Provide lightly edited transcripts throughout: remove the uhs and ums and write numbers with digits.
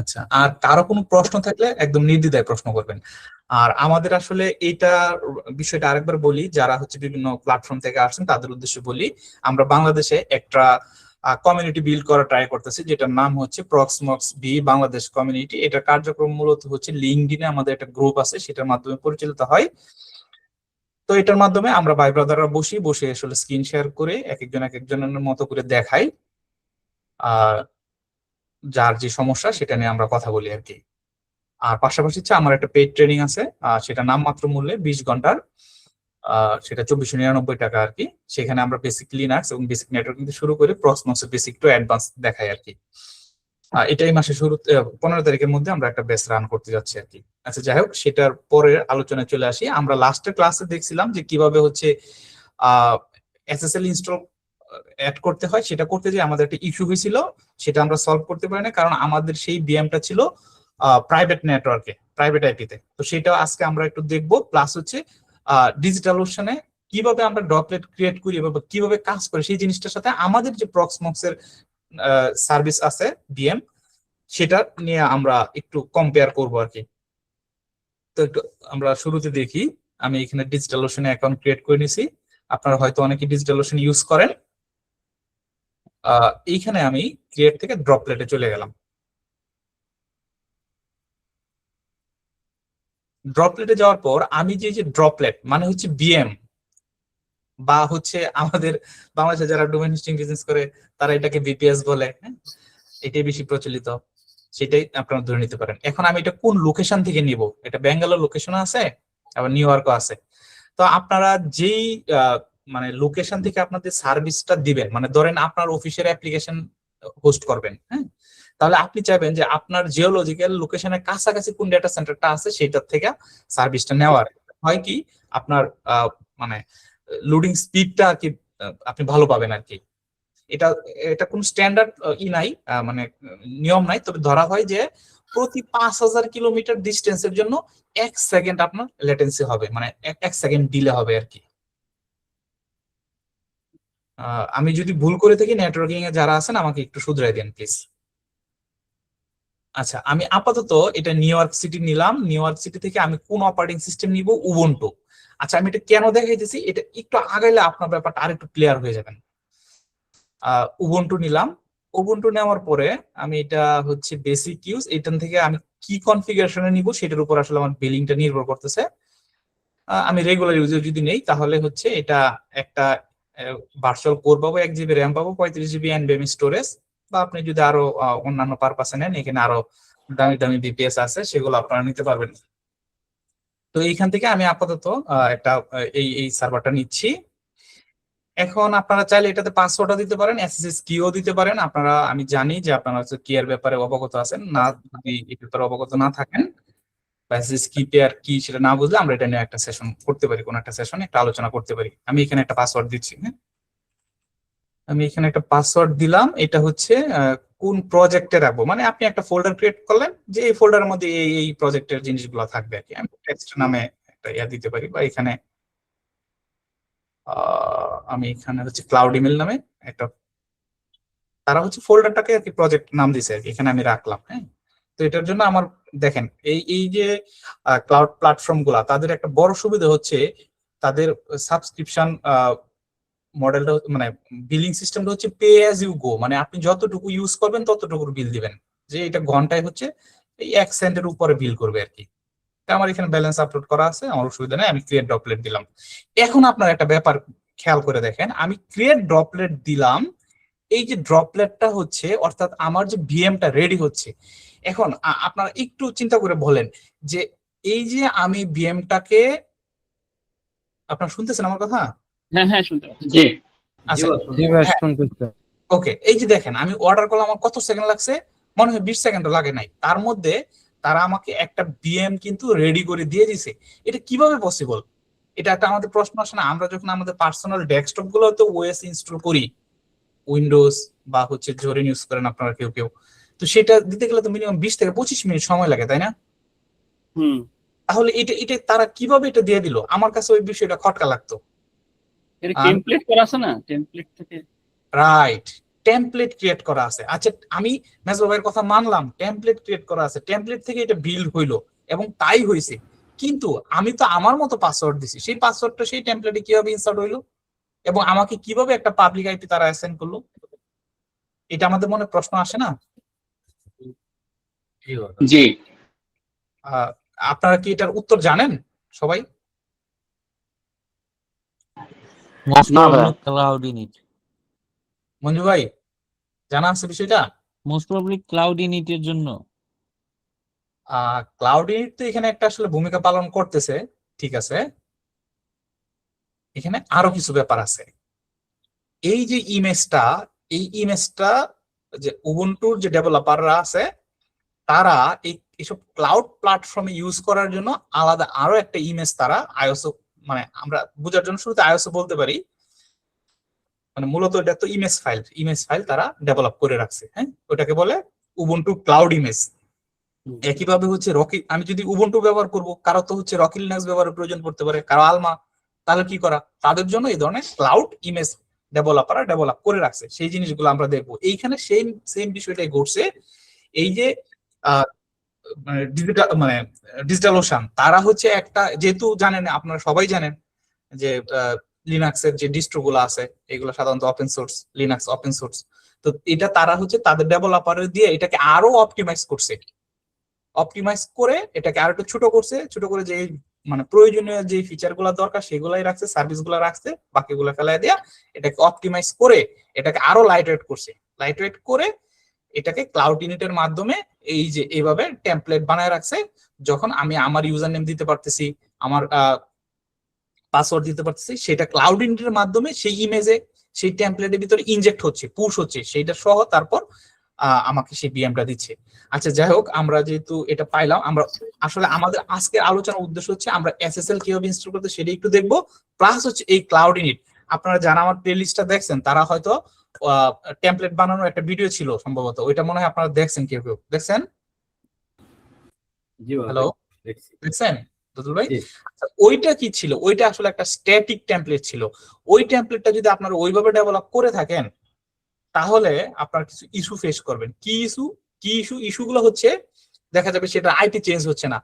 আচ্ছা, আর কারো কোনো প্রশ্ন থাকলে একদম নির্দ্বিধায় প্রশ্ন করবেন। আর আমাদের আসলে এইটা বিষয়টা আরেকবার বলি, যারা হচ্ছে বিভিন্ন প্ল্যাটফর্ম থেকে আসছেন তাদের উদ্দেশ্যে বলি, আমরা বাংলাদেশে একটা কমিউনিটি বিল্ড করা ট্রাই করতেছি, যেটার নাম হচ্ছে প্রক্সমক্স বি বাংলাদেশ কমিউনিটি। এটা কার্যক্রম মূলত হচ্ছে লিঙ্কডইনে আমাদের একটা গ্রুপ আছে, সেটার মাধ্যমে পরিচালিত হয়। তো এটার মাধ্যমে আমরা ভাই ব্রাদাররা বসে আসলে স্ক্রিন শেয়ার করে এক একজনের মতো করে দেখাই, আহ যার যে সমস্যা সেটা নিয়ে আমরা কথা বলি আর কি। আর পাশাপাশি হচ্ছে আমার একটা পেইড ট্রেনিং আছে, সেটা নামমাত্র মূল্যে 20 ঘন্টার, সেটা 2499 টাকা আর কি। সেখানে আমরা বেসিক লিনাক্স এবং বেসিক নেটওয়ার্কিং থেকে শুরু করে প্রক্সমক্সের বেসিক টু অ্যাডভান্স দেখাই আর কি। এটাই মাসের শুরু 15 তারিখের মধ্যে আমরা একটা বেস রান করতে যাচ্ছি আর কি। আচ্ছা, যাই হোক, সেটার পরের আলোচনায় চলে আসি। আমরা লাস্টের ক্লাসে দেখছিলাম যে কিভাবে হচ্ছে এসএসএল ইনস্টল অ্যাড করতে হয়। সেটা করতে যে আমাদের একটা ইস্যু হয়েছিল, সেটা আমরা সলভ করতে পারি না, কারণ আমাদের সেই বিএমটা ছিল প্রাইভেট নেটওয়ার্কে, প্রাইভেট আইপিতে। তো সেটা আজকে আমরা একটু দেখবো। প্লাস হচ্ছে ডিজিটাল ওশানে কিভাবে আমরা ড্রপলেট ক্রিয়েট করি বা কিভাবে কাজ করে সেই জিনিসটার সাথে আমাদের যে প্রক্সমক্স এর সার্ভিস আছে বিএম, সেটা নিয়ে আমরা একটু কম্পেয়ার করবো আর কি। তো একটু আমরা শুরুতে দেখি। আমি এখানে ডিজিটাল ওশানে অ্যাকাউন্ট ক্রিয়েট করে নিছি। আপনারা হয়তো অনেকে ডিজিটাল ওশান ইউজ করেন। এইখানে আমি ক্রিয়েট থেকে ড্রপলেটে চলে গেলাম। ড্রপলেটে যাওয়ার পর আমি যে ড্রপলেট মানে হচ্ছে বিএম, বা হচ্ছে আমাদের বাংলাদেশে যারা ডোমেইন হোস্টিং বিজনেস করে তারা এটাকে বিপিএস বলে, হ্যাঁ, এটাই বেশি প্রচলিত, সেটাই আপনারা ধরে নিতে পারেন। এখন আমি এটা কোন লোকেশন থেকে নিব, এটা ব্যাঙ্গালোর লোকেশন আছে, আবার নিউ ইয়র্কও আছে। তো আপনারা যেই মানে লোকেশন থেকে আপনাদের সার্ভিসটা দিবেন, মানে ধরেন আপনার অফিসের অ্যাপ্লিকেশন হোস্ট করবেন, হ্যাঁ, তাহলে আপনি চাইবেন যে আপনার জিওলজিক্যাল লোকেশনের কাছাকাছি কোন ডেটা সেন্টারটা আছে সেটার থেকে সার্ভিসটা নেওয়ার। হয় কি, আপনার মানে লোডিং স্পিডটা কি আপনি ভালো পাবেন আর কি। এটা এটা কোন স্ট্যান্ডার্ড নাই, মানে নিয়ম নাই, তবে ধরা হয় যে প্রতি 5000 কিলোমিটার ডিস্টেন্সের জন্য 1 সেকেন্ড আপনার লেটেন্সি হবে, মানে 1 সেকেন্ড ডিলে হবে আর কি। আমি যদি ভুল করে থাকি, নেটওয়ার্কিং এ যারা আছেন আমাকে একটু শুধরাই দেন প্লিজ। আচ্ছা, আমি আপাতত এটা নিউ ইয়র্ক সিটি নিলাম। নিউ ইয়র্ক সিটি থেকে আমি কোন অপারেটিং সিস্টেম নিব? উবুন্টু। আচ্ছা, আমি এটা কেন দেখাইতেছি, এটা একটু আগাইলে আপনার ব্যাপারটা আরেকটু ক্লিয়ার হয়ে যাবেন। উবুন্টু নিলাম। উবুন্টু নেওয়ার পরে আমি এটা হচ্ছে বেসিক ইউজ, এখান থেকে আমি কি কনফিগারেশনে নিব সেটার উপর আসলে আমার বিলিংটা নির্ভর করতেছে। আমি রেগুলার ইউজে যদি নেই তাহলে হচ্ছে এটা একটা ভার্চুয়াল কোর পাবো, 1 জিবি র্যাম পাবো, 35 জিবি এনভিএমই স্টোরেজ। বা আপনি যদি আরো অন্যান্য পারপাসে নেন, এখানে আরো দামি দামি বিপিএস আছে, সেগুলো আপনারা নিতে পারবেন। তো এইখান থেকে আমি আপাতত একটা এই সার্ভারটা নিচ্ছি। এখন আপনারা চাইলে এটাতে পাসওয়ার্ডও দিতে পারেন, এসএসএস কিও দিতে পারেন। আপনারা, আমি জানি যে আপনারা হচ্ছে কি এর ব্যাপারে অবগত আছেন না, যদি এই ব্যাপারে অবগত না থাকেন বা এসএসএস কি পেয়ার কি সেটা না বুঝলে আমরা এটা নিয়ে একটা সেশন করতে পারি, কোন একটা সেশনে একটা আলোচনা করতে পারি। আমি এখানে একটা পাসওয়ার্ড দিচ্ছি, হ্যাঁ, আমি এখানে একটা পাসওয়ার্ড দিলাম। এটা হচ্ছে কোন প্রজেক্টে রাখবো, মানে আপনি একটা ফোল্ডার ক্রিয়েট করলেন যে এই ফোল্ডারের মধ্যে এই প্রজেক্টের জিনিসগুলো থাকবে আর কি। আমি টেক্সট নামে একটা ইয়া দিতে পারি, বা এখানে আমি এখানে হচ্ছে ক্লাউড ইমেল নামে একটা, তারা হচ্ছে ফোল্ডারটাকে আর কি প্রজেক্ট নাম দিছে আর কি, এখানে আমি রাখলাম, হ্যাঁ। তো এটার জন্য আমার দেখেন এই এই যে ক্লাউড প্ল্যাটফর্ম গুলা, তাদের একটা বড় সুবিধা হচ্ছে তাদের সাবস্ক্রিপশন মডেলটা, মানে বিলিং সিস্টেমটা হচ্ছে পে অ্যাজ ইউ গো, মানে আপনি যতটুকু ইউজ করবেন ততটুকুর বিল দিবেন। যে এটা ঘন্টায় হচ্ছে এই 1 সেন্টের উপরে বিল করবে আর কি। আমার এখানে ব্যালেন্স আপলোড করা আছে, আমার অসুবিধা নেই, আমি ক্রিয়েট ড্রপলেট দিলাম। এখন আপনার একটা ব্যাপার খেয়াল করে দেখেন, আমি ক্রিয়েট ড্রপলেট দিলাম, এই যে ড্রপলেটটা হচ্ছে অর্থাৎ আমার যে ভিএমটা রেডি হচ্ছে। এখন আপনারা একটু চিন্তা করে বলেন যে এই যে আমি ভিএমটাকে, আপনারা শুনতেছেন আমার কথা? হ্যাঁ হ্যাঁ শুনতে পাচ্ছি। জি আচ্ছা, জি ভাই শুনতেছি। ওকে, এই যে দেখেন আমি অর্ডার করলাম, আমার কত সেকেন্ড লাগছে? মনে হয় 20 সেকেন্ড লাগে নাই, তার মধ্যে তারা আমাকে একটা ভিএম কিন্তু রেডি করে দিয়ে দিছে। এটা কিভাবে পসিবল? এটা একটা আমাদের প্রশ্ন আসে না, আমরা যখন আমাদের পার্সোনাল ডেস্কটপ গুলোতে ওএস ইনস্টল করি, উইন্ডোজ বা হচ্ছে জোরিন ইউজ করেন আপনারা কেউ কেউ, তো সেটা দিতে গেলে তো মিনিমাম 20 থেকে 25 মিনিট সময় লাগে, তাই না? হুম তাহলে এটা এটা তারা কিভাবে এটা দিয়ে দিল? আমার কাছে ওই বিষয়টা খটকা লাগতো। এর টেমপ্লেট করা আছে না, টেমপ্লেট থেকে। রাইট, টেমপ্লেট ক্রিয়েট করা আছে। আচ্ছা, আমি মেজবা ভাইয়ের কথা মানলাম, টেমপ্লেট ক্রিয়েট করা আছে, টেমপ্লেট থেকে এটা বিল্ড হইলো এবং তাই হয়েছে, কিন্তু আমি তো আমার মতো পাসওয়ার্ড দিছি, সেই পাসওয়ার্ডটা সেই টেমপ্লেটে কিভাবে ইনসার্ট হইলো এবং আমাকে কিভাবে একটা পাবলিক আইপি তারা অ্যাসাইন করলো? এটা আমাদের মনে প্রশ্ন আসে না? জি। আপনারা কি এটার উত্তর জানেন সবাই? Most না ভাই। probably cloud init. মঞ্জু ভাই, জানা আছে বিষয়টা? Most probably cloud init এর জন্য। ক্লাউড ইনিট তো এখানে একটা আসলে ভূমিকা পালন করতেছে, ঠিক আছে। এখানে আরো কিছু ব্যাপার আছে। এই যে ইমেজটা, এই ইমেজটা যে উবুন্টুর যে ডেভেলপাররা আছে তারা এইসব ক্লাউড প্ল্যাটফর্মে ইউজ করার জন্য আলাদা আরো একটা ইমেজ তারা আইওএসও, মানে আমরা বোঝার জন্য শুরুতে আইওএসও বলতে পারি, মানে মূলত এটা তো ইমেজ ফাইল তারা ডেভেলপ করে রাখছে, হ্যাঁ, ওটাকে বলে উবুন্টু ক্লাউড ইমেজ। একইভাবে হচ্ছে রকি, আমি যদি উবুন্টু ব্যবহার করব, কারো তো হচ্ছে রকি লিনাক্স ব্যবহারের প্রয়োজন পড়তে পারে, কারো আলমা, তাহলে কি করা, তাদের জন্য এই ধরনের ক্লাউড ইমেজ ডেভেলপাররা ডেভেলপ করে রাখছে, সেই জিনিসগুলো আমরা দেখবো এইখানে। সেম সেম বিষয়টাই ঘটছে। এই যে ডিজিটাল ওশান, তারা হচ্ছে একটা, যেহেতু জানেন আপনারা সবাই জানেন যে লিনাক্সের যে ডিস্ট্রো গুলো আছে এগুলো সাধারণত open source, Linux open source. তো এটা তারা হচ্ছে তাদের ডেভেলপার দিয়ে এটাকে আরো অপটিমাইজ করছে, অপটিমাইজ করে এটাকে আরো একটু ছোট করছে, ছোট করে যে মানে প্রয়োজনীয় যে ফিচার গুলো দরকার সেগুলাই রাখছে, সার্ভিস গুলো রাখছে, বাকিগুলো ফেলাই দিয়া এটাকে অপটিমাইজ করে এটাকে আরো লাইট ওয়েট করছে। লাইট ওয়েট করে এটাকে ক্লাউড ইনিটের মাধ্যমে এই যে এইভাবে টেমপ্লেট বানায় রাখছে। যখন আমি আমার ইউজার নেম দিতে পারতেছি, আমার পাসওয়ার্ড দিতে পারতেছি, সেটা ক্লাউড ইনিটের মাধ্যমে সেই ইমেজে, সেই টেমপ্লেটের ভিতরে ইনজেক্ট হচ্ছে, পুশ হচ্ছে, সেইটা সহ তারপর আমাকে সেই বিএমটা দিচ্ছে। আচ্ছা, যাই হোক, আমরা যেহেতু এটা পাইলাম, আমরা আসলে আমাদের আজকের আলোচনার উদ্দেশ্য হচ্ছে আমরা এসএসএল কিভাবে ইনস্টল করতে সেটা একটু দেখবো, প্লাস হচ্ছে এই ক্লাউড ইনিট। আপনারা যারা আমার প্লেলিস্টটা দেখছেন তারা হয়তো টেমপ্লেট বানানোর একটা ভিডিও ছিল সম্ভবত, ওইটা মনে হয় আপনারা দেখছেন, কেউ কেউ দেখছেন? হ্যালো, দেখছেন দুদুল ভাই? আচ্ছা, ওইটা কি ছিল? ওইটা আসলে একটা স্ট্যাটিক টেমপ্লেট ছিল। ওই টেমপ্লেটটা যদি আপনারা ওইভাবে ডেভেলপ করে থাকেন তাহলে আপনার কিছু ইস্যু ফেস করবেন। কি ইস্যু? ইস্যুগুলো হচ্ছে, দেখা যাবে সেটা আইপি চেঞ্জ হচ্ছে না।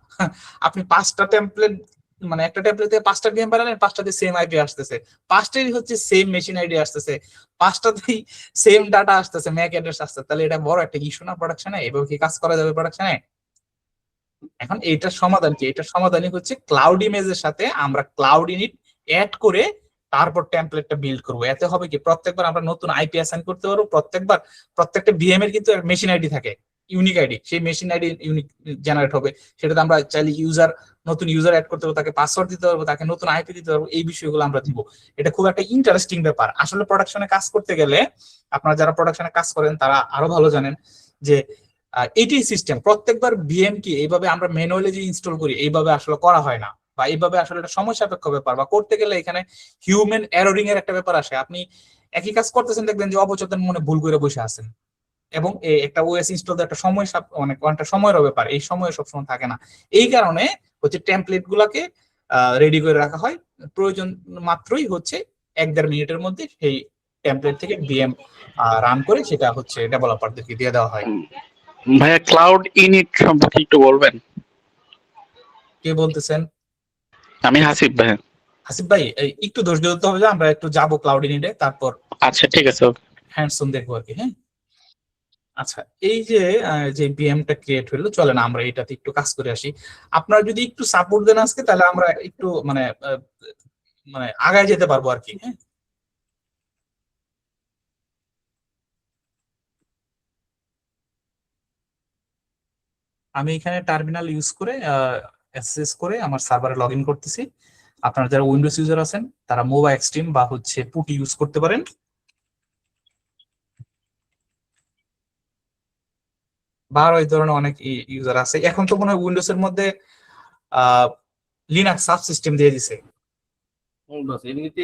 আপনি 5টা টেমপ্লেট, মানে একটা টেমপ্লেট থেকে 5টা গেম বানালেন, 5টাতে সেম আইপি আসতেছে, 5টাই হচ্ছে সেম মেশিন আইডি আসতেছে, 5টাতেই সেম ডাটা আসতেছে, ম্যাক অ্যাড্রেস আসতেছে, তাহলে এটা বড় একটা ইস্যু না প্রোডাকশনে? এভাবে কি কাজ করা যাবে প্রোডাকশনে? এখন এইটার সমাধান কি? এটার সমাধানই হচ্ছে ক্লাউড ইমেজের সাথে আমরা ক্লাউড ইনিট অ্যাড করে তারপর টেমপ্লেটটা বিল্ড করবো। এতে হবে কি, প্রত্যেকবার আমরা নতুন আইপি অ্যাসাইন করতে পারবো, প্রত্যেকটা ভিএম এর কিন্তু মেশিন আইডি থাকে, ইউনিক আইডি, সেই মেশিন আইডি ইউনিক জেনারেট হবে। সেটাতে আমরা চাইলে নতুন ইউজার অ্যাড করতে পারবো, তাকে পাসওয়ার্ড দিতে পারবো, তাকে নতুন আইপি দিতে পারবো, এই বিষয়গুলো আমরা দিব। এটা খুব একটা ইন্টারেস্টিং ব্যাপার। আসলে প্রোডাকশনে কাজ করতে গেলে, আপনারা যারা প্রোডাকশনে কাজ করেন তারা আরো ভালো জানেন যে এটাই সিস্টেম। প্রত্যেকবার ভিএম কি এইভাবে আমরা ম্যানুয়ালি যে ইনস্টল করি এইভাবে আসলে করা হয় না, বা এইভাবে আসলে এটা সময় সাপেক্ষ ব্যাপার, বা করতে গেলে এখানে হিউম্যান এররিং এর একটা ব্যাপার আসে। আপনি একই কাজ করতেছেন, দেখবেন যে অবচেতন মনে ভুল করে বসে আছেন, এবং একটা ওএস ইনস্টল একটা সময় অনেকটা সময়ের ব্যাপার, এই সময় সবসময় থাকে না। এই কারণে হচ্ছে টেমপ্লেট গুলাকে রেডি করে রাখা হয়, প্রয়োজন মাত্রই হচ্ছে 1-1.5 মিনিটের মধ্যে সেই টেমপ্লেট থেকে ভিএম রান করে সেটা হচ্ছে ডেভেলপারদেরকে দিয়ে দেওয়া হয়। ভাইয়া, ক্লাউড ইনিট সম্পর্কে একটু বলবেন? কে বলতেছেন? আমি হাসিব ভাইয়া। হাসিব ভাই, একটু ধৈর্য ধরতে হবে, যে আমরা একটু যাবো ক্লাউড ইনিটে, তারপর আচ্ছা, ঠিক আছে। হ্যান্ডস অন দেখবো আর কি। হ্যাঁ, আচ্ছা, এই যে বিএমটা ক্রিয়েট হলো, চলেন আমরা এটাতে একটু কাজ করে আসি। আপনারা যদি একটু সাপোর্ট দেন আজকে, তাহলে আমরা একটু মানে আগায় যেতে পারবো আর কি। হ্যাঁ, আমি এখানে টার্মিনাল ইউজ করে অ্যাক্সেস করে আমার সার্ভারে লগ ইন করতেছি। আপনারা যারা উইন্ডোজ ইউজার আছেন তারা মোবা এক্সট্রিম বা হচ্ছে পুটি ইউজ করতে পারেন, বা আরো এই ধরনের অনেক ইউজার আছে। এখন তো মনে হয় উইন্ডোজ এর মধ্যে লিনাক্স সাব সিস্টেম দিয়ে দিছে, এমনিতে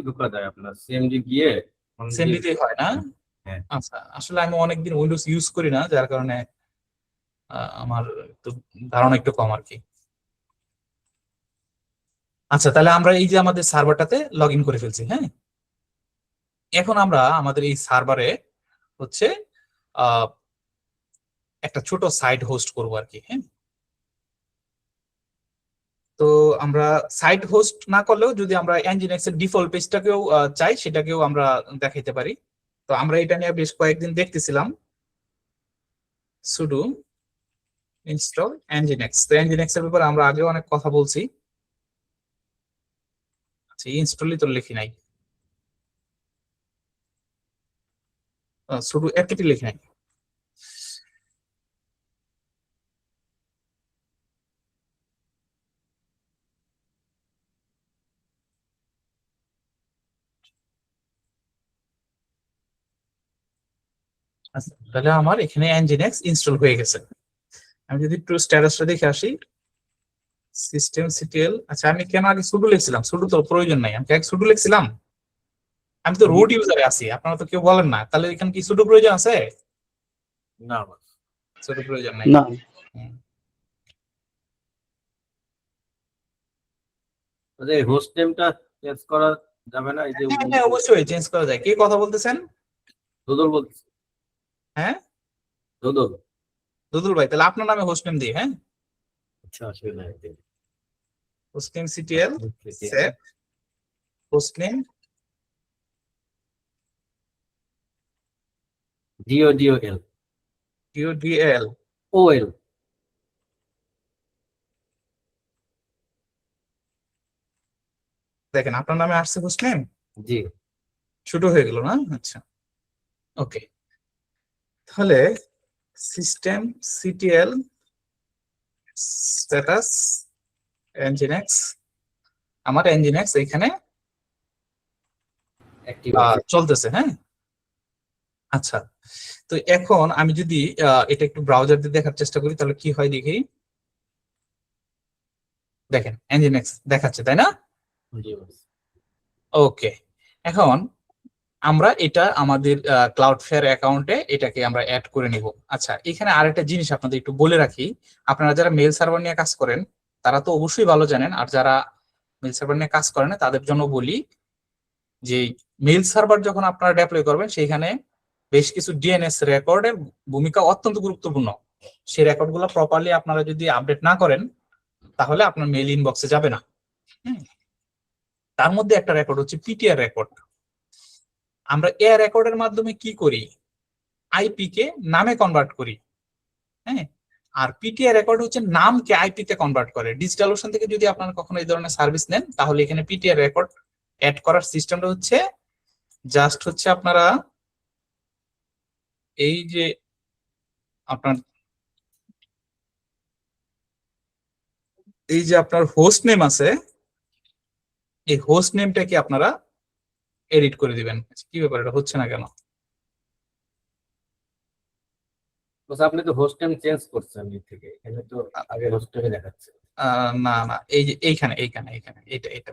ঢোকা যায় আপনার সিএমডি গিয়ে সেমডিতেই হয় না? হ্যাঁ। আচ্ছা, আসলে আমি অনেকদিন উইন্ডোজ ইউজ করি না, যার কারণে আমার একটু ধারণা একটু কম আর কি। আচ্ছা, তাহলে আমরা এই যে আমাদের সার্ভারটাতে লগ ইন করে ফেলছি। হ্যাঁ, এখন আমরা আমাদের এই সার্ভারে হচ্ছে আহ একটা ছোট সাইট হোস্ট করবো আর কি। হ্যাঁ, তো আমরা সাইট হোস্ট না করলেও যদি আমরা এনজিনিক্স এর ডিফল্ট পেজটাকেও চাই, সেটাকেও আমরা দেখাইতে পারি। তো আমরা এটা নিয়ে বেশ কয়েকদিন দেখতেছিলাম। সুডো ইনস্টল এনজিনিক্স, তো এনজিনিক্স এর ব্যাপারে আমরা আগেও অনেক কথা বলছি। আচ্ছা, ইনস্টলই তো লিখি নাই, সুডো এফটিপি লিখি নাই। আচ্ছা, তাহলে আমার এখানে nginx ইনস্টল হয়ে গেছে। আমি যদি একটু স্ট্যাটাসটা দেখে আসি, সিস্টেম সিটিএল। আচ্ছা, আমি কেন আগে সুডো লিখছিলাম? সুডো তো প্রয়োজন নাই, আমি আগে সুডো লিখছিলাম। আমি তো রুট ইউজারে আছি, আপনারা তো কেউ বলেন না, তাহলে এখানে কি সুডো প্রয়োজন আছে? না, সুডো প্রয়োজন নাই। না, হুম। হোস্ট নেমটা চেঞ্জ করা যাবে না? এই যে হ্যাঁ হ্যাঁ, অবশ্যই চেঞ্জ করা যায়। কে কথা বলতেছেন? দুদল বলছি। হ্যাঁ, দুদল। দুদুল ভাই, তাহলে আপনার নামে হোস্ট নেম দিই। হ্যাঁ, আচ্ছা, অসুবিধা নেই। Host name CTL set host name DODOL UDL। OL। দেখেন আপনার নামে আসছে হোস্ট নেম, জি। শুরু হয়ে গেল না? আচ্ছা, ওকে। তাহলে সিস্টেম সিটিএল স্ট্যাটাস nginx, আমার nginx এখানে অ্যাক্টিভ। চলতেছে। হ্যাঁ, আচ্ছা। তো এখন আমি যদি এটা একটু ব্রাউজার দিয়ে দেখার চেষ্টা করি, তাহলে কি হয় দেখি। দেখেন nginx দেখাচ্ছে, তাই না? ওকে, এখন আমরা এটা আমাদের ক্লাউডফেয়ার অ্যাকাউন্টে এটাকে আমরা অ্যাড করে নিব। আচ্ছা, এখানে আরেকটা জিনিস আপনাদের একটু বলে রাখি। আপনারা যারা মেল সার্ভার নিয়ে কাজ করেন তারা তো অবশ্যই ভালো জানেন, আর যারা মেল সার্ভার নিয়ে কাজ করেন না তাদের জন্য বলি যে মেল সার্ভার যখন আপনারা ডেপ্লয় করবেন সেখানে বেশ কিছু ডিএনএস রেকর্ডের ভূমিকা অত্যন্ত গুরুত্বপূর্ণ। সেই রেকর্ডগুলো প্রপারলি আপনারা যদি আপডেট না করেন তাহলে আপনার মেল ইনবক্সে যাবে না। তার মধ্যে একটা রেকর্ড হচ্ছে পিটিআর রেকর্ড। আমরা এ রেকর্ডের মাধ্যমে কি করি? আইপি কে নামে কনভার্ট করি। হ্যাঁ, আর পিটিআর রেকর্ড হচ্ছে নামকে আইপি তে কনভার্ট করে। ডিজিটাল ওশান থেকে যদি আপনারা কখনো এই ধরনের সার্ভিস নেন তাহলে এখানে পিটিআর রেকর্ড অ্যাড করার সিস্টেমটা হচ্ছে জাস্ট হচ্ছে আপনারা এই যে আপনার আপনার হোস্ট নেম আছে, এই হোস্ট নেমটাকে আপনারা এডিট করে দিবেন। কি ব্যাপার, এটা হচ্ছে না কেন? আপনি তো হোস্ট নেম চেঞ্জ করছেন এই থেকে, এখানে তো আগে হোস্ট নেমে দেখাচ্ছে। না না, এই যে এইখানে এইখানে এইখানে এটা এটা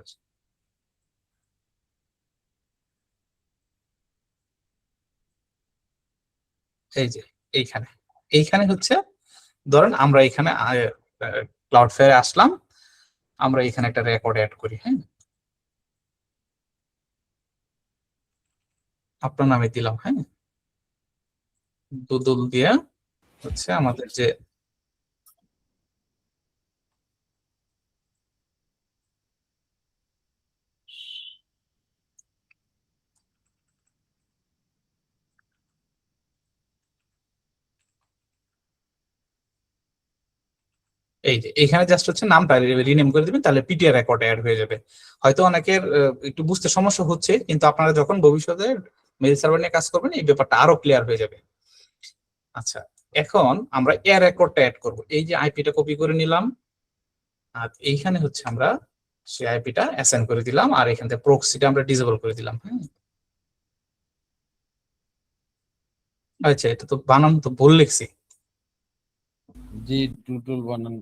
এই যে এইখানে এইখানে হচ্ছে, ধরেন আমরা এখানে ক্লাউডফেয়ারে আসলাম, আমরা এখানে একটা রেকর্ড অ্যাড করি। হ্যাঁ, আপনার নামে দিলাম। হ্যাঁ, দুদুল দিয়ে হচ্ছে আমাদের যে এই যে এখানে জাস্ট হচ্ছে নামটা রিনেম করে দিবেন, তাহলে পিটিআর রেকর্ড অ্যাড হয়ে যাবে। হয়তো অনেকের একটু বুঝতে সমস্যা হচ্ছে, কিন্তু আপনারা যখন ভবিষ্যতে মেল সার্ভার নিয়ে কাজ করবেন এই ব্যাপারটা আরো ক্লিয়ার হয়ে যাবে। আচ্ছা, এখন আমরা এ রেকর্ডটা অ্যাড করব। এই যে আইপিটা কপি করে নিলাম, আর এইখানে হচ্ছে আমরা সেই আইপিটা অ্যাসাইন করে দিলাম, আর এখান থেকে প্রক্সিটা আমরা ডিসেবল করে দিলাম। হ্যাঁ, আচ্ছা, এটা তো বানান তো ভুল লিখছি। জি, টুটুল বানান।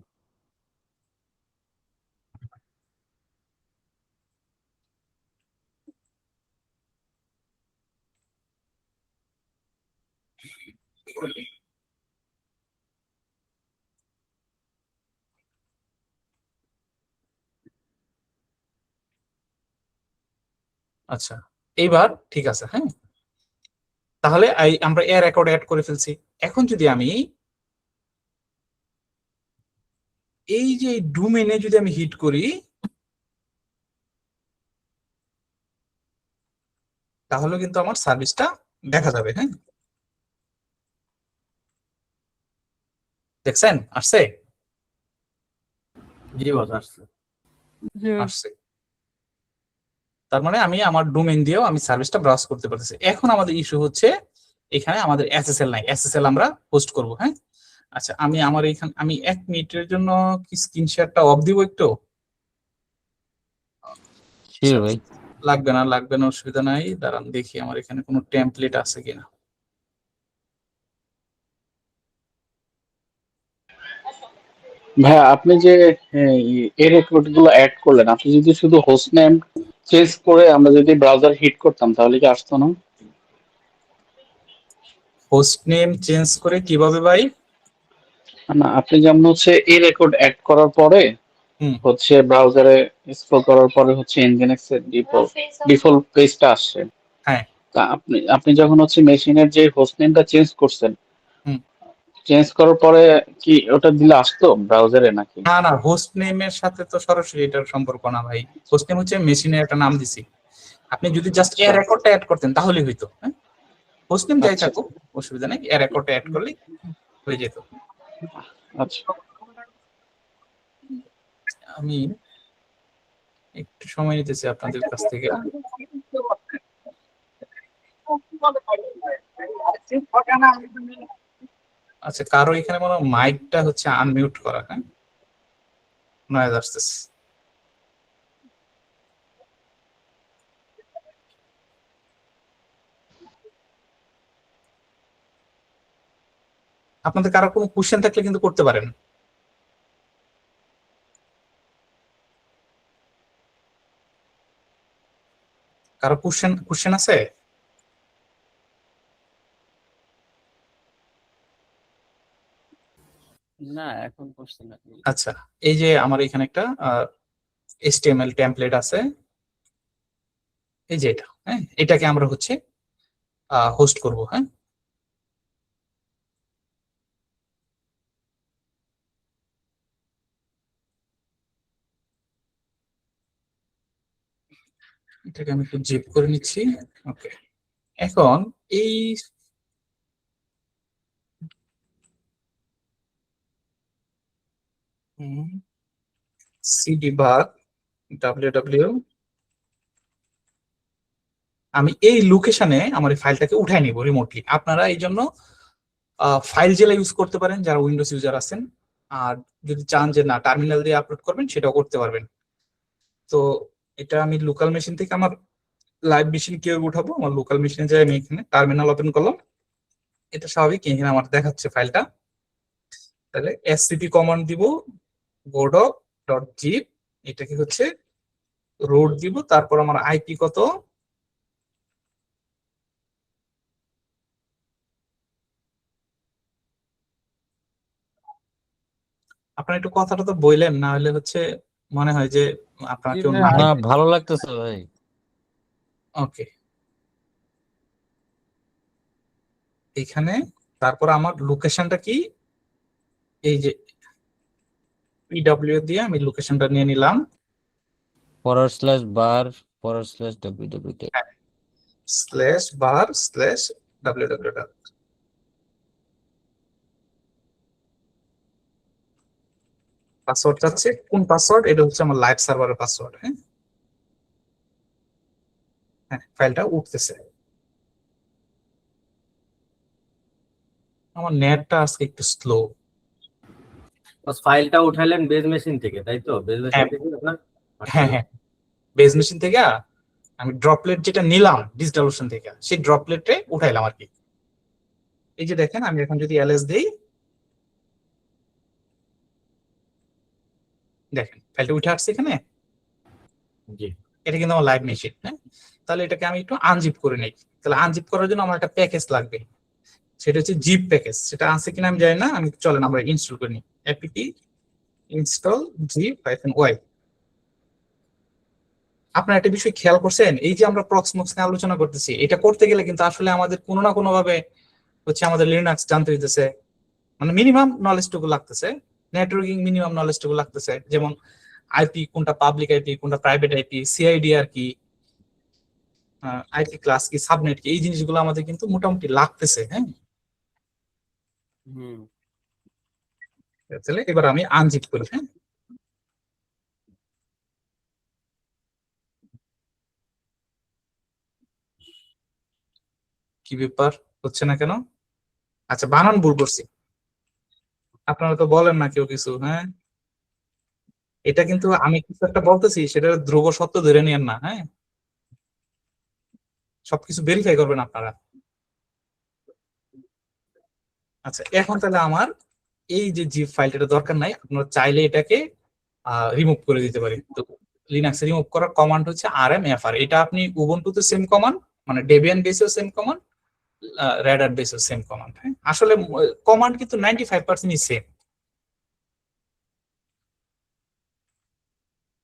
আচ্ছা, এইবার ঠিক আছে। হ্যাঁ, তাহলে আমরা এ রেকর্ড অ্যাড করে ফেলছি। এখন যদি আমি এই যে ডোমেইনে যদি আমি হিট করি, তাহলে কিন্তু আমার সার্ভিসটা দেখা যাবে। হ্যাঁ, দেখছেন আসছে? জি বস আসছে। আসছে। তার মানে আমি আমার ডোমেইন দিয়েও আমি সার্ভিসটা ব্রাউজ করতে পারতেছি। এখন আমাদের ইস্যু হচ্ছে এখানে আমাদের এসএসএল নাই, এসএসএল আমরা হোস্ট করব। হ্যাঁ, আচ্ছা, আমি আমার এখানে আমি 1 মিনিটের জন্য কি স্ক্রিন শেয়ারটা অফ দিব একটু? শিওর ভাই। লাগবে না, লাগবে না, অসুবিধা নাই। দাঁড়ান দেখি আমার এখানে কোনো টেমপ্লেট আছে কিনা। ভাইয়া আপনি যে এই রেকর্ড গুলো অ্যাড করলেন, আপনি যদি শুধু হোস্ট নেম চেঞ্জ করে আমরা যদি ব্রাউজার হিট করতাম তাহলে কি আসতো না? হোস্ট নেম চেঞ্জ করে কিভাবে ভাই? না, আপনি যেমন হচ্ছে এই রেকর্ড অ্যাড করার পরে হুম। হচ্ছে ব্রাউজারে স্ক্রল করার পরে হচ্ছে nginx এর ডিফল্ট পেজটা আসছে। হ্যাঁ। তা আপনি যখন হচ্ছে মেশিনের যে হোস্ট নেমটা চেঞ্জ করছেন, হুম। চেঞ্জ করার পরে কি ওটা দিলে আসতো ব্রাউজারে নাকি? না না, হোস্ট নেমের সাথে তো সরাসরি এটার সম্পর্ক না ভাই। হোস্ট নেম হচ্ছে মেশিনের একটা নাম দিছি। আপনি যদি জাস্ট এ রেকর্ডটা অ্যাড করতেন তাহলেই হইতো। হ্যাঁ, হোস্ট নেম যাই আচ্ছা থাকুক অসুবিধা নেই, এ রেকর্ডটা অ্যাড করলেই হয়ে যেত। আচ্ছা। আমি একটু সময় নিতেছি আপনাদের কাছ থেকে। আচ্ছা, কারো এখানে মনে হয় মাইকটা হচ্ছে আনমিউট করা। হ্যাঁ, নয়েজ আসতেছে। আপনাদের কারো কোনো কোশ্চেন থাকলে কিন্তু করতে পারেন। কারো কোশ্চেন আছে? না এখন করছি না। আচ্ছা, এই যে আমার এখানে একটা HTML টেমপ্লেট আছে, এই যে এটা। হ্যাঁ, এটাকে আমরা হচ্ছে হোস্ট করব। হ্যাঁ, এটাকে আমি একটু জিপ করে নিচ্ছি। ওকে, এখন এই সিডি বার www, আমি এই লোকেশনে আমার এই ফাইলটাকে উঠাই নিব রিমোটলি। আপনারা এই জন্য ফাইল জেলা ইউজ করতে পারেন যারা উইন্ডোজ ইউজার আছেন, আর যদি চান যে না টার্মিনাল দিয়ে আপলোড করবেন সেটাও করতে পারবেন। তো এটা আমি লোকাল মেশিন থেকে আমার লাইভ মেশিন কিভাবে উঠাবো, আমার লোকাল মেশিনে যাই আমি এখানে টার্মিনাল ওপেন করলাম। এটা স্বাভাবিক, এখানে আমার দেখাচ্ছে ফাইলটা। তাহলে এসসিপি কমান্ড দিব, গোডক ডট জিপ, এটাকে হচ্ছে রোড দিব, তারপর আমার আইপি কত, আপনার একটু কথাটা তো বললেন না, হলে হচ্ছে মনে হয় যে আপনার কেউ না নাই। ভালো লাগতেছে ভাই। ওকে, এখানে তারপর আমার লোকেশনটা কি, এই যে পিডব্লিউ দিয়ে আমি লোকেশনটা নিয়ে নিলাম। /bar /www স্ল্যাশ বার স্ল্যাশ www, পাসওয়ার্ড চাচ্ছে। কোন পাসওয়ার্ড? এটা হচ্ছে আমার লাইভ সার্ভারের পাসওয়ার্ড। হ্যাঁ, হ্যাঁ, ফাইলটা উঠতেছে। আমার নেটটা আজকে একটু স্লো। বস ফাইলটা উঠাইলেন বেজ মেশিন থেকে, তাই তো? বেজ মেশিন হ্যাঁ থেকে আপনার হ্যাঁ হ্যাঁ, বেজ মেশিন থেকে আমি ড্রপলেট যেটা নিলাম ডিজিটাল ওশন থেকে, সেই ড্রপলেটে উঠাইলাম আর কি। এই যে দেখেন, আমি এখন যদি এলএস দেই, দেখেন ফাইলটা উঠে আসছে এখানে। জি। এটা কিন্তু আমার লাইভ মেশিন। হ্যাঁ, তাহলে এটাকে আমি একটু আনজিপ করে নেই। তাহলে আনজিপ করার জন্য আমার একটা প্যাকেজ লাগবে, সেটা হচ্ছে জিপ প্যাকেজ। সেটা আছে কিনা আমি জানি না, আমি চলেন আমরা ইনস্টল করে নিই। APT install zip -y। আপনার একটা বিষয় খেয়াল করছেন, এই যে আমরা প্রক্সমক্স নিয়ে আলোচনা করতেছি, এটা করতে গেলে কিন্তু আসলে আমাদের কোনো না কোনো ভাবে হচ্ছে আমাদের লিনাক্স জানতে হইতেছে, মানে মিনিমাম নলেজটুকু লাগতেছে, নেটওয়ার্কিং মিনিমাম নলেজটুকু লাগতেছে, যেমন আইপি কোনটা পাবলিক আইপি কোনটা প্রাইভেট আইপি, সিআইডিআর কি, আইপি ক্লাস কি, সাবনেট কি, এই জিনিসগুলো আমাদের কিন্তু মোটামুটি লাগতেছে। হ্যাঁ, হুম। তাহলে এবার আমি আনজিপ করি। হ্যাঁ, কি ব্যাপার, হচ্ছে না কেন? আচ্ছা, বানান ভুল করছি, আপনারা তো বলেন না কেউ কিছু। হ্যাঁ, এটা কিন্তু আমি কিছু একটা বলতেছি, সেটা ধ্রুব সত্য ধরে নিয়েন না। হ্যাঁ, সবকিছু ভেরিফাই করবেন আপনারা। আচ্ছা, এখন তাহলে আমার এই যে জিপ ফাইলটা, এটা দরকার নাই, আপনারা চাইলে এটাকে রিমুভ করে দিতে পারি। তো লিনাক্সে রিমুভ করার কমান্ড হচ্ছে rmfr। এটা আপনি উবুন্টুতে সেম কমান্ড, মানে ডেবিয়ান বেসেও সেম কমান্ড, রেড হ্যাট বেসেও সেম কমান্ড। হ্যাঁ, আসলে কমান্ড কিন্তু 95% সেম।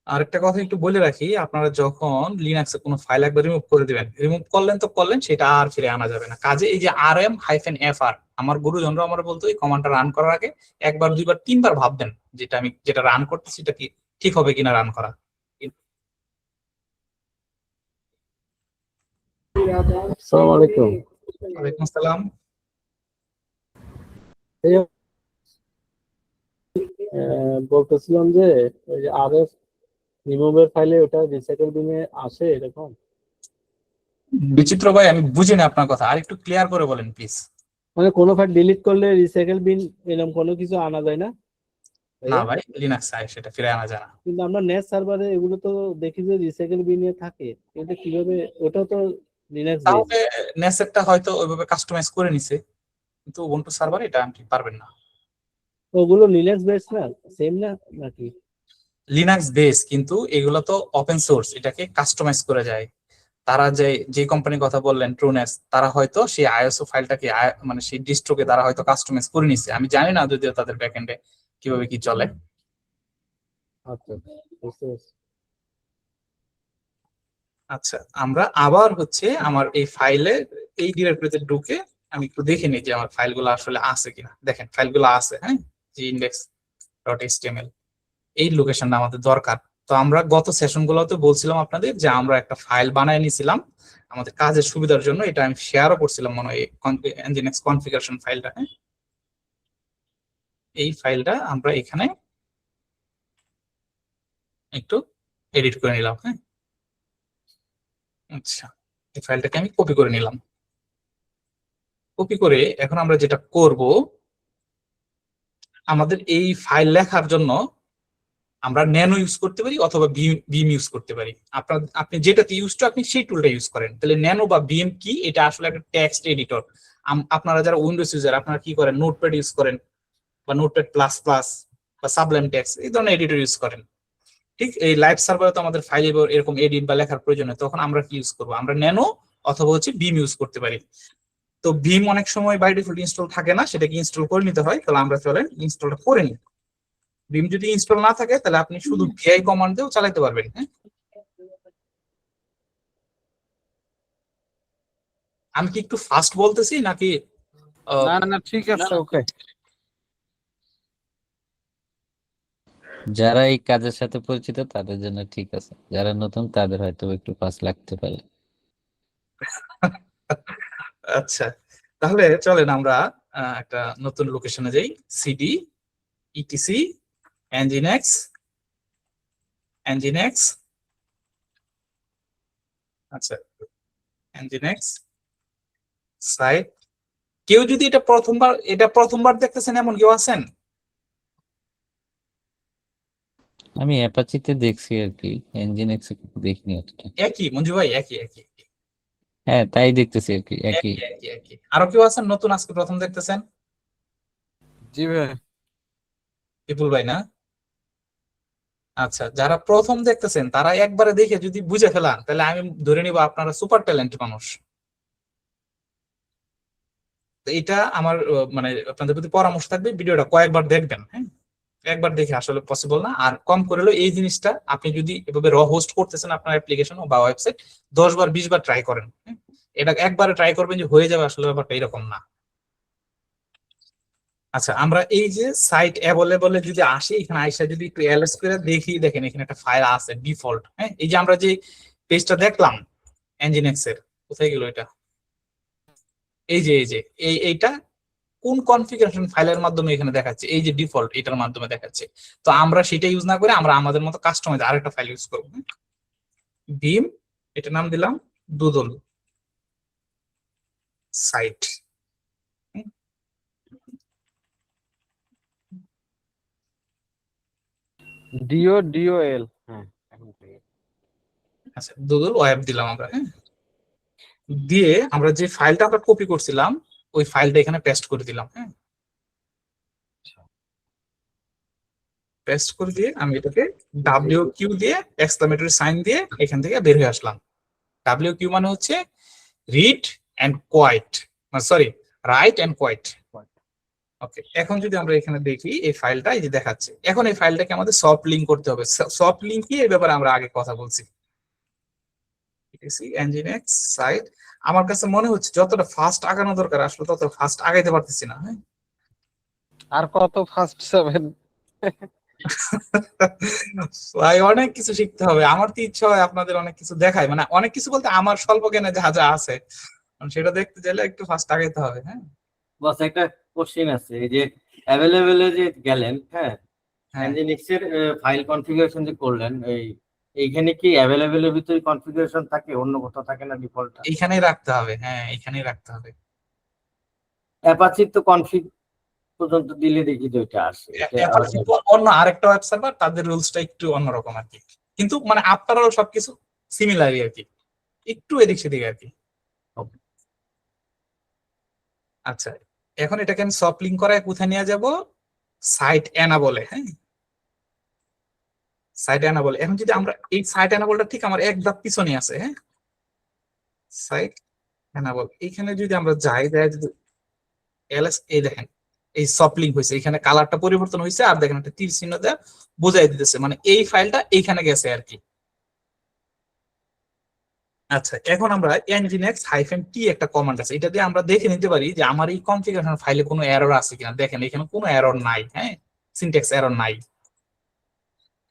আরেকটা কথা একটু বলে রাখি, আপনারা যখন লিনাক্সে কোনো ফাইল একবার রিমুভ করে দিবেন, রিমুভ করলেন তো করলেন, সেটা আর ফিরে আনা যাবে না। কাজে এই যে rm-fr, আমার গুরুজনরা আমার বলতো এই কমান্ডটা রান করার আগে একবার দুইবার তিনবার ভাববেন, যেটা রান করতেছি সেটা কি ঠিক হবে কিনা রান করা। আসসালামু আলাইকুম। ওয়ালাইকুম আসসালাম। বলতেছিলাম যে ওই যে আরএফ রিমুভের ফাইলে ওটা রিসাইকেল বিনে আসে এরকম? বিচিত্র ভাই, আমি বুঝিনি আপনার কথা, আর একটু ক্লিয়ার করে বলেন প্লিজ। মানে কোনো ফাইল ডিলিট করলে রিসাইকেল বিন এরকম কোনো কিছু আনা যায় না না ভাইয়া? ভাই, লিনাক্স সেটা ফিরে আনা যায় না। কিন্তু আমরা নেট সার্ভারে এগুলো তো দেখি যে রিসাইকেল বিনে থাকে, কিন্তু কিভাবে? ওটা তো লিনাক্স বেস। তাহলে নেসেটটা হয়তো ওইভাবে কাস্টমাইজ করে নিছে, কিন্তু উবুন্টু সার্ভারে এটা আপনি পারবেন না। ওগুলো লিনাক্স বেস না, সেম না নাকি? লিনাক্স বেস, কিন্তু এগুলো তো ওপেন সোর্স, এটাকে কাস্টমাইজ করে যায়। তারা যে কোম্পানির কথা বললেন ট্রুনেস, তারা হয়তো সেই আইএসও ফাইলটাকে মানে সেই ডিস্ট্রোকে তারা হয়তো কাস্টমাইজ করে নিছে। আমি জানি না যদিও তাদের ব্যাকএন্ডে কিভাবে কি চলে। আচ্ছা, বুঝতে পারছি। আচ্ছা, আমরা আবার হচ্ছে আমার এই ফাইলে, এই ডিরেক্টরিতে ঢুকে আমি একটু দেখে নিই যে আমার ফাইলগুলো আসলে আছে কিনা। দেখেন ফাইলগুলো আছে। হ্যাঁ, যে index.html, এই লোকেশনটা আমাদের দরকার। তো আমরা গত সেশন গুলোতে বলছিলাম আপনাদের যে আমরা একটা ফাইল বানায় নিছিলাম আমাদের কাজের সুবিধার জন্য, এটা আমি শেয়ারও করছিলাম মনে হয়, nginx কনফিগারেশন ফাইলটা। হ্যাঁ, এই ফাইলটা আমরা এখানে একটু এডিট করে নিলাম। হ্যাঁ, আচ্ছা, এই ফাইলটাকে আমি কপি করে নিলাম। কপি করে এখন আমরা যেটা করব, আমাদের এই ফাইল লেখার জন্য আমরা ন্যানো ইউজ করতে পারি অথবা বিম ইউজ করতে পারি। আপনি যেটাতে ইউজ টু আপনি সেই টুলটা ইউজ করেন। তাহলে ন্যানো বা বিএম কি, এটা আসলে একটা টেক্সট এডিটর। আপনারা যারা উইন্ডোজ ইউজার, আপনারা কি করেন, নোটপ্যাড ইউজ করেন, বা নোটপ্যাড প্লাস প্লাস, বা সাবলাইম টেক্সট, এই ধরনের এডিটর ইউজ করেন। ঠিক এই লাইভ সার্ভারে তো আমাদের ফাইল এরকম এডিট বা লেখার প্রয়োজন হয়, তখন আমরা কি ইউজ করবো, আমরা ন্যানো অথবা হচ্ছে বিম ইউজ করতে পারি। তো বিম অনেক সময় বাই ডিফল্ট ইনস্টল থাকে না, সেটাকে ইনস্টল করে নিতে হয়। তাহলে আমরা চলেন ইনস্টলটা করে নিই। বিম যদি ইনস্টল না থাকে তাহলে আপনি শুধু ভিআই কমান্ড দিয়েও চালাতে পারবেন। হ্যাঁ, আমি কি একটু ফাস্ট বলতেছি নাকি? না না ঠিক আছে, ওকে। যারা এই কাজের সাথে পরিচিত তাদের জন্য ঠিক আছে, যারা নতুন তাদের হয়তো একটু ফাস্ট লাগতে পারে। আচ্ছা, তাহলে চলেন আমরা একটা নতুন লোকেশনে যাই। সিডি ইটিসি nginx nginx, আচ্ছা, nginx সাইট। কেউ যদি এটা প্রথমবার দেখতেছেন এমন কেউ আছেন? আমি অ্যাপাচিতে দেখছি আর কি, এনজিনিক্স দেখিনি অতটা। একই মঞ্জু ভাই, একই একই হ্যাঁ, তাই দেখতেছি আর কি, একই। একই একই একই। আরো কেউ আছেন নতুন আজকে প্রথম দেখতেছেন? জি ভাই। বিপুল ভাই না? আচ্ছা, যারা প্রথম দেখতেছেন তারা একবারে দেখে যদি বুঝে ফেলান, তাহলে আমি ধরে নিব আপনারা সুপার ট্যালেন্টেড মানুষ। তো এটা আমার মানে আপনাদের প্রতি পরামর্শ থাকবে, ভিডিওটা কয়েকবার দেখবেন। হ্যাঁ, একবার দেখে আসলে পসিবল না। আর কম করে হলো এই জিনিসটা আপনি যদি এভাবে হোস্ট করতেছেন আপনার অ্যাপ্লিকেশন বা ওয়েবসাইট, 10 বার 20 বার ট্রাই করেন, হ্যাঁ? এটা একবারে ট্রাই করবেন যে হয়ে যাবে, আসলে ব্যাপারটা এরকম না। আচ্ছা, আমরা এই যে সাইট অ্যাভেলেবল যদি আসি, এখানে আইসা যদি একটু এলএস করে দেখি, দেখেন এখানে একটা ফাইল আছে ডিফল্ট, হ্যাঁ? এই যে আমরা যে পেজটা দেখলাম এনজিনিক্স এর, কোথায় গেল এটা, এই যে এইটা কোন কনফিগারেশন ফাইলের মাধ্যমে এখানে দেখাচ্ছে, এই যে ডিফল্ট এটার মাধ্যমে দেখাচ্ছে। তো আমরা সেটা ইউজ না করে আমরা আমাদের মতো কাস্টমাইজ আরেকটা ফাইল ইউজ করবো, বিম, এটা নাম দিলাম দুদল সাইট। ডিওএল, হ্যাঁ এখন থেকে। আচ্ছা, দুদল ওয়েব দিলাম আমরা, হ্যাঁ? দিয়ে আমরা যে ফাইলটা আমরা কপি করছিলাম ওই ফাইলটা এখানে পেস্ট করে দিলাম, হ্যাঁ? পেস্ট করে দিয়ে আমি এটাকে WQ দিয়ে এক্সক্লামেটরি সাইন দিয়ে এখান থেকে বের হয়ে আসলাম। WQ মানে হচ্ছে read and quit, sorry, write and quit. Okay, এখন যদি আমরা এখানে দেখি এই ফাইলটা, এই যে দেখাচ্ছে, এখন এই ফাইলটাকে আমাদের সফট লিঙ্ক করতে হবে। সফট লিঙ্ক কি, এই ব্যাপারে আমরা আগে কথা বলছি। এনজিনিক্স সাইট, আমার কাছে মনে হচ্ছে যতটা ফাস্ট আগানো দরকার আসলে ততটা ফাস্ট আগাইতে পারতেছি না, হ্যাঁ? আর কত ফাস্ট যাবেন? ভাই অনেক কিছু শিখতে হবে, আমার তো ইচ্ছা হয় আপনাদের অনেক কিছু দেখায়, মানে অনেক কিছু বলতে আমার স্বল্প জ্ঞানে যা যা আছে সেটা দেখতে চাইলে একটু ফাস্ট আগাইতে হবে, হ্যাঁ? বস একটা কোশ্চেন আছে, এই যে অ্যাভেলেবেল যে গেলেন, হ্যাঁ, হ্যাঁ, নজিক্স এর ফাইল কনফিগারেশন যে করলেন, এইখানে কি অ্যাভেলেবেল এর ভিতরে কনফিগারেশন থাকে, অন্য কোথাও থাকে না ডিফল্টটা? এইখানেই রাখতে হবে, হ্যাঁ এইখানেই রাখতে হবে। অ্যাপাচির তো কনফিগ পর্যন্ত দিলে দেখি যে ওইটা আসে, এটা এখন আলাদা। কিন্তু অন্য আরেকটা ওয়েব সার্ভার, তাদের রুলসটা একটু অন্যরকম আর কি, কিন্তু মানে আপনারাও সবকিছু সিমিলারই আর কি, একটু এদিক সেদিক আর কি। আচ্ছা, এখন এটাকে আমি সফট লিঙ্ক করায় কোথায় নিয়ে যাব, সাইট এনাবলে, হ্যাঁ? সাইট এনাবল, এখন যদি আমরা এই সাইট এনাবলটা ঠিক আমার এক ধাপ পিছনে আছে, হ্যাঁ? সাইট এনাবল, এইখানে যদি আমরা যাই, যদি এলএস, এই দেখেন এই সফট লিঙ্ক হয়েছে, এখানে কালারটা পরিবর্তন হয়েছে, আর দেখেন একটা তীর চিহ্ন দেয়া বোঝাই দিতেছে, মানে এই ফাইলটা এইখানে গেছে আর কি। আচ্ছা, এখন আমরা nginx -t একটা কমান্ড আছে, এটা দিয়ে আমরা দেখে নিতে পারি যে আমার এই কনফিগারেশন ফাইলে কোনো এরর আছে কিনা। দেখেন এখানে কোনো এরর নাই, হ্যাঁ? সিনট্যাক্স এরর নাই।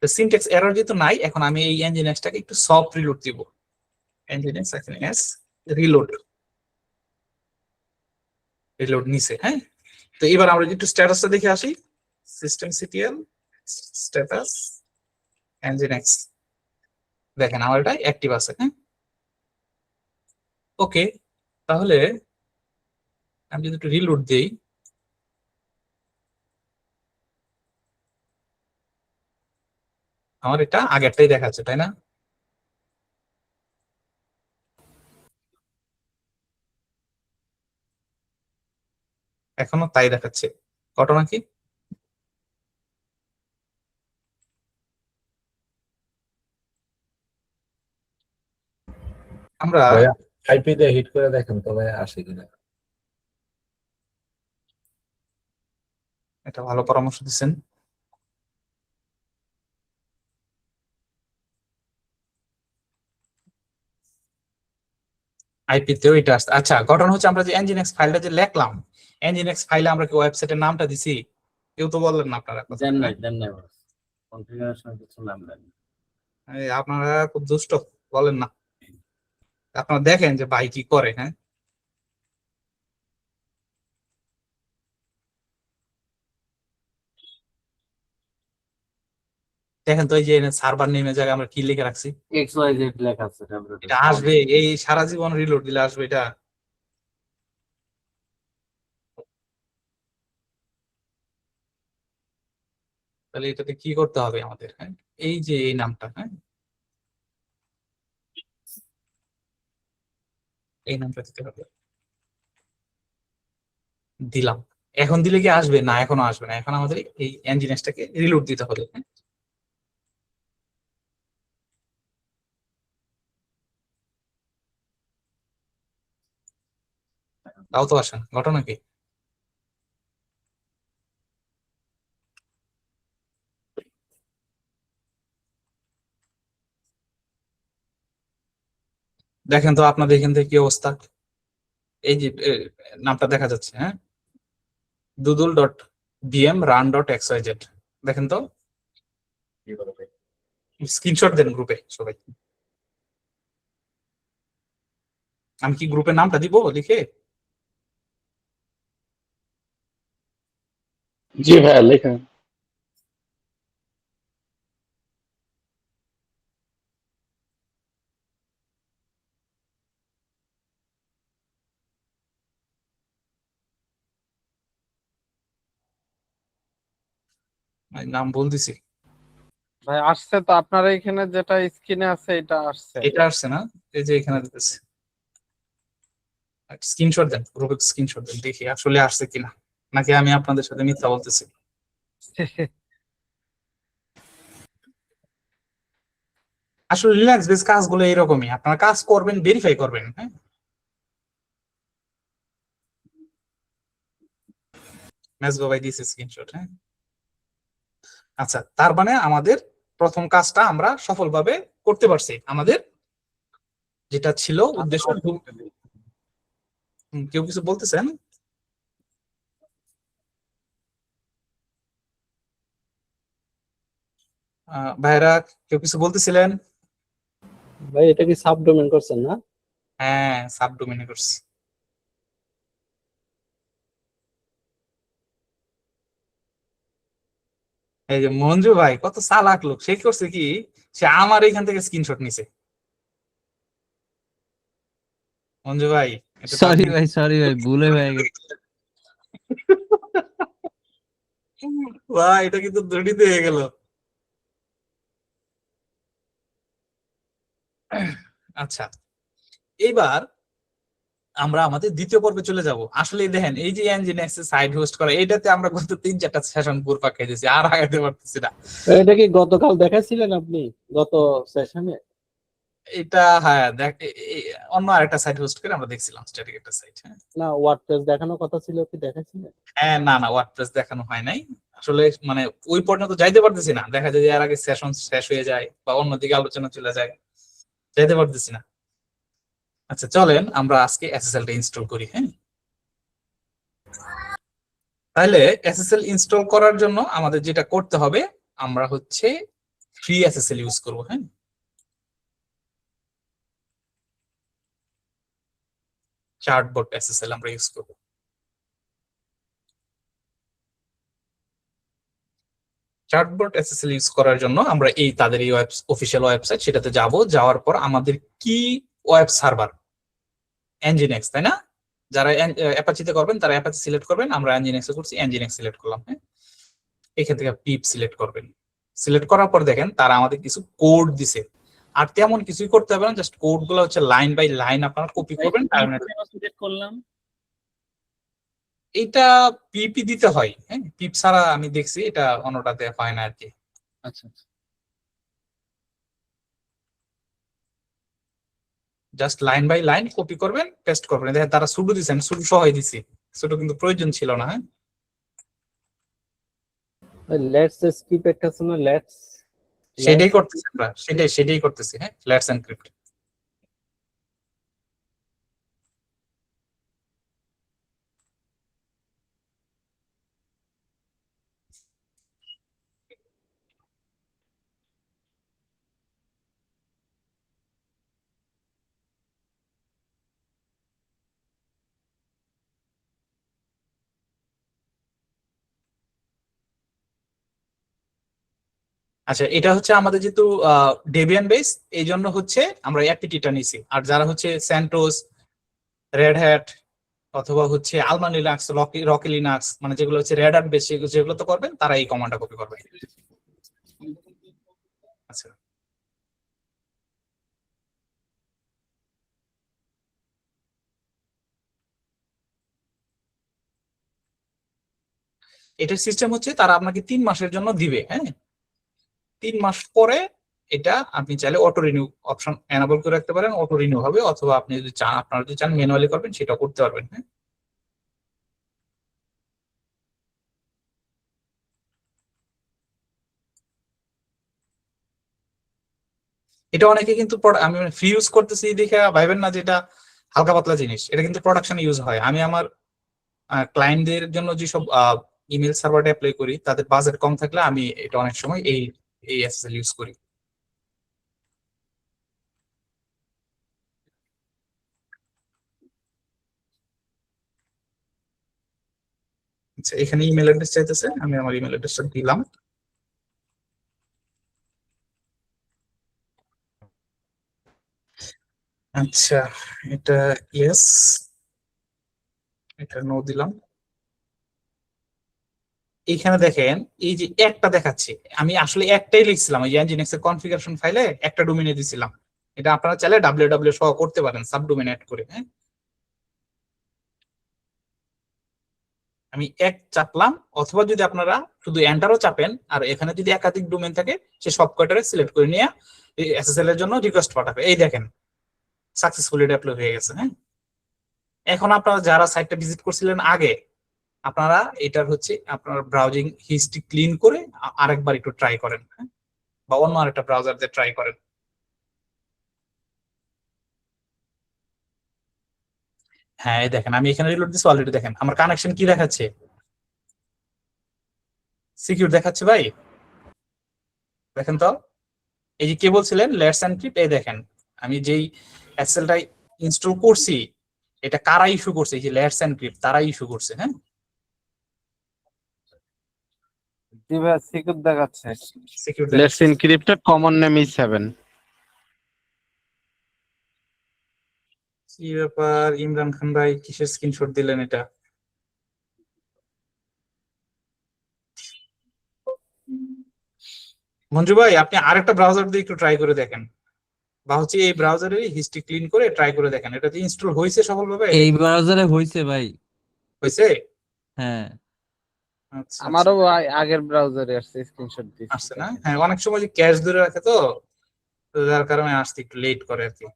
তো সিনট্যাক্স এরর যেহেতু নাই, এখন আমি এই nginx টাকে একটু সফট রিলোড দিব। nginx -s রিলোড, রিলোড নিছে, হ্যাঁ? তো এবার আমরা একটু স্ট্যাটাসটা দেখে আসি, systemctl স্ট্যাটাস nginx, দেখেন আমার এটা অ্যাক্টিভ আছে, হ্যাঁ? ওকে, তাহলে আমি যদি একটু রিলোড দিই, আমার এটা আগেরটাই দেখাচ্ছে, তাই না? এখনো তাই দেখাচ্ছে, ঘটনা কি? আমরা ভাইয়া আইপি দিয়ে হিট করে দেখেন তো ভাইয়া আসে কিনা। এটা ভালো পরামর্শ দিচ্ছেন। আইপি তেও এটা আসছে। আচ্ছা, ঘটনা হচ্ছে আমরা যে nginx ফাইলটা যে লিখলাম, nginx ফাইলে আমরা কি ওয়েবসাইটের নামটা দিছি? কেউ তো বললেন না আপনারা কথা। দেন নাই বস, কনফিগারেশন কিছু নাম দেন। আপনারা খুব দুষ্ট, বলেন না। আপনারা দেখেন যে ভাই কি করে, হ্যাঁ? দেখেন তো এই যে সার্ভার নেমের জায়গায় আমরা কি লিখে রাখছি, XYZ লেখা আছে এটা আসবে, এই সারা জীবন রিলোড দিলে আসবে এটা। তাহলে এটাতে কি করতে হবে আমাদের, হ্যাঁ? এই যে এই নামটা, হ্যাঁ, এই নামটা দিতে হবে, দিলাম। এখন দিলে কি আসবে না? এখনো আসবে না, এখন আমাদের এই nginx-টাকে রিলোড দিতে হবে, হ্যাঁ? তাও তো আসে না, ঘটনা কি? দেখেন তো আপনাদের এখান থেকে কি অবস্থা। এই যে নামটা দেখা যাচ্ছে, হ্যাঁ, doodle.bm run.xyz। দেখেন তো, স্ক্রিনশট দেন গ্রুপে সবাই। আমি কি গ্রুপের নামটা দিব লিখে? জি ভাইয়া লেখেন। আমি নাম বল দিছি। ভাই আসছে তো, আপনার এখানে যেটা স্ক্রিনে আছে এটা আসছে। এটা আসছে না? এই যে এখানে দিতেছে, স্ক্রিনশট দেন, গ্রুপে স্ক্রিনশট দেন, দেখি আসলে আসছে কিনা, নাকি আমি আপনাদের সাথে মিথ্যা বলতেছি। আসলে রিল্যাক্স বেস কাজগুলো এরকমই, আপনারা কাজ করবেন, ভেরিফাই করবেন, হ্যাঁ। মেজবা ভাই দিয়েছে স্ক্রিনশট, হ্যাঁ। আচ্ছা, তার মানে আমাদের প্রথম কাজটা আমরা সফলভাবে করতে পারছি। আমাদের যেটা ছিল উদ্দেশ্য, কেউ কিছু বলতেছেন? ভাইরা কেউ কিছু বলতেছিলেন? ভাই এটা কি সাবডোমেন করছেন না? হ্যাঁ, সাবডোমেনে করছি। এই যে মঞ্জু ভাই কত চালাক লোক, সে করছে কি, সে আমার এখান থেকে স্ক্রিনশট নিছে। মঞ্জু ভাই, এটা তো আপনি সরি ভাই, ভুলে হয়ে গেছে। ভাই, এটা কিন্তু দুর্নীতি হয়ে গেল। আচ্ছা, এইবার আমরা আমাদের দ্বিতীয় পর্বে চলে যাব। আসলে দেখেন, এই যে এনজিনিক্স সাইড হোস্ট করা, এটাতে আমরা গত 3-4টা সেশন ঘুরপা খেয়ে দিয়েছি, আর আগাতে পারতেছি না। এটা কি গতকাল দেখাছিলেন আপনি গত সেশনে? এটা হ্যাঁ, দেখ, অন্য আরেকটা সাইট হোস্ট করে আমরা দেখছিলাম, স্ট্যাটিক একটা সাইট, হ্যাঁ। না, ওয়ার্ডপ্রেস দেখানোর কথা ছিল, কি দেখাছিলেন? হ্যাঁ, না না, ওয়ার্ডপ্রেস দেখানো হয় নাই। আসলে মানে ওই পর্যন্ত যাইতে পারতেছি না, দেখা যায় যে এর আগে সেশন শেষ হয়ে যায় বা অন্যদিকে আলোচনা চলে যায়, যাইতে পারতেছি না। আচ্ছা, চলেন আমরা আজকে এসএসএল টা ইনস্টল করি, হ্যাঁ। তাহলে এসএসএল ইনস্টল করার জন্য আমাদের যেটা করতে হবে, আমরা হচ্ছে ফ্রি এসএসএল ইউজ করব, হ্যাঁ। চার্টবট এসএসএল আমরা ইউজ করব। চার্টবট এসএসএল ইউজ করার জন্য আমরা এই তাদের এই অফিসিয়াল ওয়েবসাইট, সেটাতে যাব। যাওয়ার পর আমাদের কি ওয়েব সার্ভার, এনজিনিক্স, তাই না? যারা অ্যাপাচিতে করবেন তারা অ্যাপাচি সিলেক্ট করবেন, আমরা এনজিনিক্স করছি, এনজিনিক্স সিলেক্ট করলাম, হ্যাঁ। এখান থেকে পিপ সিলেক্ট করবেন। সিলেক্ট করার পর দেখেন তারা আমাদের কিছু কোড দিছে, আর তেমন কিছুই করতে হবে না, জাস্ট কোড গুলো হচ্ছে লাইন বাই লাইন আপনারা কপি করবেন টার্মিনালে। করলাম। এটা পিপি দিতে হয়, হ্যাঁ, পিপ ছাড়া আমি দেখছি এটা অন্যটাতে হয় না আর কি। আচ্ছা just line by line copy করবেন, পেস্ট করবেন। দেখেন তারা সুডো দিছেন, সুডো সহায় দিছি, সুডো কিন্তু প্রয়োজন ছিল না, হ্যাঁ। লেটস স্কিপ একটা আছে না, লেটস সেটাই করতেছি আমরা, সেটাই করতেছি, হ্যাঁ, লেটস এনক্রিপ্ট। আচ্ছা, এটা হচ্ছে আমাদের যেহেতু ডেবিয়ান বেস, এই জন্য হচ্ছে আমরা এপিটিটা নিছি। আর যারা হচ্ছে স্যান্টোস, রেড হ্যাট, অথবা হচ্ছে আলমান লিনাক্স, রকি লিনাক্স, মানে যেগুলো হচ্ছে রেড হ্যাট বেস, যেগুলো তো করবেন, তারা এই কমান্ডটা কপি করবে। আচ্ছা, এটার সিস্টেম হচ্ছে তারা আপনাকে 3 মাসের জন্য দিবে, হ্যাঁ। 3 মাস পরে এটা আপনি চাইলে অটো রিনিউ অপশন এনাবল করে রাখতে পারেন, অটো রিনিউ হবে, অথবা আপনি যদি চান, আপনারা যদি চান ম্যানুয়ালি করবেন, সেটা করতে পারবেন, হ্যাঁ। এটা অনেকে কিন্তু আমি ফ্রি ইউজ করতেছি দেখে ভাইবেন না যে এটা হালকা পাতলা জিনিস, এটা কিন্তু প্রোডাকশনে ইউজ হয়। আমি আমার ক্লায়েন্টদের জন্য যেসব ইমেল সার্ভারটা অ্যাপ্লাই করি, তাদের বাজেট কম থাকলে আমি এটা অনেক সময় এই এসএসএল ইউজ করি। আচ্ছা, এখানে ইমেল অ্যাড্রেস চাইতেছে, আমি আমার ইমেল অ্যাড্রেসটা দিলাম। আচ্ছা, এটা ইয়েস, এটা নো দিলাম। এইখানে দেখেন এই যে একটা দেখাচ্ছে, আমি আসলে একটাই লিখছিলাম, এই যে nginx এর কনফিগারেশন ফাইলে একটা ডোমেইনে দিছিলাম। এটা আপনারা চাইলে www সহ করতে পারেন, সাবডোমেইন অ্যাড করে। হ্যাঁ, আমি এক চাপলাম, অথবা যদি আপনারা শুধু এন্টারও চাপেন আর এখানে যদি একাধিক ডোমেইন থাকে, সে সব কয়টারে সিলেক্ট করে নিয়ে এই এসএসএল এর জন্য রিকোয়েস্ট পাঠাবে। এই দেখেন সাকসেসফুলি ডেপ্লয় হয়ে গেছে। হ্যাঁ, এখন আপনারা যারা সাইটটা ভিজিট করছিলেন আগে, আপনারা এটার হচ্ছে আপনার ব্রাউজিং হিস্ট্রি ক্লিন করে আরেকবার একটু ট্রাই করেন। হ্যাঁ, বা অন্য আরেকটা ব্রাউজার দিয়ে ট্রাই করেন। হ্যাঁ, এই দেখেন আমি এখানে রিলোড দিচ্ছি, অলরেডি দেখেন আমার কানেকশন কি দেখাচ্ছে, সিকিউর দেখাচ্ছে ভাই। দেখেন তো, এই যে কে বলছিলেন লেটস এনক্রিপ্ট, এই দেখেন আমি যেই এসএসএলটা ইনস্টল করছি, এটা কারা ইস্যু করছে, এই যে লেটস এনক্রিপ্ট তারা ইস্যু করছে। হ্যাঁ, জি ভাই, সিকিউর দেখাচ্ছে। Secure let's encrypted, common name E7। কি ব্যাপার ইমরান খান ভাই, কিসের স্ক্রিনশট দিলেন এটা? মঞ্জু ভাই, আপনি আরেকটা ব্রাউজার দিয়ে একটু ট্রাই করে দেখেন, বা হচ্ছে এই ব্রাউজারে হিস্ট্রি ক্লিন করে ট্রাই করে দেখেন, এটা যে ইনস্টল হয়েছে সফলভাবে। এই ব্রাউজারে হয়েছে ভাই। হয়েছে? হ্যাঁ, আচ্ছা, আমারও আগের ব্রাউজারে আসছে, স্ক্রিনশট দিচ্ছি। আসছে না? হ্যাঁ, অনেক সময় যে ক্যাশ ধরে রাখে, তো যার কারণে আসতে একটু লেট করে আর কি।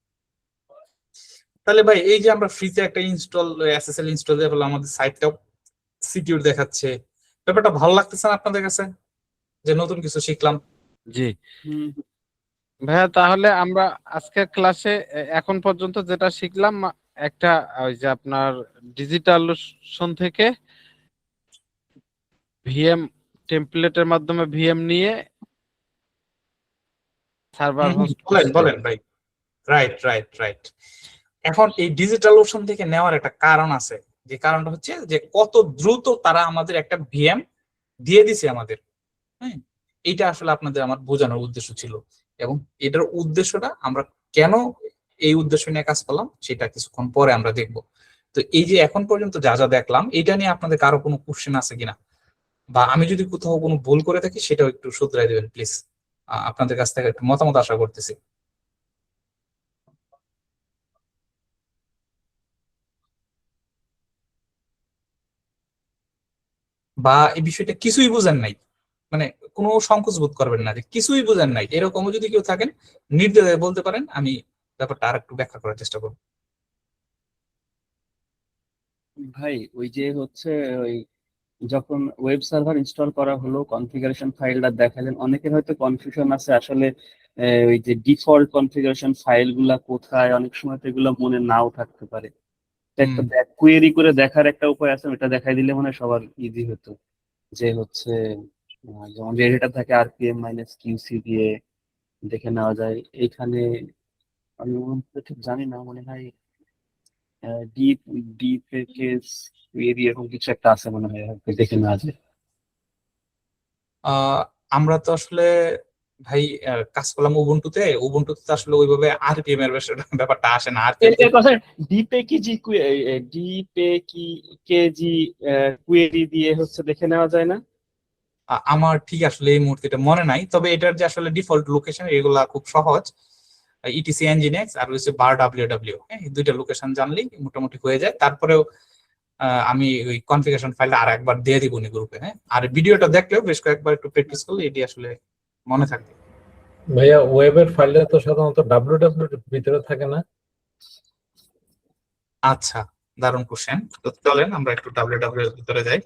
তাহলে ভাই এই যে আমরা ফ্রিতে একটা এসএসএল ইনস্টল দিয়ে ফেললাম, আমাদের সাইটটাও সিকিউর দেখাচ্ছে, ব্যাপারটা ভালো লাগতেছে না আপনাদের কাছে যে নতুন কিছু শিখলাম? জি ভাইয়া, তাহলে আমরা আজকের ক্লাসে এখন পর্যন্ত যেটা শিখলাম, একটা ওই যে আপনার ডিজিটাল থেকে ভিএম টেমপ্লেটের মাধ্যমে ভিএম নিয়ে সার্ভার হোস্ট বলেন বলেন ভাই। Right right right. এখন এই ডিজিটাল ওশন থেকে নেওয়ার একটা কারণ আছে, যে কারণটা হচ্ছে যে কত দ্রুত তারা আমাদের একটা ভিএম দিয়ে দিছে আমাদের। হ্যাঁ, এটা আসলে আপনাদের আমার বোঝানোর উদ্দেশ্য ছিল, এবং এটার উদ্দেশ্যটা আমরা কেন এই উদ্দেশ্য নিয়ে কাজ করলাম সেটা কিছুক্ষণ পরে আমরা দেখব। তো এই যে এখন পর্যন্ত যা যা দেখলাম, এটা নিয়ে আপনাদের কারো কোনো কোশ্চেন আছে কিনা, বা আমি যদি কোথাও কোনো ভুল করে থাকি সেটাও একটু শুধরাই দেবেন প্লিজ। আপনাদের কাছ থেকে একটু মতামত আশা করতেছি। বা এই বিষয়টা কিছুই বুঝেন নাই, মানে কোনো সংকোচ বোধ করবেন না যে কিছুই বুঝেন নাই, এরকমও যদি কেউ থাকেন নির্দ্বিধায় বলতে পারেন, আমি ব্যাপারটা আর একটু ব্যাখ্যা করার চেষ্টা করবো। ভাই ওই যে হচ্ছে ওই যখন ওয়েব সার্ভার ইনস্টল করা হলো, কনফিগারেশন ফাইলটা দেখালেন, অনেকের হয়তো কনফিউশন আছে আসলে ওই যে ডিফল্ট কনফিগারেশন ফাইলগুলা কোথায়, অনেক সময় তো এগুলো মনে নাও থাকতে পারে। একটা কুয়েরি করে দেখার একটা উপায় আছে, ওটা দেখাই দিলে মনে হয় সবার ইজি হতো। যে হচ্ছে যেমন রেডিটা থাকে RPM-QC দিয়ে দেখে নেওয়া যায়। এখানে আমি ঠিক জানি না, মনে হয় ডিপ ডিপ প্যাকেজ কুয়েরি এরকম কিছু একটা আছে মনে হয়, হয়তো দেখে নেওয়া যায়। আমরা তো আসলে ভাই কাজ করলাম উবুন্টুতে তো আসলে ওইভাবে আরপিএম এর ব্যাপারটা আসে না। আরপিএম এর কথা ডিপে কেজি কুয়েরি দিয়ে হচ্ছে দেখে নেওয়া যায় না? আমার ঠিক আসলে এই মুহূর্তে এটা মনে নাই, তবে এটার যে আসলে ডিফল্ট লোকেশন এগুলা খুব সহজ, ইটিসি nginx আর হচ্ছে bar ww, হ্যাঁ, এই দুইটা লোকেশন জানলেই মোটামুটি হয়ে যায়। তারপরেও আমি ওই কনফিগারেশন ফাইলটা আর একবার দিয়ে দিব গ্রুপে। হ্যাঁ, আর ভিডিওটা দেখলেও বেশ কয়েকবার একটু প্র্যাকটিস করলে এটি আসলে মনে থাকবে। ভাইয়া ওয়েবের ফাইলটা তো সাধারণত www এর ভিতরে থাকে না? আচ্ছা, দারুণ কোশ্চেন। তো চলেন আমরা একটু www এর ভিতরে যাই।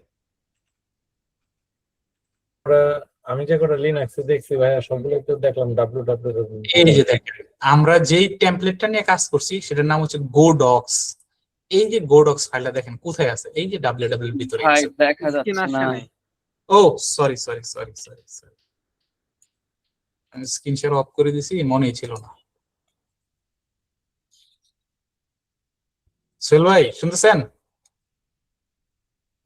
আমরা আমি যে কটা লিনাক্সে দেখছি ভাইয়া সবগুলো তো দেখলাম www। এই যে দেখেন, আমরা যেই টেমপ্লেটটা নিয়ে কাজ করছি সেটার নাম হচ্ছে গোডক্স। এই যে গোডক্স ফাইলটা দেখেন কোথায় আছে, এই যে www এর ভিতরে ভাই আছে। দেখা স্ক্রিন যাচ্ছে আসে না। নাই। ও sorry sorry sorry sorry sorry, আমি স্ক্রিন শেয়ার অফ করে দিছি, মনেই ছিল না। সোহেল ভাই শুনতেছেন?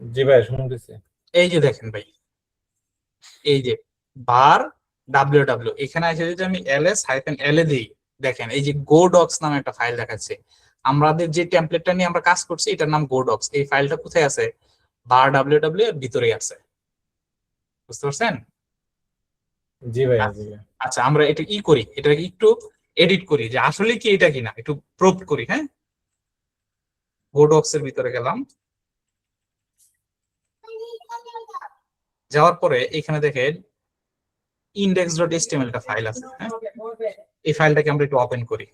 জি ভাই শুনতেছি। এই যে দেখেন ভাই, এই যে বার www, এখানে এসে যদি আমি ls-la দিই, দেখেন এই যে গোডক্স নামে একটা ফাইল দেখাচ্ছে। আমাদের যে টেমপ্লেটটা নিয়ে আমরা কাজ করছি এটার নাম গোডক্স। এই ফাইলটা কোথায় আছে? বার www এর ভিতরেই আছে, বুঝতে পারছেন? জি ভাই জি ভাই। আচ্ছা, আমরা এটা করি, এটাকে একটু এডিট করি যে আসলে কি এটা কিনা, একটু প্রুভ করি। হ্যাঁ, গোডক্স এর ভিতরে গেলাম, যাওয়ার পরে এখানে দেখেন index.html একটা ফাইল আছে। হ্যাঁ, এই ফাইলটাকে আমরা একটু ওপেন করি,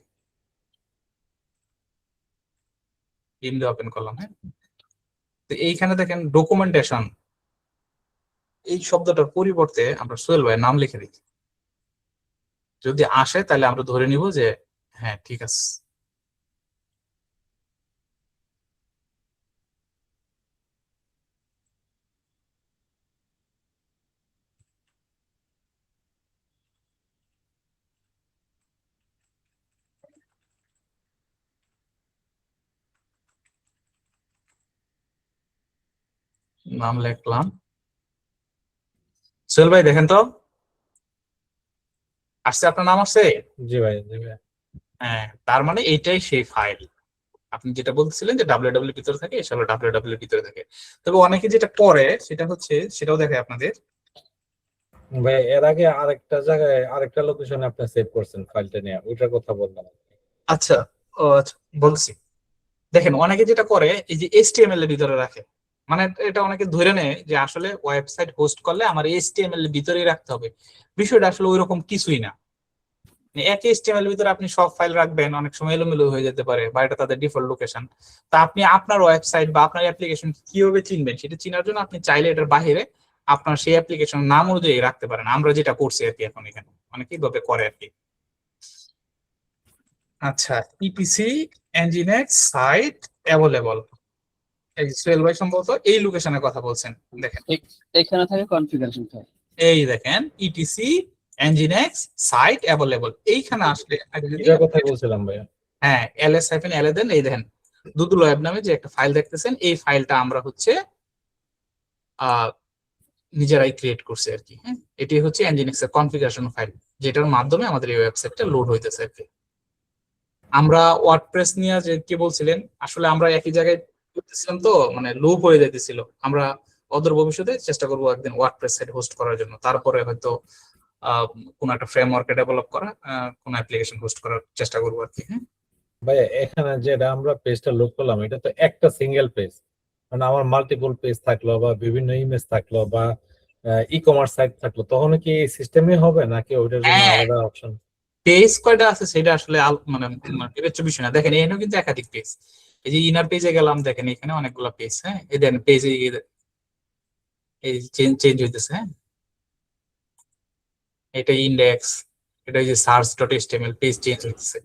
ওপেন করলাম। হ্যাঁ, তো এইখানে দেখেন ডকুমেন্টেশন, এই শব্দটার পরিবর্তে আমরা সোহেল ভাইয়ের নাম লিখে দিই। যদি আসে তাহলে আমরা ধরে নিব যে হ্যাঁ ঠিক আছে। নাম লিখলাম, সোহেল ভাই দেখেন তো আসছে, আপনার নাম আসছে? জি ভাই জি ভাই। হ্যাঁ, তার মানে এইটাই সেই ফাইল। আপনি যেটা বলছিলেন যে www এর ভিতরে থাকে, এসব www এর ভিতরে থাকে। তবে অনেকে যেটা করে সেটা হচ্ছে, সেটাও দেখায় আপনাদের। ভাই এর আগে আরেকটা জায়গায় আরেকটা লোকেশনে আপনি সেভ করছেন ফাইলটা নিয়ে, ওইটার কথা বললাম। আচ্ছা, ও আচ্ছা, বলছি। দেখেন অনেকে যেটা করে এই যে HTML এর ভিতরে রাখে, মানে এটা অনেকে ধরে নেয় যে আসলে ওয়েবসাইট হোস্ট করলে আমার HTML এর ভিতরেই রাখতে হবে। বিষয়টা আসলে ওইরকম কিছুই না। একই HTML এর ভিতরে আপনি সব ফাইল রাখবেন, অনেক সময় এলোমেলো হয়ে যেতে পারে, বা এটা তাদের ডিফল্ট লোকেশন। তা আপনি আপনার ওয়েবসাইট বা আপনার অ্যাপ্লিকেশন কিভাবে চিনবেন, সেটা চিনার জন্য আপনি চাইলে এটার বাইরে আপনার সেই অ্যাপ্লিকেশন নাম অনুযায়ী রাখতে পারেন। আমরা যেটা করছি আর কি এখন এখানে, মানে কিভাবে করে আর কি। আচ্ছা, ইপিসি nginx সাইট অ্যাভেলেবল, এই সোহেল ভাই সম্ভবত এই লোকেশনের কথা বলছেন। দেখেন এখানে থাকে কনফিগারেশন ফাইল। এই দেখেন ইটিসি nginx সাইট অ্যাভেলেবল, এইখানে আসলে আগে যদি এটার কথাই বলছিলাম ভাইয়া। হ্যাঁ ls-la দেন, এই দেখেন দুদুল ওয়েব নামে যে একটা ফাইল দেখতেছেন, এই ফাইলটা আমরা হচ্ছে নিজেরাই ক্রিয়েট করছি আর কি। হ্যাঁ, এটি হচ্ছে nginx এর কনফিগারেশন ফাইল, যেটার মাধ্যমে আমাদের এই ওয়েবসাইটটা লোড হইতেছে আর কি। আমরা ওয়ার্ডপ্রেস নিয়ে যে কি বলছিলেন, আসলে আমরা একই জায়গায় করতেছিলাম তো, মানে লুপ হয়ে যাইতেছিল। আমরা অদূর ভবিষ্যতে চেষ্টা করবো একদিন ওয়ার্ডপ্রেস সাইট হোস্ট করার জন্য, তারপরে হয়তো কোন একটা ফ্রেমওয়ার্কে ডেভেলপ করা, কোন অ্যাপ্লিকেশন হোস্ট করার চেষ্টা করবো আর কি। হ্যাঁ ভাইয়া এখানে যেটা আমরা পেজটা লোড করলাম এটা তো একটা সিঙ্গেল পেজ, মানে আমার মাল্টিপল পেজ থাকলো বা বিভিন্ন ইমেজ থাকলো বা ই কমার্স সাইট থাকলো, তখন কি এই সিস্টেমে হবে নাকি ওইটার জন্য হ্যাঁ, আলাদা অপশন? পেজ কয়টা আছে সেটা আসলে মানে বিবেচ্য বিষয় না। দেখেন এখানেও কিন্তু একাধিক পেজ, এই যে ইনার পেজে গেলাম, দেখেন এখানে অনেকগুলো পেজ। হ্যাঁ, এই দেখেন পেজে এই চেঞ্জ হইতেছে। হ্যাঁ, এটা ইন্ডেক্স, এটা এই যে search.html পেজ চেঞ্জ হইতেছে।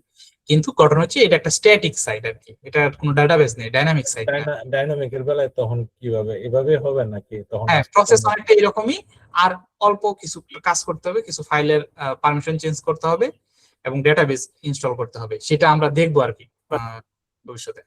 কিন্তু ঘটনা হচ্ছে এটা একটা স্ট্যাটিক সাইট আর কি, এটা কোনো ডাটাবেস নেই, ডাইনামিক সাইট না। ডাইনামিকের বেলায় তখন কিভাবে এভাবে হবে নাকি তখন? হ্যাঁ, প্রসেস অনেকটা এরকমই। আর অল্প কিছু কাজ করতে হবে, কিছু ফাইলের পারমিশন চেঞ্জ করতে হবে এবং ডেটাবেস ইনস্টল করতে হবে, সেটা আমরা দেখবো আর কি ভবিষ্যতে।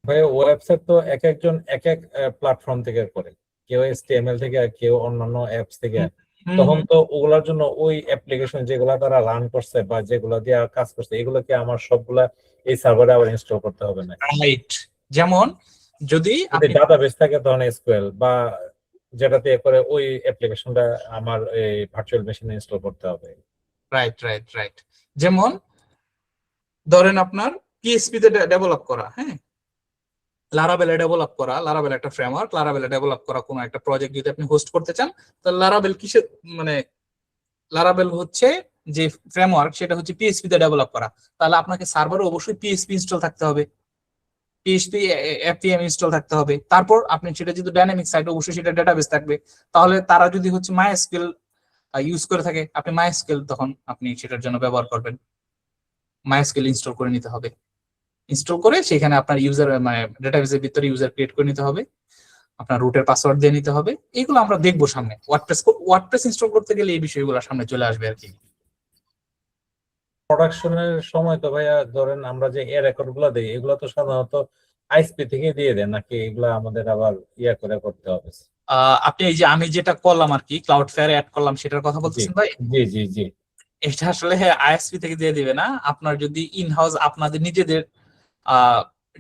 ভাই ওয়েবসাইট তো এক একজন এক এক প্ল্যাটফর্ম থেকে করে, কেউ HTML থেকে আর কেউ অন্যান্য অ্যাপস থেকে। তখন তো ওগুলোর জন্য ওই অ্যাপ্লিকেশন যেগুলা তারা রান করছে বা যেগুলা দিয়ে কাজ করছে এগুলোকে আমার সবগুলা এই সার্ভারে আবার ইনস্টল করতে হবে না? রাইট, যেমন যদি ডাটাবেস থাকে তখন SQL বা যেটাতে করে ওই অ্যাপ্লিকেশনটা আমার এই ভার্চুয়াল মেশিনে ইনস্টল করতে হবে। রাইট রাইট রাইট, যেমন ধরেন আপনার PHP তে ডেভেলপ করা, হ্যাঁ লারাবেলে ডেভেলপ করা, লারাবেল একটা ফ্রেমওয়ার্ক, লারাবেলে ডেভেলপ করা কোনো একটা প্রজেক্ট যদি আপনি হোস্ট করতে চান, তাহলে লারাবেল কিসের, মানে লারাবেল হচ্ছে যে ফ্রেমওয়ার্ক সেটা হচ্ছে PHP তে ডেভেলপ করা, তাহলে আপনাকে সার্ভারে অবশ্যই PHP ইনস্টল থাকতে হবে। PHP FPM ইনস্টল থাকতে হবে। তারপর আপনি সেটা যদি ডাইনামিক সাইট, অবশ্যই সেটা ডেটাবেস থাকবে। তাহলে তারা যদি হচ্ছে MySQL ইউজ করে থাকে, আপনি MySQL তখন আপনি সেটার জন্য ব্যবহার করবেন। MySQL ইনস্টল করে নিতে হবে। ইনস্টল করে সেখানে আপনার ইউজার মানে ডেটাবেসের ভিতরে ইউজার ক্রিয়েট করে নিতে হবে, আপনার রুটের পাসওয়ার্ড দিয়ে নিতে হবে। এগুলো আমরা দেখবো সামনে। ওয়ার্ডপ্রেস ইনস্টল করতে গেলে এই বিষয়গুলো সামনে চলে আসবে আর কি। প্রোডাকশনের সময় তো ভাইয়া ধরেন আমরা যে এর রেকর্ড গুলো দিই, এগুলো তো সাধারণত আইএসপি থেকে দিয়ে দেন, নাকি এগুলো আমাদের আবার ইয়া করে করতে হবে? আপনি এই যে আমি যেটা করলাম আর কি, ক্লাউডফেয়ারে অ্যাড করলাম, সেটার কথা বলতেছেন ভাই? জি জি জি। এটা আসলে আইএসপি থেকে দিয়ে দিবে না। আপনার যদি ইন হাউস আপনাদের নিজেদের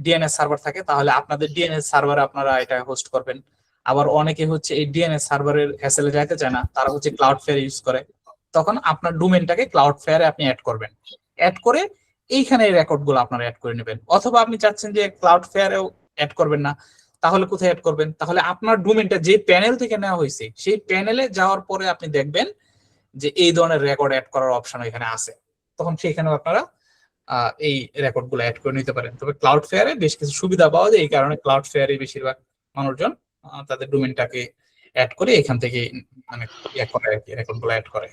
ডিএনএস সার্ভার থাকে, তাহলে আপনাদের ডিএনএস সার্ভারে আপনারা এটা হোস্ট করবেন। আবার অনেকে হচ্ছে এই ডিএনএস সার্ভারের হ্যাসেলে যাইতে চায় না, তারা হচ্ছে ক্লাউডফেয়ার ইউজ করে। তখন আপনার ডোমেনটাকে ক্লাউডফেয়ারে আপনি অ্যাড করবেন। অ্যাড করে এইখানে এই রেকর্ড গুলো আপনারা অ্যাড করে নেবেন। অথবা আপনি চাচ্ছেন যে ক্লাউডফেয়ারেও অ্যাড করবেন না, তাহলে কোথায় অ্যাড করবেন? তাহলে আপনার ডোমেনটা যে প্যানেল থেকে নেওয়া হয়েছে, সেই প্যানেলে যাওয়ার পরে আপনি দেখবেন যে এই ধরনের রেকর্ড অ্যাড করার অপশন এখানে আছে। তখন সেখানেও আপনারা এই রেকর্ড গুলো অ্যাড করে নিতে পারেন। তবে ক্লাউডফেয়ারে বেশ কিছু সুবিধা পাওয়া যায়, এই কারণে ক্লাউডফেয়ারে বেশিরভাগ মানুষজন তাদের ডোমেনটাকে অ্যাড করে এখান থেকে মানে ইয়া করে আর কি, রেকর্ড গুলো অ্যাড করে।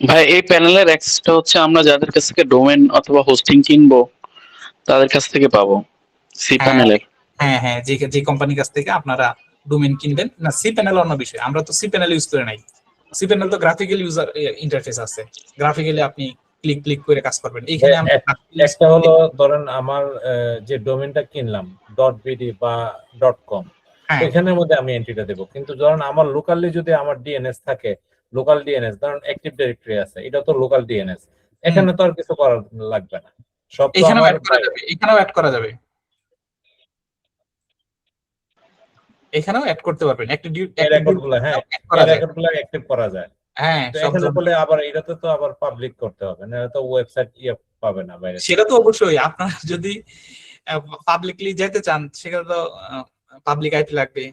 ভাই এই প্যানেলের অ্যাক্সেসটা হচ্ছে আমরা যাদের কাছ থেকে ডোমেন অথবা হোস্টিং কিনবো তাদের কাছ থেকে পাবো, সি প্যানেলের? হ্যাঁ হ্যাঁ, যে কোম্পানির কাছ থেকে আপনারা ডোমেন কিনবেন না, সি প্যানেল অন্য বিষয়। আমরা তো সি প্যানেল ইউজ করে নাই। সি প্যানেল তো গ্রাফিক্যাল ইউজার ইন্টারফেস আছে, গ্রাফিক্যালি আপনি ক্লিক ক্লিক করে কাজ করবেন। এইখানে একটা হলো ধরেন আমার যে ডোমেনটা কিনলাম .bd বা .com, এখানের মধ্যে আমি এন্ট্রিটা দেবো। কিন্তু ধরেন আমার লোকালি যদি আমার ডিএনএস থাকে, লোকাল ডিএনএস ধরেন অ্যাক্টিভ ডাইরেক্টরি আছে, এটা তো লোকাল ডিএনএস, এখানে তো আর কিছু করা লাগবে না, সব তো এখানেও আমার অ্যাড করা যাবে, এখানেও অ্যাড করা যাবে, এখানেও অ্যাড করতে পারবেন। রেকর্ডগুলো, হ্যাঁ রেকর্ডগুলো অ্যাক্টিভ করা যায়। হ্যাঁ, তো এখানে বলে আবার এটাতে তো আবার পাবলিক করতে হবে না, তো ওয়েবসাইট পাবে না বাইরে। সেটা তো অবশ্যই আপনারা যদি পাবলিকলি যেতে চান, সেটা তো পাবলিক আইপি লাগবে।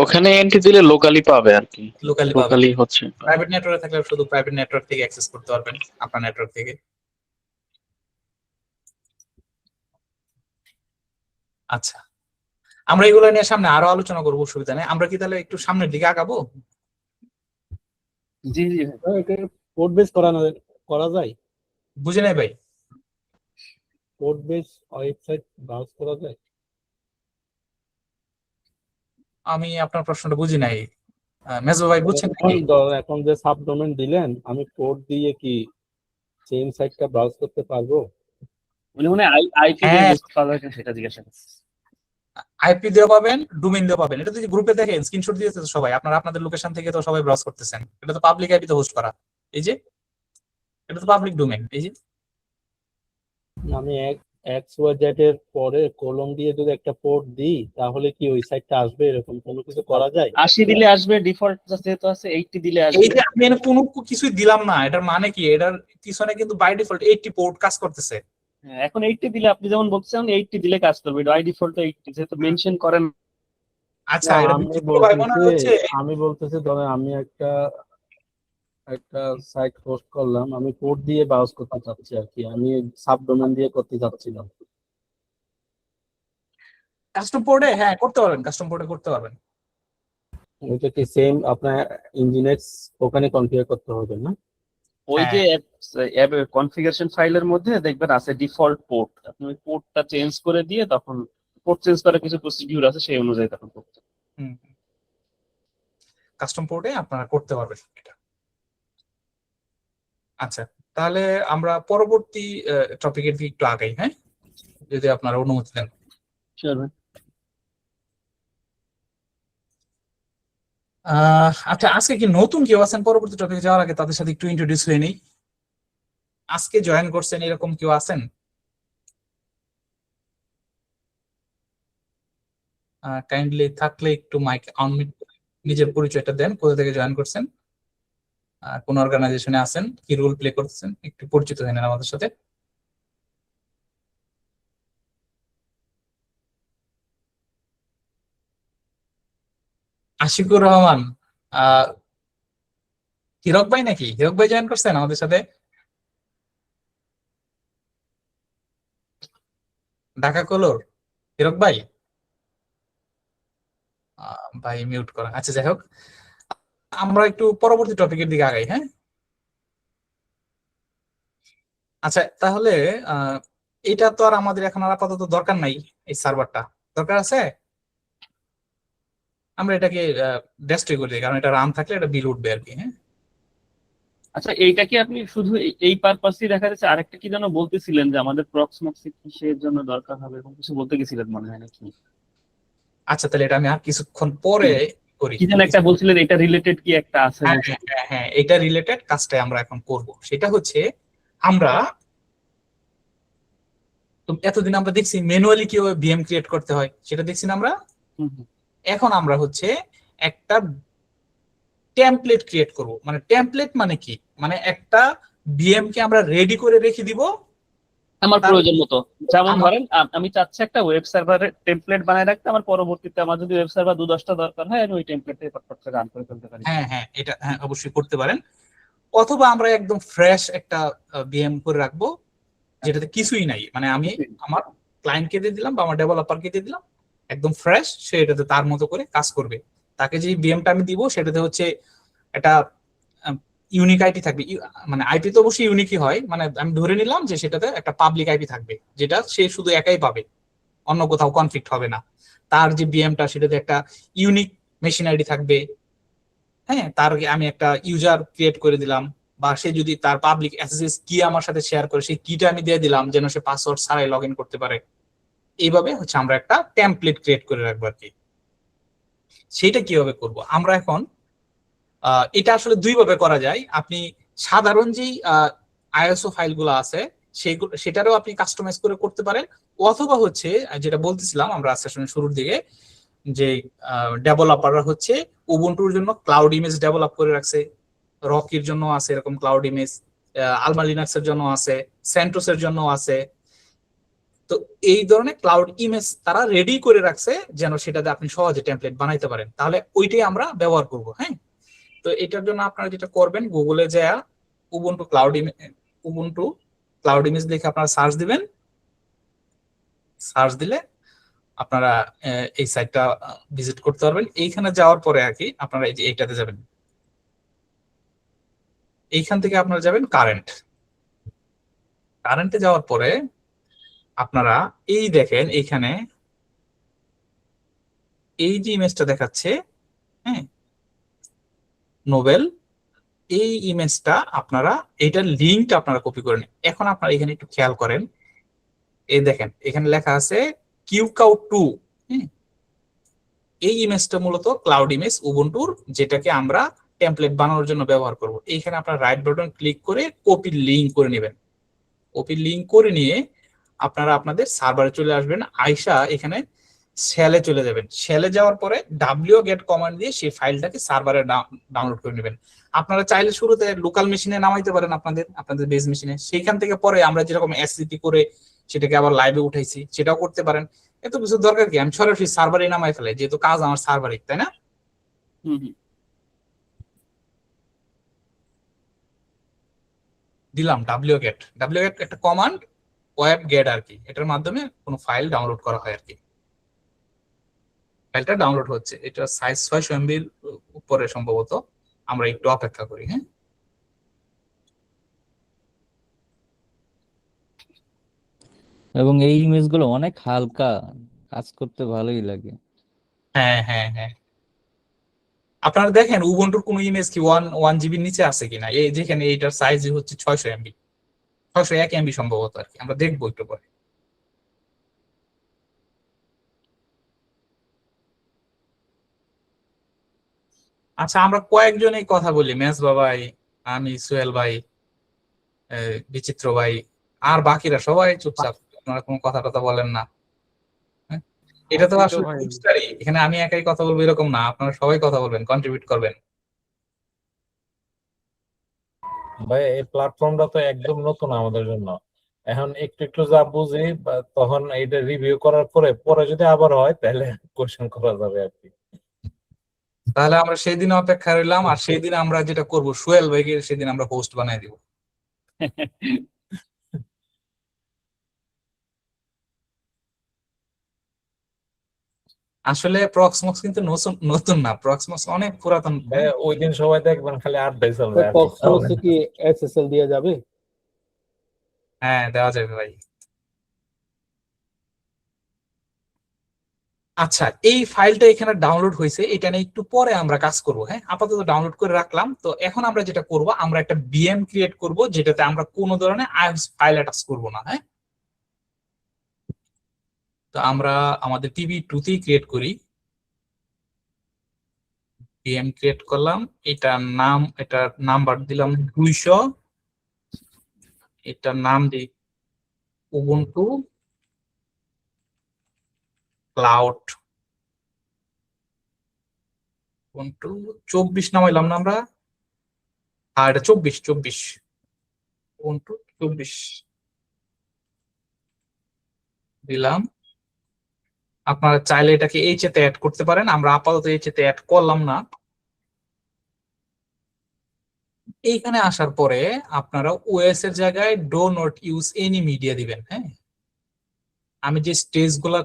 ওখানে এন্ট্রি দিলে লোকালি পাবে আর কি, লোকালি হচ্ছে। প্রাইভেট নেটওয়ার্কে থাকলে শুধু প্রাইভেট নেটওয়ার্ক থেকে অ্যাক্সেস করতে পারবেন, আপনার নেটওয়ার্ক থেকে। আচ্ছা, আমরা এগুলো নিয়ে সামনে আরো আলোচনা করবো, অসুবিধা নেই। আমরা কি তাহলে একটু সামনের দিকে আগাবো? জি জি। কোড বেস করা যায়? বুঝে নাই ভাই? কোড বেস ওয়েবসাইট ব্রাউজ করা যায়? আমি আপনার প্রশ্নটা বুঝি নাই, মেজো ভাই বুঝছেন নাকি? এখন যে সাবডোমেন দিলেন, আমি কোড দিয়ে কি সেম সাইটটা ব্রাউজ করতে পারবো? উনি মনে হয় আইপি দিয়ে বুঝতে পারবেন সেটা জিজ্ঞাসা করছে। আইপি দিয়ে পাবেন, ডোমেইন দিয়ে পাবেন। এটা যদি গ্রুপে দেখেন, স্ক্রিনশট দিয়েছে তো সবাই, আপনারা আপনাদের লোকেশন থেকে তো সবাই ব্রাউজ করতেছেন। এটা তো পাবলিক আইপি তে হোস্ট করা, এই যে এটা তো পাবলিক ডোমেইন। এই যে আমি XYZ এর পরে কোলন দিয়ে যদি একটা পোর্ট দিই, তাহলে কি ওই সাইটটা আসবে? এরকম কোনো কিছু করা যায়? 80 দিলে আসবে, ডিফল্ট যেহেতু আছে 80 দিলে আসবে। এই যে আমি এখানে কোনো কিছুই দিলাম না, এটার মানে কি? এটার পিছনে কিন্তু বাই ডিফল্ট 80 পোর্ট কাজ করতেছে। হ্যাঁ, এখন 80 দিলে আপনি যেমন বলছেন 80 দিলে কাজ করবে, বাই ডিফল্ট 80 যেহেতু মেনশন করেন। আচ্ছা, এটা আমি বলতেছি ধরেন আমি একটা সাইট হোস্ট করলাম, আমি পোর্ট দিয়ে ব্রাউজ করতে চাচ্ছি আর কি, আমি সাবডোমেন দিয়ে করতে চাচ্ছিলাম। কাস্টম পোর্টে হ্যাঁ করতে পারবেন, কাস্টম পোর্টে করতে পারবেন। ওইটা কি সেম আপনার ইনজিনেক্স ওখানে কনফিগার করতে হবে না? ওই যে কনফিগারেশন ফাইলের মধ্যে দেখবেন আছে ডিফল্ট পোর্ট, আপনি ওই পোর্টটা চেঞ্জ করে দিয়ে তখন পোর্ট চেঞ্জ করার কিছু প্রসিডিউর আছে, সেই অনুযায়ী তখন করতে। কাস্টম পোর্টে আপনারা করতে পারবেন এটা। আচ্ছা, তাহলে আমরা পরবর্তী টপিকের দিকে একটু আগাই, হ্যাঁ, যদি আপনারা অনুমতি দেন। আচ্ছা, আজকে কি নতুন কেউ আছেন পরবর্তী টপিকে যাওয়ার আগে তাদের সাথে একটু ইন্ট্রোডিউস হয়ে নেই? আজকে জয়েন করছেন এরকম কেউ আছেন? কাইন্ডলি থাকলে একটু মাইক আনমিউট, নিজের পরিচয়টা দেন, কোথা থেকে জয়েন করছেন, কোন অর্গানাইজেশনে আছেন, কি রোল প্লে করতেছেন, একটু পরিচিত হয়ে নেন আমাদের সাথে। আশিকুর রহমান, হিরক ভাই নাকি? হিরক ভাই জয়েন করছেন আমাদের সাথে? ঢাকা কলোর হিরক ভাই, ভাই মিউট করা, আচ্ছা যাই হোক, আমরা একটু পরবর্তী টপিকের দিকে আগাই, হ্যাঁ। আচ্ছা তাহলে আহ এটা তো আর আমাদের এখন আর আপাতত দরকার নাই, এই সার্ভারটা দরকার আছে, আমরা এটাকে ডেস্ট্রয় করে দিই, কারণ এটা রান থাকলে এটা বিল উঠবে আর কি, হ্যাঁ। আচ্ছা, এইটা কি আপনি শুধু এই পারপাসই দেখা যাচ্ছে? আরেকটা কি যেন বলতেছিলেন যে আমাদের প্রক্সিমাক্সি কিসের জন্য দরকার হবে, এরকম কিছু বলতে গেছিলেন মনে হয় নাকি? আচ্ছা তাহলে এটা আমি আর কিছুক্ষণ পরে করি। কি যেন একটা বলছিলেন, এটা রিলেটেড কি একটা আছে হ্যাঁ বলছিলেন? হ্যাঁ হ্যাঁ হ্যাঁ, এটা রিলেটেড কাজটা আমরা এখন করব, সেটা হচ্ছে আমরা তো এতদিন আমরা দেখছি ম্যানুয়ালি কিভাবে বিএম ক্রিয়েট করতে হয় সেটা দেখছি না আমরা। হুম, হুম। এখন আমরা হচ্ছে একটা টেমপ্লেট ক্রিয়েট করব। মানে টেমপ্লেট মানে কি, মানে একটা বিএম কে আমরা রেডি করে রেখে দিব। আমার তার- প্রয়োজন মতো, যেমন আমার- ধরেন আমি চাচ্ছি একটা ওয়েব সার্ভারের টেমপ্লেট বানায় রাখতে, আমার পরবর্তীতে আমার যদি ওয়েব সার্ভার 2-10টা দরকার হয়, আমি ওই টেমপ্লেটে পটপট করে রান করে ফেলতে পারি। হ্যাঁ হ্যাঁ, এটা হ্যাঁ অবশ্যই করতে পারেন। অথবা আমরা একদম ফ্রেশ একটা বিএম করে রাখবো যেটাতে কিছুই নাই, মানে আমি আমার ক্লায়েন্টকে দিয়ে দিলাম বা আমার ডেভেলপারকে দিয়ে দিলাম, একদম ফ্রেশ, সে এটাতে তার মতো করে কাজ করবে। তাকে যে বিএমটা আমি দিব সেটাতে হচ্ছে একটা ইউনিক আইপি থাকবে, মানে আইপি তো অবশ্যই ইউনিকই হয়, মানে আমি ধরে নিলাম যে সেটাতে একটা পাবলিক আইপি থাকবে যেটা সে শুধু একাই পাবে, অন্য কোথাও কনফ্লিক্ট হবে না। তার যে বিএমটা সেটাতে একটা ইউনিক মেশিন আইডি থাকবে, হ্যাঁ। তার আগে আমি একটা ইউজার ক্রিয়েট করে দিলাম, বা সে যদি তার পাবলিক অ্যাক্সেস কি আমার সাথে শেয়ার করে সেই কিটা আমি দিয়ে দিলাম যেন সে পাসওয়ার্ড ছাড়াই লগ ইন করতে পারে। এইভাবে হচ্ছে আমরা একটা টেমপ্লেট ক্রিয়েট করে রাখবো আর কি। সেইটা কিভাবে করব আমরা এখন, এটা আসলে দুই ভাবে করা যায়। আপনি সাধারণ যেই আইএসও ফাইলগুলো আছে সেইগুলো সেটারও আপনি কাস্টমাইজ করে করতে পারেন, অথবা হচ্ছে যেটা বলতেছিলাম আমরা সেশনের শুরুর দিকে, যে ডেভেলপাররা হচ্ছে উবুন্টুর জন্য ক্লাউড ইমেজ ডেভেলপ করে রাখছে, রকির জন্য আছে এরকম ক্লাউড ইমেজ, আলমা লিনাক্সের জন্য আছে, সেন্টোসের জন্য আছে। তো এই ধরনের ক্লাউড ইমেজ তারা রেডি করে রাখছে যেন সেটাতে আপনি সহজে টেমপ্লেট বানাইতে পারেন, তাহলে ওইটাই আমরা ব্যবহার করব, হ্যাঁ। তো এটার জন্য আপনারা যেটা করবেন, গুগলে যা উবুন্টু ক্লাউড ইমেজ লিখে আপনারা সার্চ দিবেন। সার্চ দিলে আপনারা এই সাইটটা ভিজিট করতে পারবেন। এইখানে যাওয়ার পরে আর কি আপনারা এই যে এইটাতে যাবেন, এইখান থেকে আপনারা যাবেন কারেন্টে যাওয়ার পরে আপনারা এই দেখেন এইখানে এই যে ইমেজটা দেখাচ্ছে, হ্যাঁ, নোবেল, এই ইমেজটা আপনারা এইটার লিঙ্কটা আপনারা কপি করে নিন। এখন আপনারা এখানে একটু খেয়াল করেন, এই দেখেন এখানে লেখা আছে কিউকাউ 2, এই ইমেজটা মূলত ক্লাউড ইমেজ উবুন্টুর, যেটাকে আমরা টেমপ্লেট বানানোর জন্য ব্যবহার করব। এইখানে আপনারা রাইট বাটন ক্লিক করে কপি লিঙ্ক করে নেবেন। কপি লিঙ্ক করে নিয়ে আপনারা আপনাদের সার্ভারে চলে আসবেন, আইসা এখানে শেলে চলে যাবেন। শেলে যাওয়ার পরে wget কমান্ড দিয়ে সেই ফাইলটাকে সার্ভারে ডাউনলোড করে নেবেন। আপনারা চাইলে শুরুতে লোকাল মেশিনে নামাইতে পারেন, আপনাদের বেস মেশিনে, সেইখান থেকে পরে আমরা যেরকম এসসিপি করে সেটাকে আবার লাইভে উঠাইছি সেটাও করতে পারেন। এত কিছু দরকার কি, আমি সরাসরি সার্ভারে নামাই ফেলে, যেহেতু কাজ আমার সার্ভারে, তাই না? হুম, হুম। দিলাম wget একটা কমান্ড, ওয়েব গেট আর কি, এটার মাধ্যমে কোনো ফাইল ডাউনলোড করা হয় আর কি। ফাইলটা ডাউনলোড হচ্ছে, এটা সাইজ 600 MB উপরে সম্ভবত, আমরা একটু অপেক্ষা করি, হ্যাঁ। এবং এই ইমেজগুলো অনেক হালকা, কাজ করতে ভালোই লাগে। হ্যাঁ হ্যাঁ হ্যাঁ, আপনারা দেখেন উবুন্টুর কোনো ইমেজ কি 1 জিবির নিচে আছে কিনা, এই যেখানে এইটার সাইজ হচ্ছে 600 MB, 601 MB সম্ভবত আর কি, আমরা দেখবো একটু পরে। আচ্ছা আমরা কয়েকজনেই কথা বলি, মেজ বাবাই, আমি, সোহেল ভাই, বিচিত্র ভাই, আর বাকিরা সবাই চুপচাপ, আপনারা কোনো কথা টথা বলেন না, হ্যাঁ? এটা তো আপনি তো আসলে ভাই, group study, এখানে আমি একাই কথা বলবো এরকম না, আপনারা সবাই কথা বলবেন, কন্ট্রিবিউট করবেন। ভাই এই প্ল্যাটফর্মটা তো একদম নতুন আমাদের জন্য, এখন একটু একটু যা বুঝি তখন এটা রিভিউ করার পরে পরে যদি আবার হয় তাহলে কোশ্চেন করা যাবে আর কি। তাহলে আমরা সেই দিন অপেক্ষা রইলাম, আর সেই দিন আমরা যেটা করব, সোহেল ভাইকে সেদিন আমরা হোস্ট বানাই দিব। আসলে প্রক্সমক্স কিন্তু নতুন নতুন না, প্রক্সমক্স অনেক পুরাতন। ভাইয়া ওই দিন সবাই দেখবেন খালি আড্ডাই চলবে আর কিছু প্রক্সমক্সে হবে না। কি এসএসএল দেওয়া যাবে? হ্যাঁ, দেওয়া যাবে ভাই। আচ্ছা, এই ফাইলটা এখানে ডাউনলোড হয়েছে, এটা নিয়ে একটু পরে আমরা কাজ করব। হ্যাঁ, আপাতত ডাউনলোড করে রাখলাম। তো এখন আমরা যেটা করব, আমরা একটা বিএম ক্রিয়েট করব যেটাতে আমরা কোনো ধরনের আইএমএস ফাইল অ্যাটাচ করব না। হ্যাঁ, তো আমরা আমাদের টিভি টুতেই ক্রিয়েট করি। বিএম ক্রিয়েট করলাম, এটার নাম, এটার নাম্বার দিলাম 200, এটার নাম দিই উবুন্টু ক্লাউড, উবুন্টু 24 নামাইলাম না আমরা, আর এটা 24 উবুন্টু 24 দিলাম। আপনারা চাইলে এটাকে এইচএতে অ্যাড করতে পারেন, আমরা আপাতত এইচএতে অ্যাড করলাম না। এইখানে আসার পরে আপনারা ওএস এর জায়গায় do not use any media দিবেন। হ্যাঁ, আমি যে স্টেজ গুলা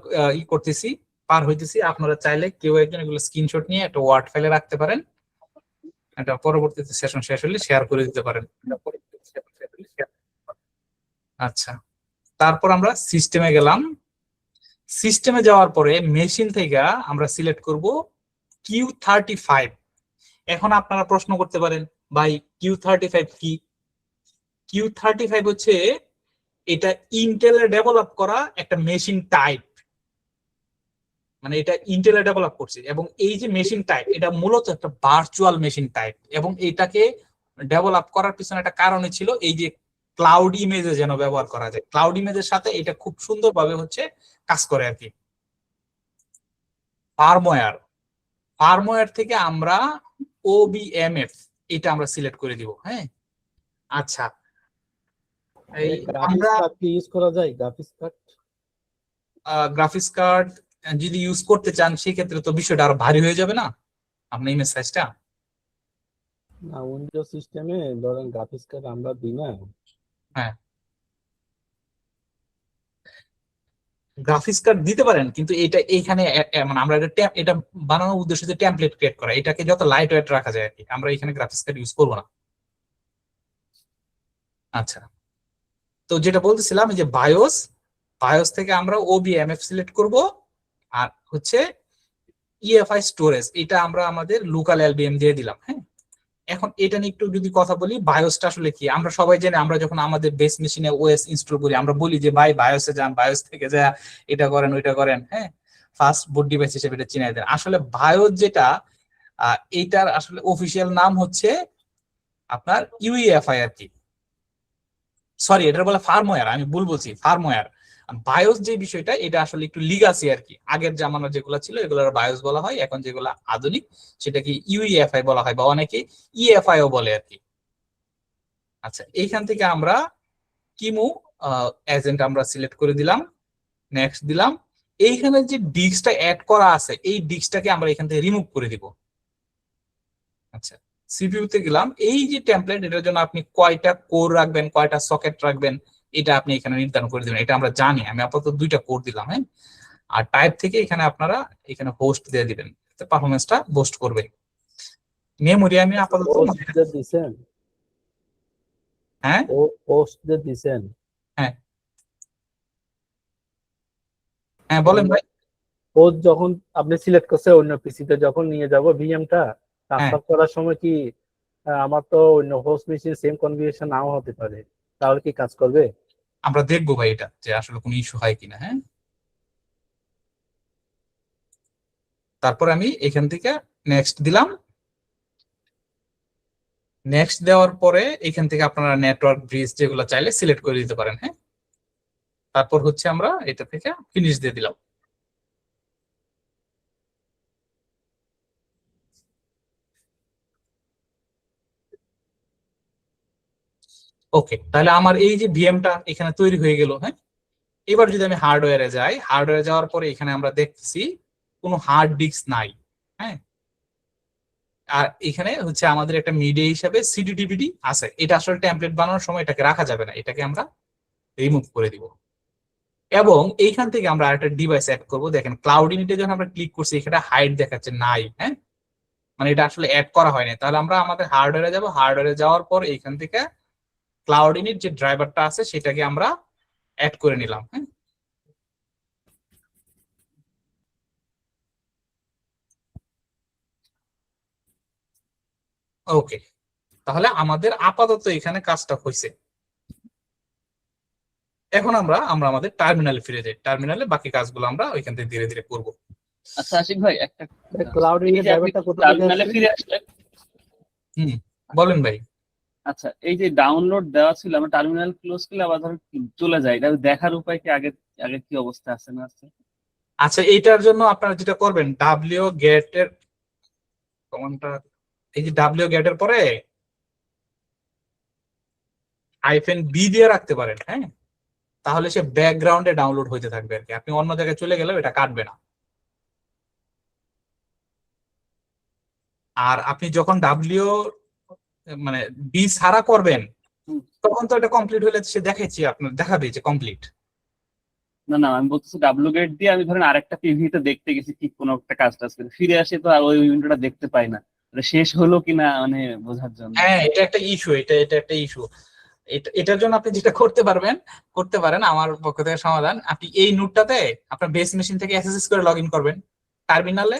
করতেছি, পার হইতেছি, আপনারা চাইলে কেউ একজন এগুলো স্ক্রিনশট নিয়ে একটা ওয়ার্ড ফাইলে রাখতে পারেন, এটা পরবর্তীতে সেশন শেষ হলে শেয়ার করে দিতে পারেন। আচ্ছা, তারপর আমরা সিস্টেমে গেলাম। সিস্টেমে যাওয়ার পরে মেশিন থেকে আমরা সিলেক্ট করব Q35। এখন আপনারা প্রশ্ন করতে পারেন, ভাই Q35 কি? Q35 হচ্ছে এটা ইন্টেলে ডেভেলপ করা একটা মেশিন টাইপ, মানে এটা ইন্টেলে ডেভেলপ করছে। এবং এই যে মেশিন টাইপ, এটা মূলত একটা ভার্চুয়াল মেশিন টাইপ, এবং এটাকে ডেভেলপ করার পিছনে একটা কারণে ছিল এই যে ক্লাউড ইমেজে যেন ব্যবহার করা যায়। ক্লাউড ইমেজের সাথে এটা খুব সুন্দরভাবে হচ্ছে কাজ করে আর কি। ফার্মওয়্যার থেকে আমরা OBMF এটা আমরা সিলেক্ট করে দিব। হ্যাঁ, আচ্ছা, এই গ্রাফিক্স আমরা কার্ড কি ইউজ করা যায়? গ্রাফিক্স কার্ড গ্রাফিক্স কার্ড যদি ইউজ করতে চান সেক্ষেত্রে তো বিষয়টা আরো ভারী হয়ে যাবে না আপনার ইমেজ সাইজটা। না, উইন্ডোজ সিস্টেমে ধরেন গ্রাফিক্স কার্ড আমরা দিই না। হ্যাঁ, গ্রাফিক্স কার্ড দিতে পারেন, কিন্তু এটা এইখানে মানে আমরা এটা বানানোর উদ্দেশ্য যে টেমপ্লেট ক্রিয়েট করা, এটাকে যত লাইট ওয়েট রাখা যায় আর কি। আমরা এখানে গ্রাফিক্স কার্ড ইউজ করবো না। আচ্ছা, তো যেটা বলতেছিলাম যে বায়োস থেকে আমরা OBMF সিলেক্ট করব, আর হচ্ছে EFI স্টোরেজ এটা আমরা আমাদের লোকাল LBM দিয়ে দিলাম। হ্যাঁ, এখন এটা নিয়ে একটু যদি কথা বলি, বায়োসটা আসলে কি? আমরা সবাই জানি, আমরা যখন আমাদের বেস মেশিনে ওএস ইনস্টল করি আমরা বলি যে ভাই বায়োসে যান, বায়োস থেকে যা এটা করেন ওইটা করেন। হ্যাঁ, ফার্স্ট বুট ডিভাইস হিসেবে এটা চিনাই দেন। আসলে বায়োস যেটা, এইটার আসলে অফিসিয়াল নাম হচ্ছে আপনার UEFI আর কি। সরি, এটার বলে ফার্মওয়্যার, আমি ভুল বলছি, ফার্মওয়্যার। বায়োস যে বিষয়টা, এটা আসলে একটু লিগাসি আর কি। আগের জামানার যেগুলো ছিল এগুলোর বায়োস বলা হয়, এখন যেগুলো আধুনিক সেটাকে UEFI বলা হয়, বা অনেকে EFI ও বলে আর কি। আচ্ছা, এইখান থেকে আমরা কিমু এজেন্ট আমরা সিলেক্ট করে দিলাম, নেক্সট দিলাম। এইখানে যে ডিস্কটা অ্যাড করা আছে, এই ডিস্কটাকে আমরা এখান থেকে রিমুভ করে দিব। আচ্ছা, CPU তে গেলাম। এই যে টেমপ্লেট, এটার জন্য আপনি কয়টা কোর রাখবেন, কয়টা সকেট রাখবেন, এটা আপনি এখানে নির্ধারণ করে দিবেন। এটা আমরা জানি, আমি আপাতত 2টা কোর দিলাম। হ্যাঁ, আর টাইপ থেকে এখানে আপনারা এখানে হোস্ট দিয়ে দিবেন, পারফরমেন্সটা বুস্ট করবে। মেমোরি আমি আপাতত পোস্টদের দিছেন? হ্যাঁ পোস্টদের দিছেন? হ্যাঁ হ্যাঁ, বলেন ভাই। পোস্ট যখন আপনি সিলেক্ট করছে অন্য পিসিতে যখন নিয়ে যাব ভিএমটা ট্রান্সফার করার সময় কি আমার তো অন্য হোস্ট মেশিন সেম কনফিগারেশন নাও হতে পারে, তাহলে কি কাজ করবে? আমরা দেখবো ভাই এটা যে আসলে কোনো ইস্যু হয় কিনা। হ্যাঁ, তারপর আমি এখান থেকে নেক্সট দিলাম। নেক্সট দেওয়ার পরে এখান থেকে আপনারা নেটওয়ার্ক ব্রিজ যেগুলো চাইলে সিলেক্ট করে দিতে পারেন। হ্যাঁ, তারপর হচ্ছে আমরা এটা থেকে ফিনিশ দিয়ে দিলাম। ওকে, তাহলে আমার এই যে ভিএমটা এখানে তৈরি হয়ে গেল। হ্যাঁ, এবার যদি আমি হার্ডওয়্যারে যাই, হার্ডওয়্যারে যাওয়ার পরে এখানে আমরা দেখতেছি কোনো হার্ড ডিস্ক নাই। হ্যাঁ, আর এখানে হচ্ছে আমাদের একটা মিডিয়া হিসাবে সিডি ডিভিডি আছে। এটা আসলে টেমপ্লেট বানানোর সময় এটাকে রাখা যাবে না, এটাকে আমরা রিমুভ করে দিব। এবং এইখান থেকে আমরা আরেকটা ডিভাইস অ্যাড করব। দেখেন ক্লাউড ইনিটে যখন আমরা ক্লিক করছি এখানে হাইড দেখাচ্ছে নাই, হ্যাঁ, মানে এটা আসলে অ্যাড করা হয়নি। তাহলে আমরা আমাদের হার্ডওয়্যারে যাব, হার্ডওয়্যারে যাওয়ার পর এইখান থেকে ক্লাউড ইনিট যে ড্রাইভারটা আছে সেটাকে আমরা অ্যাড করে নিলাম, হ্যাঁ। ওকে, তাহলে আমাদের আপাতত এখানে কাজটা হয়েছে। এখন আমরা আমাদের টার্মিনালে ফিরে যাই, টার্মিনালে বাকি কাজগুলো আমরা ওইখান থেকে ধীরে ধীরে করব। আচ্ছা আশিক ভাই একটা ক্লাউড এই ইনিট যে আপনি ড্রাইভারটা কোথা থেকে টার্মিনালে আসছে? ফিরে আসলেন, হুম, বলেন ভাই। আচ্ছা এই যে ডাউনলোড দেওয়া ছিল আমরা টার্মিনাল ক্লোজ করলে আবার ধরো চলে যায়, এটা দেখার উপায় কি? আগে আগে কি অবস্থা আছে না আছে? আচ্ছা, এইটার জন্য আপনারা যেটা করবেন, ডাব্লিউ গেটের কমান্ডটা, এই যে ডাব্লিউ গেটের পরে -b দিয়ে রাখতে পারেন, হ্যাঁ, তাহলে সে ব্যাকগ্রাউন্ডে ডাউনলোড হইতে থাকবে আর কি। আপনি অন্য জায়গায় চলে গেলেও এটা কাটবে না। আর আপনি যখন ডাব্লিউ মানে বি ছাড়া করবেন হুম। তখন তো এটা কমপ্লিট হলে সে দেখাচ্ছি আপনার দেখাবে যে কমপ্লিট। না না আমি বলতেছি ডাব্লু গেট দিয়ে আমি ধরেন আরেকটা টিভিতে দেখতে গেছি ঠিক কোনো একটা কাজ টাজ করে ফিরে আসে তো আর ওই উইন্ডোটা দেখতে পাই না, এটা শেষ হলো কিনা মানে বোঝার জন্য। হ্যাঁ, এটা একটা ইস্যু, এটা একটা ইস্যু। এটার জন্য আপনি যেটা করতে পারেন আমার পক্ষ থেকে সমাধান, আপনি এই নোটটাতে আপনার বেস মেশিন থেকে অ্যাক্সেস করে লগ ইন করবেন টার্মিনালে।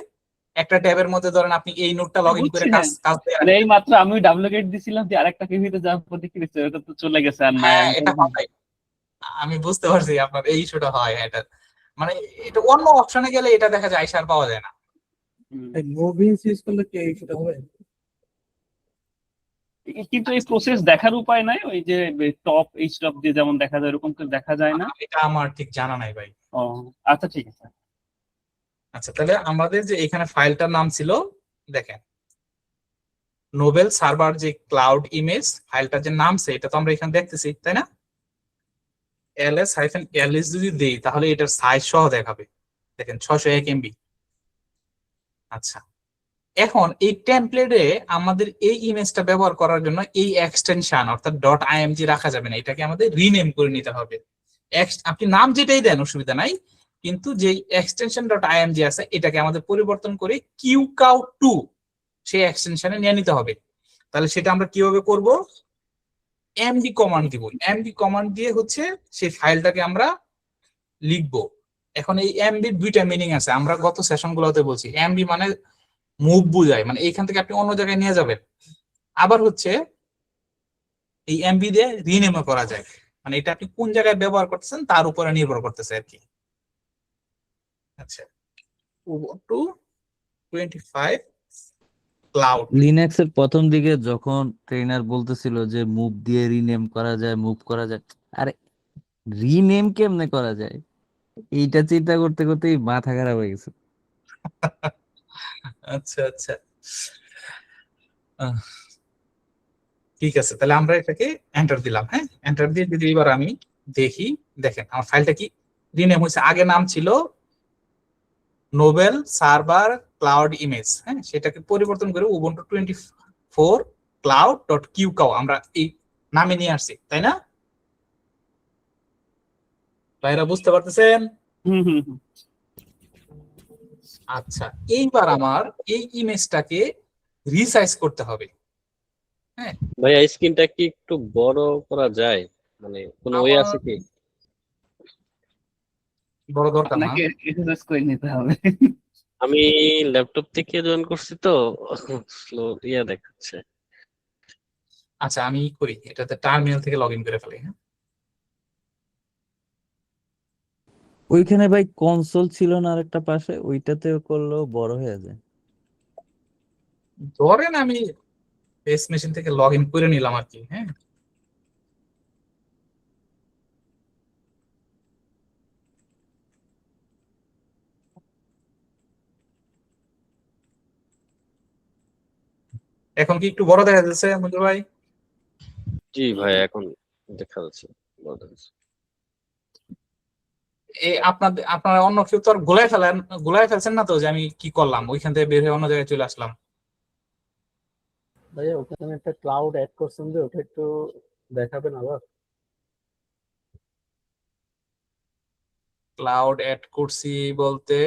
একটা ট্যাবের মধ্যে ধরেন আপনি এই নোটটা লগ ইন করে বুঝছি, কাজ হ্যাঁ। কাজ মানে এই মাত্র আমি ডাব্লু গেট দিছিলাম যে আরেকটা টিভিতে যাওয়ার পর দেখি ওটা তো চলে গেছে আর নাই। হ্যাঁ, আমি এটা বললাম, হয়। আমি বুঝতে পারছি আপনার এই ইস্যুটা হয়। হ্যাঁ, এটা মানে এটা অন্য অপশনে গেলে এটা দেখা যায় আইসা আর পাওয়া যায় না। হুম। মুভিং ইউজ করলে কি সেটা হবে? কিন্তু এই প্রসেস দেখার উপায় নাই, ওই যে টপ এইচ টপ দিয়ে যেমন দেখা যায় এরকম তো দেখা যায় না। এটা আমার ঠিক জানা নাই ভাই। ও আচ্ছা ঠিক আছে। আচ্ছা, তাহলে আমাদের যে এখানে ফাইলটার নাম ছিল, দেখেন নোবেল সার্ভার যে ক্লাউড ইমেজ ফাইলটার যে নাম এটা তো আমরা এখানে দেখতেছি, তাই না? ls-ls যদি দেই তাহলে এটার সাইজ সহ দেখাবে। দেখেন 601 MB। আচ্ছা, এখন এই টেমপ্লেটে আমাদের এই ইমেজটা ব্যবহার করার জন্য এই এক্সটেনশন অর্থাৎ .img রাখা যাবে না, এটাকে আমাদের রিনেম করে নিতে হবে। আপনি নাম যেটাই দেন অসুবিধা নাই, কিন্তু যে এক্সটেনশন .img আছে এটাকে আমাদের পরিবর্তন করে QCOW2 সেই এক্সটেনশনে নিয়ে নিতে হবে। তাহলে সেটা আমরা কিভাবে করব? md কমান্ড দিব। md কমান্ড দিয়ে হচ্ছে সেই ফাইলটাকে আমরা লিখব। এখন এই md দুইটা মিনিং আছে, আমরা গত সেশনগুলোতে বলছি। md মানে মুভ বুঝায়, মানে এইখান থেকে আপনি অন্য জায়গায় নিয়ে যাবেন। আবার হচ্ছে এই mb দিয়ে রিনেমও করা যায়, মানে এটা আপনি কোন জায়গায় ব্যবহার করতেছেন তার উপরে নির্ভর করতেছে আর কি। আচ্ছা, উবুন্টু 25 ক্লাউড। লিনাক্স এর প্রথম দিকে যখন ট্রেনার বলতেছিল যে মুভ দিয়ে রিনেম করা যায়, মুভ করা যায়, আরে রিনেম কেমনে করা যায় এইটা চিন্তা করতে করতেই মাথা খারাপ হয়ে গেছে। আচ্ছা আচ্ছা, আহ, ঠিক আছে, তাহলে আমরা এটাকে এন্টার দিলাম। হ্যাঁ, এন্টার দিয়ে যদি এবার আমি দেখি, দেখেন আমার ফাইলটা কি রিনেম হয়েছে। আগে নাম ছিল নোবেল সার্ভার ক্লাউড ইমেজ, হ্যাঁ, সেটাকে পরিবর্তন করে উবুন্টু 24 cloud.qcow আমরা এই নামে নিয়ে আসছি, তাই না ভাইরা? বুঝতে পারতেছেন? হুম হুম হুম। আচ্ছা, এইবার আমার এই ইমেজটাকে রিসাইজ করতে হবে। হ্যাঁ, ভাইয়া স্ক্রিনটা কি একটু বড় করা যায়, মানে কোনো ওয়ে আছে কি? বড় দরকার না। আপনাকে এক্সারসাইজ করে নিতে হবে। আমি ল্যাপটপ থেকে জয়েন করছি তো স্লো দেখাচ্ছে। আচ্ছা, আমি করি এটাতে টার্মিনাল থেকে লগ ইন করে ফেলি। হ্যাঁ, ওইখানে ভাই কনসোল ছিল না আরেকটা পাশে, ওইটাতে করলেও বড় হয়ে যায়। ধরেন আমি বেস মেশিন থেকে লগ ইন করে নিলাম আর কি। হ্যাঁ, এখন কি একটু বড় দেখা যাচ্ছে মঞ্জুর ভাই? জি ভাই এখন দেখা যাচ্ছে, বড় দেখাচ্ছে। এই আপনারা অন্য কেউ তো আর গোলায় ফেলছেন না তো যে আমি কি করলাম, ওইখান থেকে বের হয়ে অন্য জায়গায় চলে আসলাম? ভাইয়া ওখানে একটা ক্লাউড অ্যাড করছেন যে ওটা একটু দেখাবেন আবার। ক্লাউড অ্যাড করছি বলতে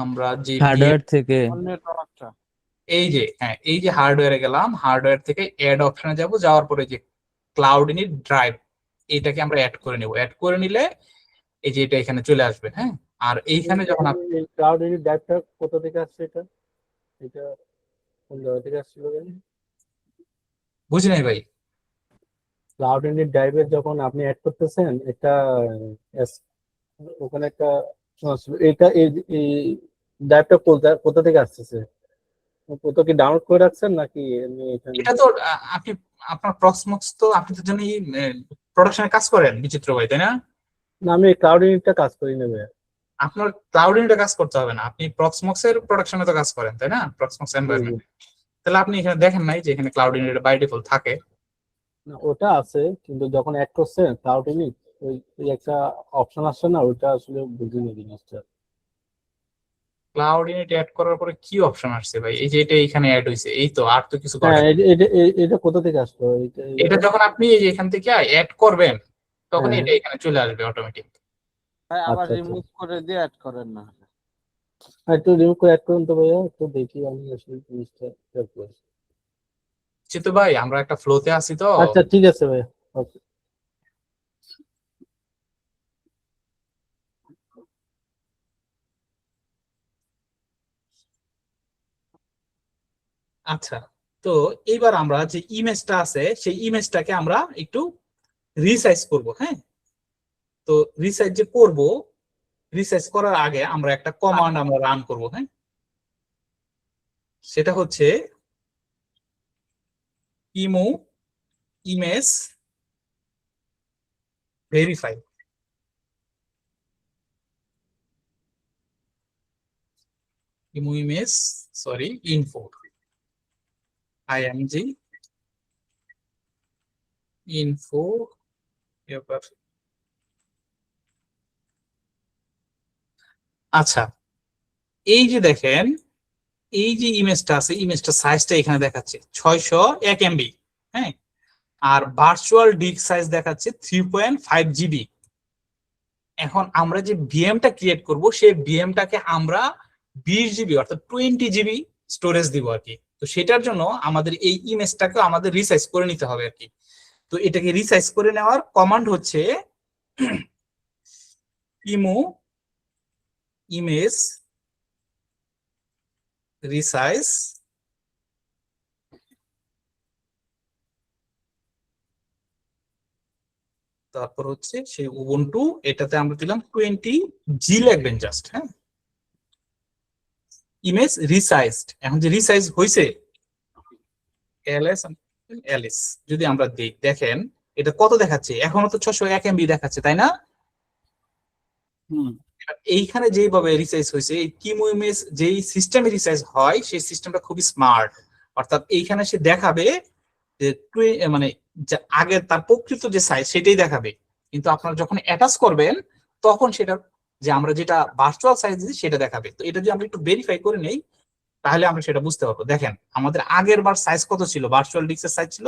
আমরা যে হার্ডওয়্যার থেকে নেটওয়ার্কটা এই যে হ্যাঁ এই যে হার্ডওয়্যারে গেলাম, হার্ডওয়্যার থেকে অ্যাড অপশনে যাব, যাওয়ার পরে যে ক্লাউড ইনিট ড্রাইভ এটাকে আমরা অ্যাড করে নেব। অ্যাড করে নিলে এই যে এটা এখানে চলে আসবে। হ্যাঁ, আর এইখানে যখন এই ক্লাউড এডিট ড্রাইভটা কোথা থেকে আসছে? এটা এটা কোন জায়গা থেকে আসছিল জানেন? বুঝি নাই ভাই। ক্লাউড এডিট ড্রাইভের যখন আপনি অ্যাড করতেছেন একটা ওখানে একটা এটা এই ড্রাইভটা কোথা থেকে আসতেছে? কোথাও কি ডাউনলোড করে রাখছেন নাকি এমনি এখানে? এটা তো আপনি আপনার প্রক্সমক্স তো আপনি তো জানি প্রোডাকশনে কাজ করেন বিচিত্র ভাই, তাই না? না, আমি ক্লাউড এডিটটা কাজ করি নেবে। আপনার ক্লাউড ইনিটে কাজ করতে হবে না, আপনি প্রক্সমক্স এর প্রোডাকশনে তো কাজ করেন, তাই না? প্রক্সমক্স এনভায়রনমেন্ট। তাহলে আপনি এখানে দেখেন নাই যে এখানে ক্লাউড ইনিট বাই ডিফল্ট থাকে? না, ওটা আছে, কিন্তু যখন অ্যাড করছেন ক্লাউড এডিট ওই একটা অপশন আসছে না, ওটা আসলে বুঝিনি জিনিসটা। ক্লাউড ইনিট অ্যাড করার পরে কি অপশন আসছে ভাই? এই যে এটা এখানে অ্যাড হইছে, এই তো, আর তো কিছু হ্যাঁ, করেন। এটা কোথা থেকে আসলো? এটা যখন আপনি এই যে এখান থেকে অ্যাড করবেন তখন হ্যাঁ। এটা এখানে চলে আসবে অটোমেটিক। ভাই আবার আচ্ছা, আচ্ছা। রিমুভ করে দিয়ে অ্যাড করেন না। একটু রিমুভ করে অ্যাড করুন তো ভাইয়া, একটু দেখি আমি আসলে জিনিসটা খেয়াল করি। চিত্ত ভাই আমরা একটা ফ্লোতে আছি তো। আচ্ছা, ঠিক আছে ভাইয়া, ওকে। আচ্ছা, তো এইবার আমরা যে ইমেজটা আছে সেই ইমেজটাকে আমরা একটু রিসাইজ করব। হ্যাঁ, তো রিসাইজ যে করব, রিসাইজ করার আগে আমরা একটা কমান্ড আমরা রান করব। হ্যাঁ, সেটা হচ্ছে ইমু ইমেজ ভেরিফাই। ইমু image sorry info img info. আচ্ছা, এই যে দেখেন এই যে ইমেজটা আছে, ইমেজটা সাইজটা এখানে দেখাচ্ছে 601 MB। হ্যাঁ, আর ভার্চুয়াল ডিস্ক সাইজ দেখাচ্ছে 3.5 GB। এখন আমরা যে ভিএমটা ক্রিয়েট করব সেই ভিএমটাকে আমরা 20 GB অর্থাৎ 20 GB স্টোরেজ দিব আর কি। তো সেটার জন্য আমাদের এই ইমেজটাকে আমাদের রিসাইজ করে নিতে হবে আর কি। তো এটাকে রিসাইজ করে নেওয়ার কমান্ড হচ্ছে ইমু ইমেজ রিসাইজ, তারপর হচ্ছে সেই উবুন্টু, এটাতে আমরা দিলাম 20G লিখবেন জাস্ট। হ্যাঁ, ইমেজ রিসাইজড। এখন যে রিসাইজ হয়েছে এলএস যদি আমরা দেখেন এটা কত দেখাচ্ছে, এখনো তো 601 MB দেখাচ্ছে, তাই না? এইখানে যেভাবে রিসাইজ হয়েছে, এই কিমু ইমেজ যেই সিস্টেমে রিসাইজ হয় সেই সিস্টেমটা খুবই স্মার্ট। অর্থাৎ এইখানে সে দেখাবে যে মানে আগে তার প্রকৃত যে সাইজ সেটাই দেখাবে, কিন্তু আপনারা যখন অ্যাটাচ করবেন তখন সেটা যে আমরা যেটা ভার্চুয়াল সাইজ দিচ্ছি সেটা দেখাবে। তো এটা যদি আমরা একটু ভেরিফাই করে নেই তাহলে আমরা সেটা বুঝতে পারবো। দেখেন আমাদের আগের বার সাইজ কত ছিল, ভার্চুয়াল ডিস্কের সাইজ ছিল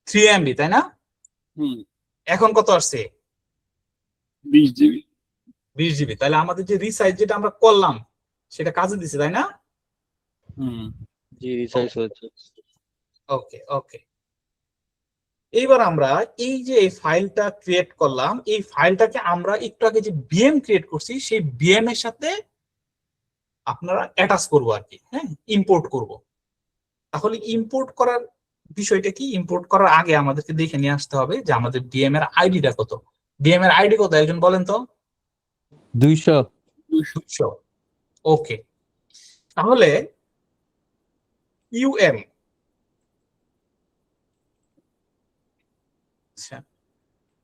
3 MB, তাই না? এখন কত আসছে? 20 GB। 20 GB। তাহলে আমাদের যে রিসাইজ যেটা আমরা করলাম সেটা কাজে দিছে, তাই না? জি রিসাইজ হয়েছে। ওকে ওকে, এইবার আমরা এই যে এই ফাইলটা ক্রিয়েট করলাম, এই ফাইলটাকে আমরা একটু আগে যে বিএম ক্রিয়েট করছি সেই বিএম এর সাথে আপনারা অ্যাটাচ করবো আর কি। হ্যাঁ, ইম্পোর্ট করব। তাহলে ইম্পোর্ট করার বিষয়টা কি, ইম্পোর্ট করার আগে আমাদেরকে দেখে নিয়ে আসতে হবে যে আমাদের বিএম এর আইডিটা কত। বিএম এর আইডি কত একজন বলেন তো? 200। ওকে, তাহলে ইউএম, আচ্ছা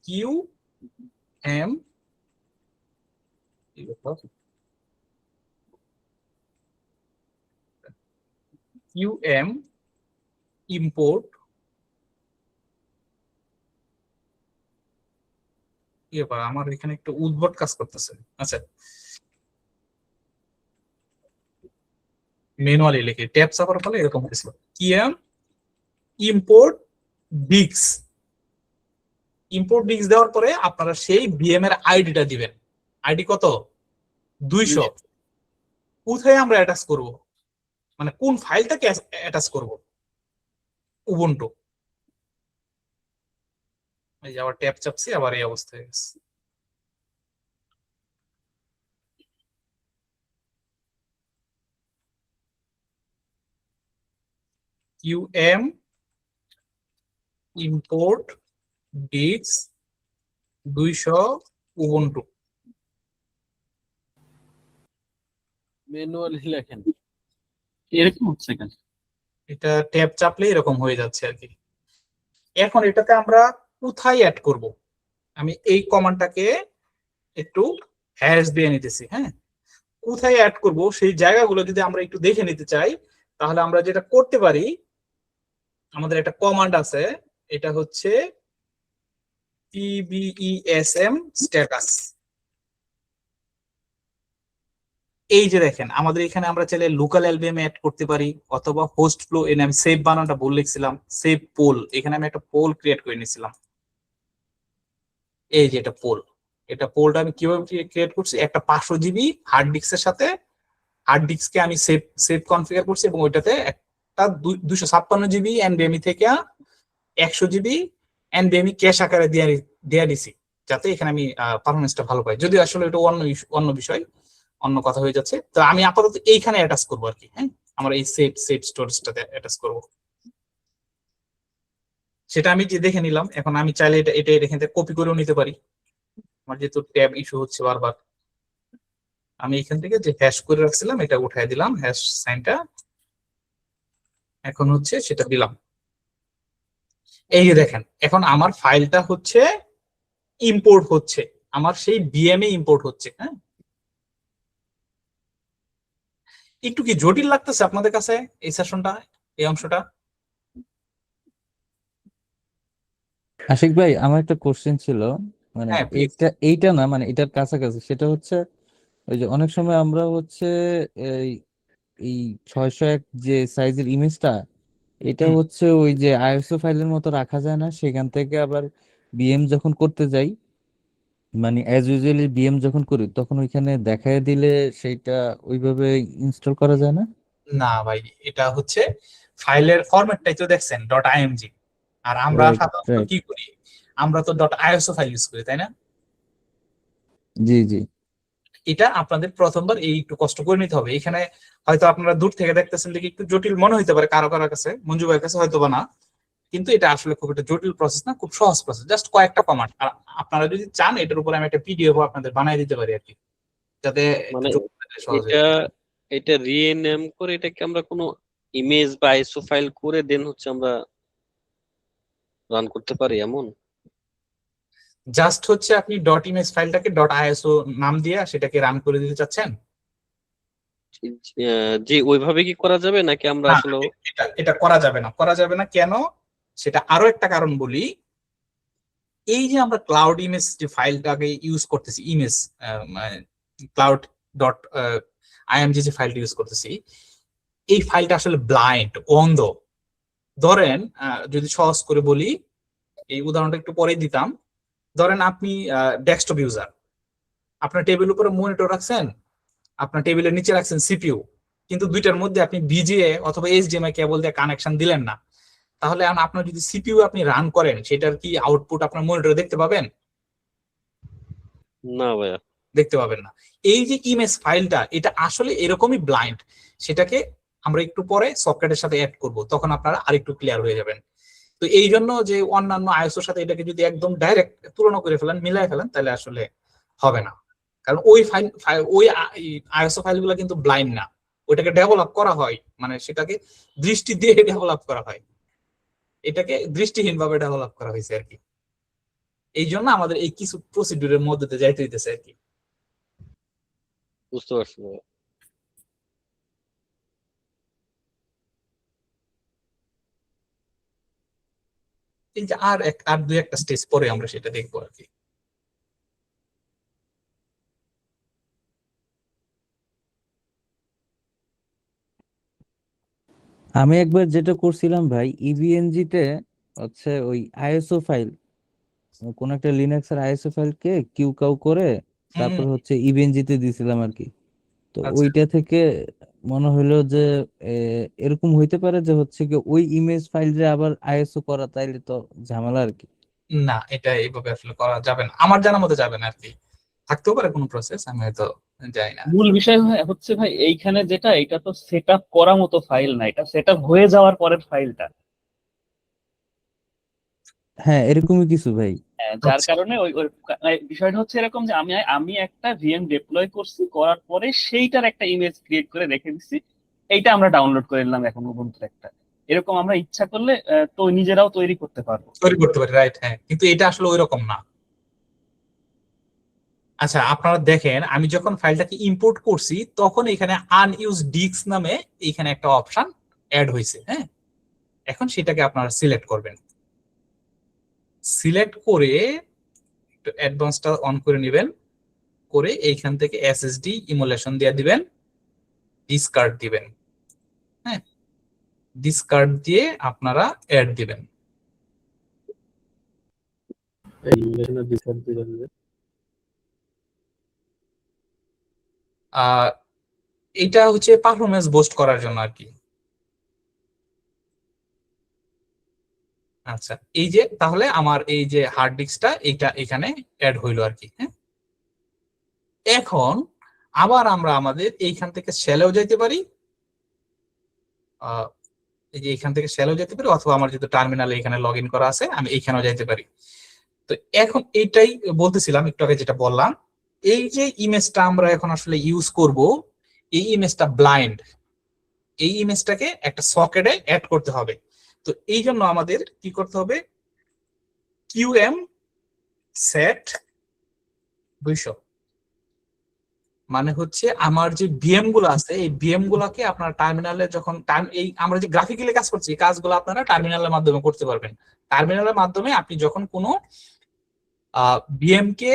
কিউএম ইউএম ইম্পোর্ট এবার আমার এখানে একটু উদ্ভট কাজ করতেছে। আচ্ছা, ম্যানুয়ালি লিখে ট্যাব চাপার ফলে এরকম হয়েছিল। কিএম ইম্পোর্ট ডিস্ক, ইম্পোর্ট ডিস্ক দেওয়ার পরে আপনারা সেই ভিএম এর আইডিটা দিবেন। আইডি কত? 200 কোথায় আমরা অ্যাটাচ করব, মানে কোন ফাইলটাকে অ্যাটাচ করব? উবুন্টু। এই যে আবার ট্যাব চাপছি, আবার এই অবস্থা হয়ে গেছে। qm import disk 200 Ubuntu. Manually লেখেন। এরকম হচ্ছে কেন? এটা ট্যাব চাপলে এরকম হয়ে যাচ্ছে আর কি। এখন এটাতে আমরা কোথায় অ্যাড করব? আমি এই কমান্ডটাকে একটু হ্যাশ দিয়ে নিতেছি। হ্যাঁ, কোথায় অ্যাড করব সেই জায়গাগুলো যদি আমরা একটু দেখে নিতে চাই, তাহলে আমরা যেটা করতে পারি, আমাদের একটা কমান্ড আছে, এটা হচ্ছে pbesm স্ট্যাটাস। এই যে দেখেন, আমাদের এখানে আমরা চাইলে লোকাল এলবিএম অ্যাড করতে পারি, অথবা হোস্ট ফ্লো। এনে আমি সেভ বানানটা বল লিখছিলাম, সেভ পোল, এখানে আমি একটা পোল ক্রিয়েট করে নিয়েছিলাম। এই যে এটা পোল, এটা পোলটা আমি কিভাবে ক্রিয়েট করছি, একটা 500 জিবি হার্ড ডিস্কের সাথে হার্ড ডিস্ককে আমি সেভ সেভ কনফিগার করছি, এবং ওইটাতে একটা 256 জিবি এনভিএমই থেকে 100 জিবি এনভিএমই ক্যাশ আকারে দিয়ে দিছি, যাতে এখানে আমি পারফরমেন্সটা ভালো পাই। যদিও আসলে এটা অন্য বিষয়, অন্য কথা হয়ে যাচ্ছে। তো আমি আপাতত এইখানে অ্যাটাচ করবো আর কি। হ্যাঁ, আমরা এই সেভ স্টোরেজটাতে অ্যাটাচ করবো, সেটা আমি যে দেখে নিলাম। এখন আমি চাইলে এটা এটা এখান থেকে কপি করেও নিতে পারি। আমার যেহেতু ট্যাব ইস্যু হচ্ছে বারবার, আমি এখান থেকে যে হ্যাশ করে রাখছিলাম এটা উঠাই দিলাম, হ্যাশ সাইনটা। এখন হচ্ছে সেটা দিলাম। এই যে দেখেন, এখন আমার ফাইলটা হচ্ছে ইম্পোর্ট হচ্ছে, আমার সেই বিএমএ ইম্পোর্ট হচ্ছে। হ্যাঁ, একটু কি জটিল লাগতেছে আপনাদের কাছে এই সেশনটা, এই অংশটা? আশিক ভাই, আমার একটা কোশ্চেন ছিল, মানে হ্যাঁ প্লিজ। এইটা না, মানে এটার কাছাকাছি। সেটা হচ্ছে ওই যে অনেক সময় আমরা হচ্ছে এই এই 601 যে সাইজের ইমেজটা, এটা হচ্ছে ওই যে আইএসও ফাইলের মতো রাখা যায় না, সেখান থেকে আবার বিএম যখন করতে যাই, মানে অ্যাজ ইউজুয়ালি বিএম যখন করি, তখন ওইখানে দেখায় দিলে সেইটা ওইভাবে ইনস্টল করা যায় না। না ভাই, এটা হচ্ছে ফাইলের ফরম্যাটটাই তো দেখছেন, ডট আইএমজি। আর আমরা রাইট, সাধারণত রাইট। কি করি, আমরা তো ডট আইএসও ফাইল ইউজ করি, তাই না? জি, জি। এটা আপনাদের প্রথমবার এই একটু কষ্ট করে নিতে হবে। এখানে হয়তো আপনারা দূর থেকে দেখতেছেন দেখে একটু জটিল মনে হইতে পারে কারো কারো কাছে, মঞ্জু ভাইয়ের কাছে হয়তো বা না, কিন্তু এটা আসলে খুব একটা জটিল প্রসেস না, খুব সহজ প্রসেস, জাস্ট কয়েকটা কমান্ড। আর আপনারা যদি চান এটার উপর আমি একটা পিডিএফ আপনাদের বানিয়ে দিতে পারি আর কি, যাতে মানে সহজ এটা হয়ে এটা রিনেম করে এটাকে আমরা কোনো ইমেজ বা আইসো ফাইল করে দেন হচ্ছে আমরা রান করতে পারি এমন? জাস্ট হচ্ছে আপনি ডট ইমেজ ফাইলটাকে ডট আইএসও নাম দিয়ে সেটাকে রান করে দিতে চাচ্ছেন? যে ওইভাবে কি করা যাবে, নাকি আমরা না, আসলে এটা এটা করা যাবে না, করা যাবে না। কেন, সেটা আরো একটা কারণ বলি। এই যে আমরা ক্লাউড ইমেজ যে ফাইলটাকে ইউজ করতেছি, ইমেজ ক্লাউড ডট আইএমজি যে ফাইলটা ইউজ করতেছি, এই ফাইলটা আসলে ব্লাইন্ড, অন্ধ। ধরেন যদি সহজ করে বলি, এই উদাহরণটা একটু পরে দিতাম। ধরেন আপনি ডেস্কটপ ইউজার, আপনার টেবিল উপরে মনিটর রাখছেন, আপনার টেবিলের নিচে রাখছেন সিপিইউ, কিন্তু দুইটার মধ্যে আপনি ভিজিএ অথবা এইচডিএমআই কেবল দিয়ে কানেকশন দিলেন না। তাহলে আপনার যদি সিপিইউ আপনি রান করেন, সেটার কি আউটপুট আপনার মনিটরে দেখতে পাবেন? না ভাইয়া? দেখতে পাবেন না। এই যে ইমেজ ফাইলটা, এটা আসলে এরকমই ব্লাইন্ড। সেটাকে আমরা একটু পরে সকেটের সাথে অ্যাড করব, তখন আপনারা আরেকটু ক্লিয়ার হয়ে যাবেন। তো এই জন্য যে অন্যান্য আইএসওর সাথে এটাকে যদি একদম ডাইরেক্ট তুলনা করে ফেলেন, মিলাই ফেলেন, তাহলে আসলে হবে না। কারণ ওই ওই আইএসও ফাইলগুলো কিন্তু ব্লাইন্ড না, ওইটাকে ডেভেলপ করা হয়, মানে সেটাকে দৃষ্টি দিয়ে ডেভেলপ করা হয়, এটাকে দৃষ্টিহীন ভাবে ডেভেলপ করা হয়েছে আর কি। এই জন্য আমাদের এই কিছু প্রসিডিউরের মধ্যে দিয়ে যাইতে হইতেছে আর কি। বুঝতে পারছি ভাইয়া। এই যে আর দুই একটা স্টেজ পরে আমরা সেটা দেখবো আর কি। আমি একবার যেটা করছিলাম ভাই, ইভিএনজি তে হচ্ছে ওই আইএসও ফাইল, কোন একটা লিনাক্স এর আইএসও ফাইলকে কিউ কাউ করে হুম, তারপর হচ্ছে ইভিএনজি তে দিছিলাম আর কি। তো আচ্ছা ওইটা থেকে মনে হইলো যে এরকম হইতে পারে যে হচ্ছে কি ওই ইমেজ ফাইলটা আবার আইএসও করা, তাইলে তো ঝামেলা আর কি। না, এটা এইভাবে আসলে করা যাবে না, আমার জানার মতো যাবে না আর কি। থাকতেও পারে কোনো প্রসেস, আমি হয়তো জানি না। মূল বিষয় হচ্ছে ভাই এইখানে যেটা, এটা তো সেট আপ করা মতো ফাইল না, এটা সেট আপ হয়ে যাওয়ার পরের ফাইলটা। হ্যাঁ এরকমই কিছু ভাই। যার আচ্ছা কারণে ওই ওই বিষয়টা হচ্ছে এরকম যে আমি আমি একটা ভিএম ডিপ্লয় করছি, করার পরে সেইটার একটা ইমেজ ক্রিয়েট করে রেখে দিচ্ছি, এইটা আমরা ডাউনলোড করে নিলাম এখন উবুন্টুর একটা। এরকম আমরা ইচ্ছা করলে তো নিজেরাও তৈরি করতে পারবো। তৈরি করতে পারি, রাইট, হ্যাঁ, কিন্তু এটা আসলে ওই রকম না। আচ্ছা, আপনারা দেখেন আমি যখন ফাইলটাকে ইম্পোর্ট করছি তখন এখানে আনইউজ ডিস্ক নামে এখানে একটা অপশন অ্যাড হয়েছে, হ্যাঁ। এখন সেটাকে আপনারা সিলেক্ট করবেন, সিলেক্ট করে একটু অ্যাডভান্সটা অন করে নেবেন, করে এইখান থেকে এসএসডি ইমুলেশন দিয়ে দিবেন, ডিসকার্ড দিবেন, হ্যাঁ, ডিসকার্ড দিয়ে আপনারা অ্যাড দিবেন। এই ইমুলেশনের ডিসকাউন্ট দিয়ে দেবে। এটা হচ্ছে পারফরমেন্স বুস্ট করার জন্য আর কি। আচ্ছা, এই যে তাহলে আমার এই যে হার্ড ডিস্কটা এইটা এখানে অ্যাড হইলো আর কি, হ্যাঁ। এখন আবার আমরা আমাদের এইখান থেকে শ্যালেও যাইতে পারি, এই যে এইখান থেকে শ্যালেও যেতে পারি, অথবা আমার যেহেতু টার্মিনালে এখানে লগ ইন করা আছে আমি এইখানেও যাইতে পারি। তো এখন এইটাই বলতেছিলাম একটু আগে যেটা বললাম, এই যে ইমেজটা আমরা এখন আসলে ইউজ করব, এই ইমেজটা ব্লাইন্ড, এই ইমেজটাকে একটা সকেটে অ্যাড করতে হবে। তো এই জন্য আমাদের কি করতে হবে, কিউএম সেট 200, মানে হচ্ছে আমার যে ভিএম গুলো আছে এই ভিএম গুলাকে আপনার টার্মিনালে যখন এই আমরা যে গ্রাফিক্যালি কাজ করছি এই কাজগুলো আপনারা টার্মিনালের মাধ্যমে করতে পারবেন। টার্মিনালের মাধ্যমে আপনি যখন কোনো ভিএম কে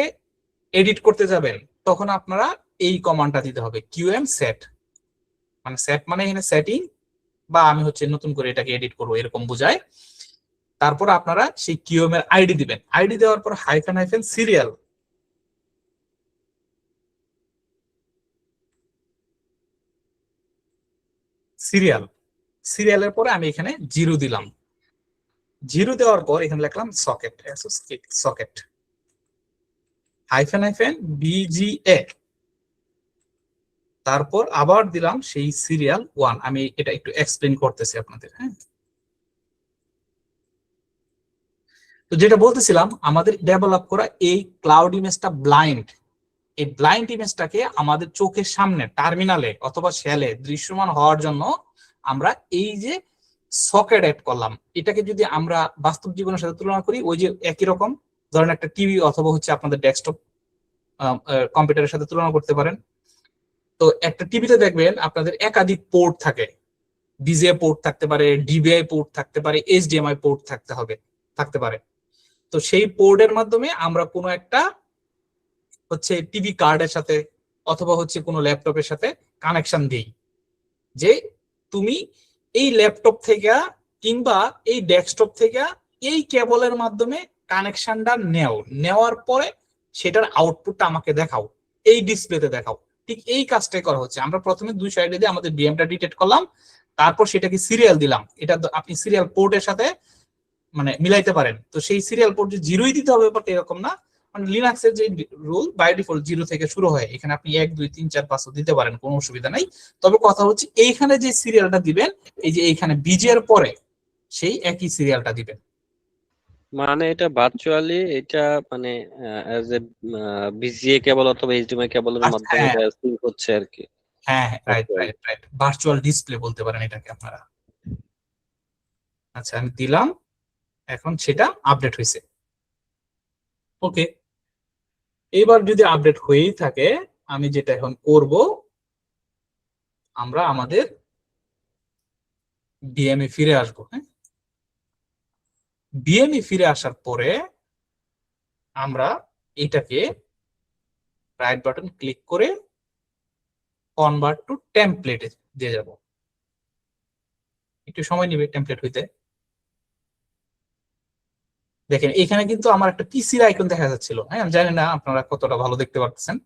এডিট করতে যাবেন তখন আপনারা এই কমান্ডটা দিতে হবে, কিউএম সেট, মানে সেট মানে এখানে সেটিং, বা আমি হচ্ছে নতুন করে এটাকে এডিট করবো এরকম বোঝায়। তারপর আপনারা সেই কিউএম এর আইডি দিবেন, আইডি দেওয়ার পর হাইফেন হাইফেন সিরিয়াল, সিরিয়াল, সিরিয়ালের পরে আমি এখানে 0 দিলাম, 0 দেওয়ার পর এখানে লিখলাম socket, socket hyphen hyphen VGA, তারপর আবার দিলাম সেই সিরিয়াল 1। আমি এটা একটু এক্সপ্লেন করতেছি আপনাদের, হ্যাঁ। তো যেটা বলতেছিলাম, আমাদের ডেভেলপ করা এই ক্লাউড ইমেজটা ব্লাইন্ড, এই ব্লাইন্ড ইমেজটাকে আমাদের চোখের সামনে টার্মিনালে অথবা শ্যালে দৃশ্যমান হওয়ার জন্য আমরা এই যে সকেট অ্যাড করলাম। এটাকে যদি আমরা বাস্তব জীবনের সাথে তুলনা করি, ওই যে একই রকম ধরেন একটা টিভি অথবা হচ্ছে আপনাদের ডেস্কটপ কম্পিউটারের সাথে তুলনা করতে পারেন। তো একটা টিভিতে দেখবেন আপনাদের একাধিক পোর্ট থাকে, বিজিএ পোর্ট থাকতে পারে, ডিবিআই পোর্ট থাকতে পারে, এইচডিএমআই পোর্ট থাকতে পারে। তো সেই পোর্টের মাধ্যমে আমরা কোনো একটা হচ্ছে টিভি কার্ডের সাথে অথবা হচ্ছে কোনো ল্যাপটপের সাথে কানেকশন দেই, যে তুমি এই ল্যাপটপ থেকে কিংবা এই ডেস্কটপ থেকে এই কেবলের মাধ্যমে কানেকশনটা নেওয়ার পরে সেটার আউটপুটটা আমাকে দেখাও, এই ডিসপ্লেতে দেখাও। ঠিক এই কাজটাই করা হচ্ছে। আমরা প্রথমে 2 সাইডে দিয়ে আমাদের বিএমটা ডিটেক্ট করলাম, তারপর সেটাকে সিরিয়াল দিলাম। এটা আপনি সিরিয়াল পোর্টের সাথে মানে মিলাইতে পারেন। তো সেই সিরিয়াল পোর্ট যে 0ই দিতে হবে ব্যাপারটা এরকম না, মানে লিনাক্সের যে রুল বাই ডিফল্ট 0 থেকে শুরু হয়, এখানে আপনি 1 2 3 4 5 দিতে পারেন, কোনো অসুবিধা নাই। তবে কথা হচ্ছে এইখানে যে সিরিয়ালটা দিবেন, এই যে এইখানে বিজি এর পরে সেই একই সিরিয়ালটা দিবেন। মানে এটা ভার্চুয়ালি এটা মানে অ্যাজ এ বিজিএ কেবল অথবা এইচডিএমআই কেবলের মাধ্যমে হ্যাঁ এটা সিঙ্ক হচ্ছে আর কি। হ্যাঁ, right right right, virtual display বলতে পারেন এটাকে আপনারা। আচ্ছা, আমি দিলাম, এখন সেটা আপডেট হয়েছে। ওকে, এবার যদি আপডেট হয়েই থাকে, আমি যেটা এখন করব, আমরা আমাদের বিএমএ ফিরে আসবো। হ্যাঁ, বিএমএ ফিরে আসার পরে আমরা এটাকে রাইট বাটন ক্লিক করে কনভার্ট টু টেমপ্লেটে দিয়ে যাব। একটু সময় নেবে টেমপ্লেট হইতে। দেখেন এখানে কিন্তু আমার একটা পিসির আইকন দেখা যাচ্ছিল, হ্যাঁ, আমি জানি না আপনারা কতটা ভালো দেখতে পাচ্ছেন।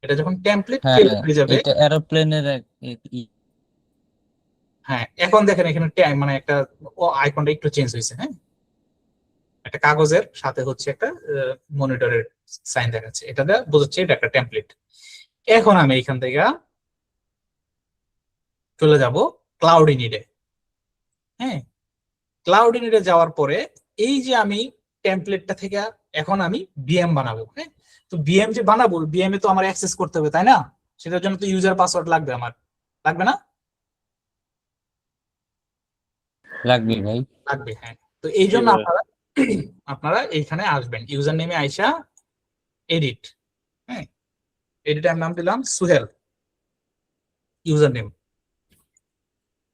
এটা যখন টেমপ্লেট হ্যাঁ ক্রিয়েট হয়ে যাবে, এটা এরোপ্লেনের হ্যাঁ এখন দেখেন এখানে মানে একটা আইকনটা একটু চেঞ্জ হয়েছে, হ্যাঁ একটা কাগজের সাথে হচ্ছে একটা মনিটরের সাইন দেখাচ্ছে, এটা দিয়ে বোঝাচ্ছে এটা একটা টেমপ্লেট। এখন আমি এখান থেকে চলে যাব ক্লাউড ইনিটে। হ্যাঁ, ক্লাউড ইনিটে যাওয়ার পরে এই যে আমি টেমপ্লেটটা থেকে এখন আমি বিএম বানাবো। হ্যাঁ, তো বিএম যে বানাবো, বিএম এ তো আমার অ্যাক্সেস করতে হবে, তাই না? সেটার জন্য তো ইউজার পাসওয়ার্ড লাগবে, আমার লাগবে না? লাগবে ভাই। লাগবে, হ্যাঁ। তো এই জন্য আপনারা আপনারা এইখানে আসবেন, ইউজার নেমে আইসা এডিট, হ্যাঁ এডিট এর নাম দিলাম সুহেল, ইউজার নেম।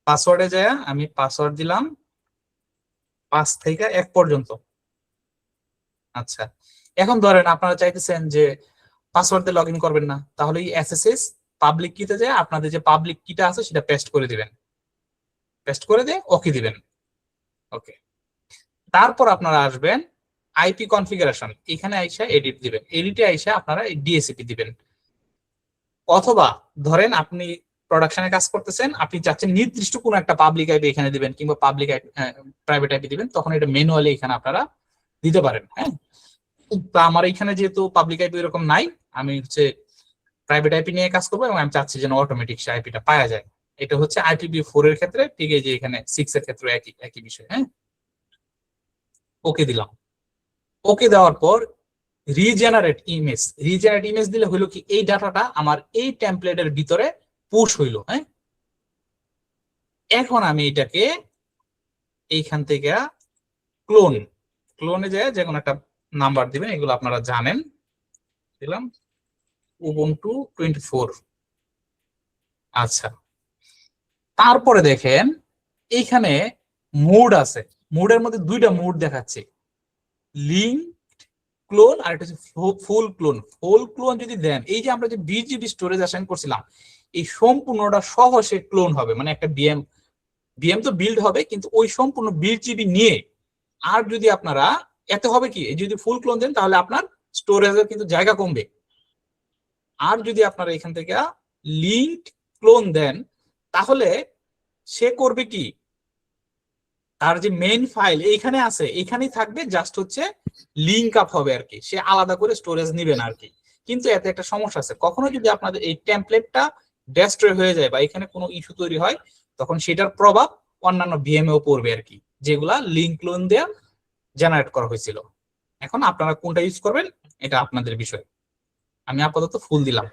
পাসওয়ার্ডে যায় আমি পাসওয়ার্ড দিলাম 5 থেকে 1 পর্যন্ত। আচ্ছা, এখন ধরেন আপনারা চাইতেছেন যে পাসওয়ার্ড দিয়ে লগ ইন করবেন না, তাহলে এই এসএসএস পাবলিক কিতে যায় আপনাদের যে পাবলিক কিটা আছে সেটা পেস্ট করে দিবেন, পেস্ট করে দিয়ে ওকে দিবেন। ওকে, তারপর আপনারা আসবেন আইপি কনফিগারেশন, এখানে আইসা এডিট দিবেন, এডিটে আইসা আপনারা ডিএসসিপি দিবেন। অথবা ধরেন আপনি প্রোডাকশনে কাজ করতেছেন, আপনি চাচ্ছেন নির্দিষ্ট কোনো একটা পাবলিক আইপি এখানে দিবেন কিংবা পাবলিক প্রাইভেট আইপি দিবেন, তখন এটা ম্যানুয়ালি এখানে আপনারা দিতে পারেন। হ্যাঁ, তো আমার এখানে যেহেতু পাবলিক আইপি এরকম নাই, আমি হচ্ছে প্রাইভেট আইপি নিয়ে কাজ করবো এবং আমি চাচ্ছি যেন অটোমেটিক সে আইপিটা পাওয়া যায়। এটা হচ্ছে IPv4 এর ক্ষেত্রে, ঠিক এই যে এখানে 6 এর ক্ষেত্রে একই একই বিষয়। হ্যাঁ, ওকে দিলাম। ওকে দেওয়ার পর রিজেনারেট ইমেজ দিলে হইলো কি এই ডাটাটা আমার এই টেমপ্লেটের ভিতরে পুশ হইলো। হ্যাঁ, এখন আমি এটাকে এইখান থেকে ক্লোনে যায় যে কোনো একটা নাম্বার দিবেন, এগুলো আপনারা জানেন, দিলাম উবুন্টু 24। আচ্ছা, তারপরে দেখেন এইখানে মোড আছে, মোডের মধ্যে দুইটা মোড দেখাচ্ছে, লিঙ্ক ক্লোন আর এটা হচ্ছে ফুল ক্লোন। ফুল ক্লোন যদি দেন, এই যে আমরা যে 20 GB স্টোরেজ অ্যাসাইন করছিলাম, এই সম্পূর্ণটা সহ সে ক্লোন হবে, মানে একটা বিএম তো বিল্ড হবে, কিন্তু ওই সম্পূর্ণ 20 GB নিয়ে। আর যদি আপনারা এতে হবে কি, যদি ফুল ক্লোন দেন তাহলে আপনার স্টোরেজের কিন্তু জায়গা কমবে। আর যদি আপনারা এখান থেকে লিঙ্ক ক্লোন দেন তাহলে সে করবে কি, তার যে মেইন ফাইল এইখানে আছে এইখানেই থাকবে, জাস্ট হচ্ছে লিঙ্ক আপ হবে আর কি, সে আলাদা করে স্টোরেজ নিবে না আর কি। কিন্তু এতে একটা সমস্যা আছে, কখনো যদি আপনাদের এই টেমপ্লেটটা ডেস্ট্রয় হয়ে যায় বা এখানে কোনো ইস্যু তৈরি হয়, তখন সেটার প্রভাব অন্যান্য ভিএমএও পড়বে আর কি, যেগুলা লিঙ্ক ক্লোন দেয়া জেনারেট করা হয়েছিল। এখন আপনারা কোনটা ইউজ করবেন এটা আপনাদের বিষয়। আমি আপাতত ফুল দিলাম,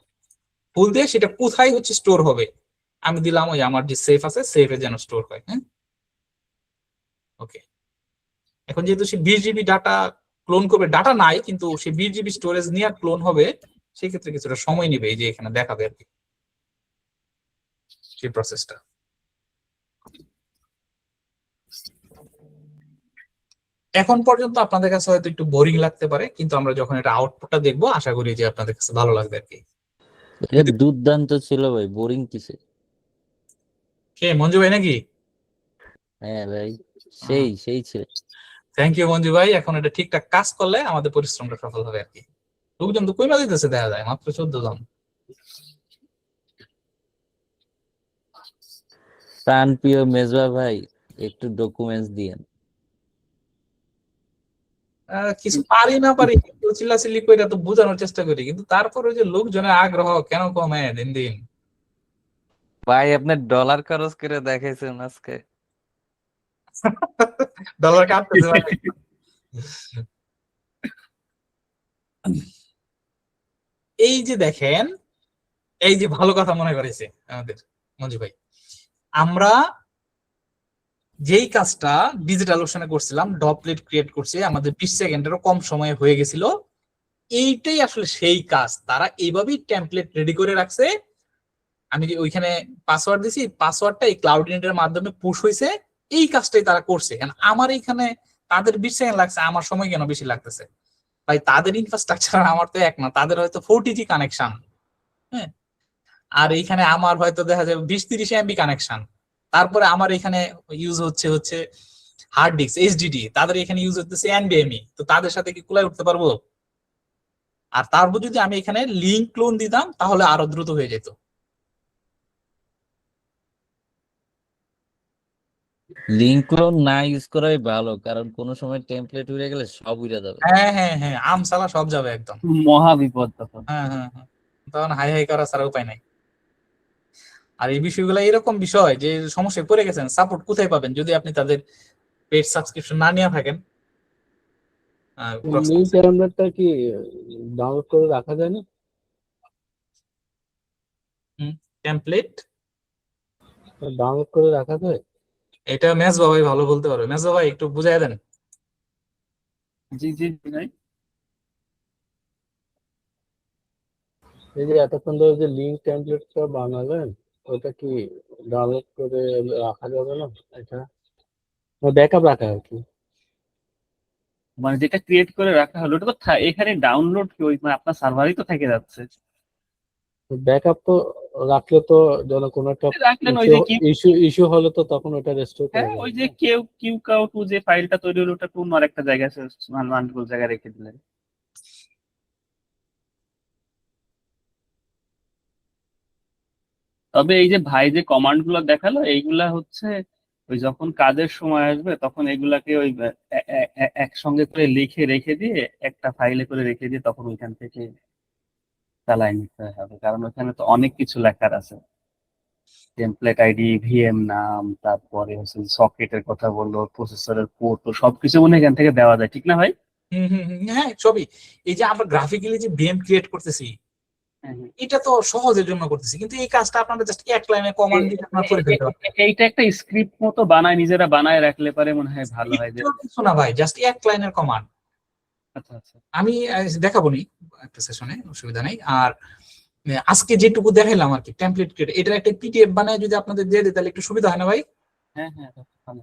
ফুল দিয়ে সেটা কোথায় হচ্ছে স্টোর হবে আমি দিলাম ওই আমার যে সেফ আছে সেফে যেন স্টোর হয়। হ্যাঁ, ওকে। এখন যেহেতু সে 20 GB ডাটা ক্লোন করবে, ডাটা নাই কিন্তু সে 20 GB স্টোরেজ নিয়ে ক্লোন হবে, সেই ক্ষেত্রে কিছুটা সময় নেবে, এই যে এখানে দেখাবে আর কি সেই প্রসেসটা। এখন পর্যন্ত আপনাদের কাছে হয়তো একটু বোরিং লাগতে পারে, কিন্তু আমরা যখন এটা আউটপুটটা দেখবো আশা করি যে আপনাদের কাছে ভালো লাগবে আর কি। এটা দুর্দান্ত ছিল ভাই, বোরিং কিসে? কে মঞ্জু ভাই নাকি? হ্যাঁ ভাই, সেই ছিল। থ্যাংক ইউ মঞ্জু ভাই, এখন এটা ঠিকঠাক কাজ করলে আমাদের পরিশ্রমটা সফল হবে আর কি। লোকজন তো কইমা দিতেছে, দেখা যায় মাত্র 14 জন। প্রাণ প্রিয় মেজবা ভাই, একটু ডকুমেন্টস দিয়েন। কিছু পারি না পারি চিল্লাচিল্লি করে তো বোঝানোর চেষ্টা করি, কিন্তু তারপরে যে লোকজনের আগ্রহ কেন কমে দিন দিন। ভাই আপনি ডলার খরচ করে দেখাইছেন আজকে। ডলার কাটতেছে ভাই। এই যে দেখেন, এই যে ভালো কথা মনে করেছে আমাদের মঞ্জু ভাই, আমরা যেই কাজটা ডিজিটাল ওশানে করছিলাম, ডপলেট ক্রিয়েট করছি, আমাদের 20 সেকেন্ডেরও কম সময়ে হয়ে গেছিল। এইটাই আসলে সেই কাজ, তারা এইভাবেই টেমপ্লেট রেডি করে রাখছে। আমি যে ওইখানে পাসওয়ার্ড দিছি, পাসওয়ার্ডটা এই ক্লাউড ইনিটের মাধ্যমে পুশ হয়েছে, এই কাজটাই তারা করছে। আমার এইখানে তাদের 20 সেকেন্ড লাগছে, আমার সময় কেন বেশি লাগতেছে ভাই? তাদের ইনফ্রাস্ট্রাকচার আমার তো এক না, তাদের হয়তো 4G কানেকশন, হ্যাঁ, আর এইখানে আমার হয়তো দেখা যায় 20-30 MB কানেকশন। তারপরে আমার এখানে ইউজ হচ্ছে হার্ড ডিস্ক HDD, তাদের এখানে ইউজ হচ্ছে NVMe, তো তাদের সাথে কি কুলায় উঠতে পারবো? আর তারপর যদি আমি এখানে লিঙ্ক ক্লোন দিতাম তাহলে আরো দ্রুত হয়ে যেত। লিঙ্ক ক্লোন না ইউজ করাই ভালো, কারণ কোনো সময় টেমপ্লেট উড়ে গেলে সব উড়ে যাবে। হ্যাঁ হ্যাঁ হ্যাঁ, আমসালা সব যাবে একদম। মহা বিপদ তখন। হ্যাঁ হ্যাঁ হ্যাঁ, তখন হাই হাই করা ছাড়া উপায় নাই। আর এই বিষয়গুলো এরকম বিষয় যে সমস্যায় পড়ে গেছেন, সাপোর্ট কোথায় পাবেন যদি আপনি তাদের পেড সাবস্ক্রিপশন না নিয়ে থাকেন? নিউ ক্যালেন্ডারটা কি ডাউনলোড করে রাখা যায় না? টেমপ্লেট ডাউনলোড করে রাখা যায়? এটা মেজবা ভাই ভালো বলতে পারবে। মেজবা ভাই একটু বুঝাই দেন। জি জি ভাই। এই যে এতক্ষণ ধরে যে লিঙ্ক টেমপ্লেটটা বানালেন, ওটা কি ডাউনলোড করে রাখা যাবে না? এটা ব্যাকআপ রাখা আর কি। মানে যেটা ক্রিয়েট করে রাখা হলো ওটা তো এখানে ডাউনলোড কি ওই মানে আপনার সার্ভারই তো থেকে যাচ্ছে। ব্যাকআপ তো রাখলে তো যেন কোনো একটা রাখলেন ওই যে কি ইস্যু হলে তো তখন ওটা রেস্টোর করা হ্যাঁ যাবে। ওই যে কিউ কাউ যে ফাইলটা তৈরি হলো ওটা অন্য আরেকটা জায়গায় মাল্টিপল জায়গায় রেখে দিলেন। তবে এই যে ভাই যে কমান্ড গুলো দেখালো এইগুলা হচ্ছে ওই যখন কাজের সময় আসবে তখন এগুলাকে ওই একসঙ্গে করে লিখে রেখে দিয়ে একটা ফাইলে করে রেখে দিয়ে তখন ওইখান থেকে চালাই নিতে হবে, কারণ ওখানে তো অনেক কিছু লেখার আছে। টেমপ্লেট আইডি, ভিএম নাম, তারপরে হচ্ছে সকেটের কথা বললো, প্রসেসরের পোর্ট, তো সবকিছু মনে হয় এখান থেকে দেওয়া যায়, ঠিক না ভাই? হ্যাঁ সবই। এই যে আমরা গ্রাফিক্যালি যে ভিএম ক্রিয়েট করতেছি হ্যাঁ, হ্যাঁ। এটা তো সহজের জন্য করতেছি, কিন্তু এই কাজটা আপনারা জাস্ট এক লাইনে কমান্ড দিয়ে আপনারা করে ফেলতে পারেন। এইটা একটা স্ক্রিপ্ট মতো বানায় নিজেরা বানায় রাখলে পারে মনে হয় ভালো হয় যে। একটু কিছু না ভাই, জাস্ট এক লাইনের কমান্ড। আচ্ছা আচ্ছা আমি দেখাবো নি একটা সেশনে, অসুবিধা নেই। আর আজকে যেটুকু দেখাইলাম আর কি টেমপ্লেট ক্রিয়েট, এটার একটা পিডিএফ বানায় যদি আপনাদের দিয়ে দিই তাহলে একটু সুবিধা হয় না ভাই? হ্যাঁ হ্যাঁ ভালো।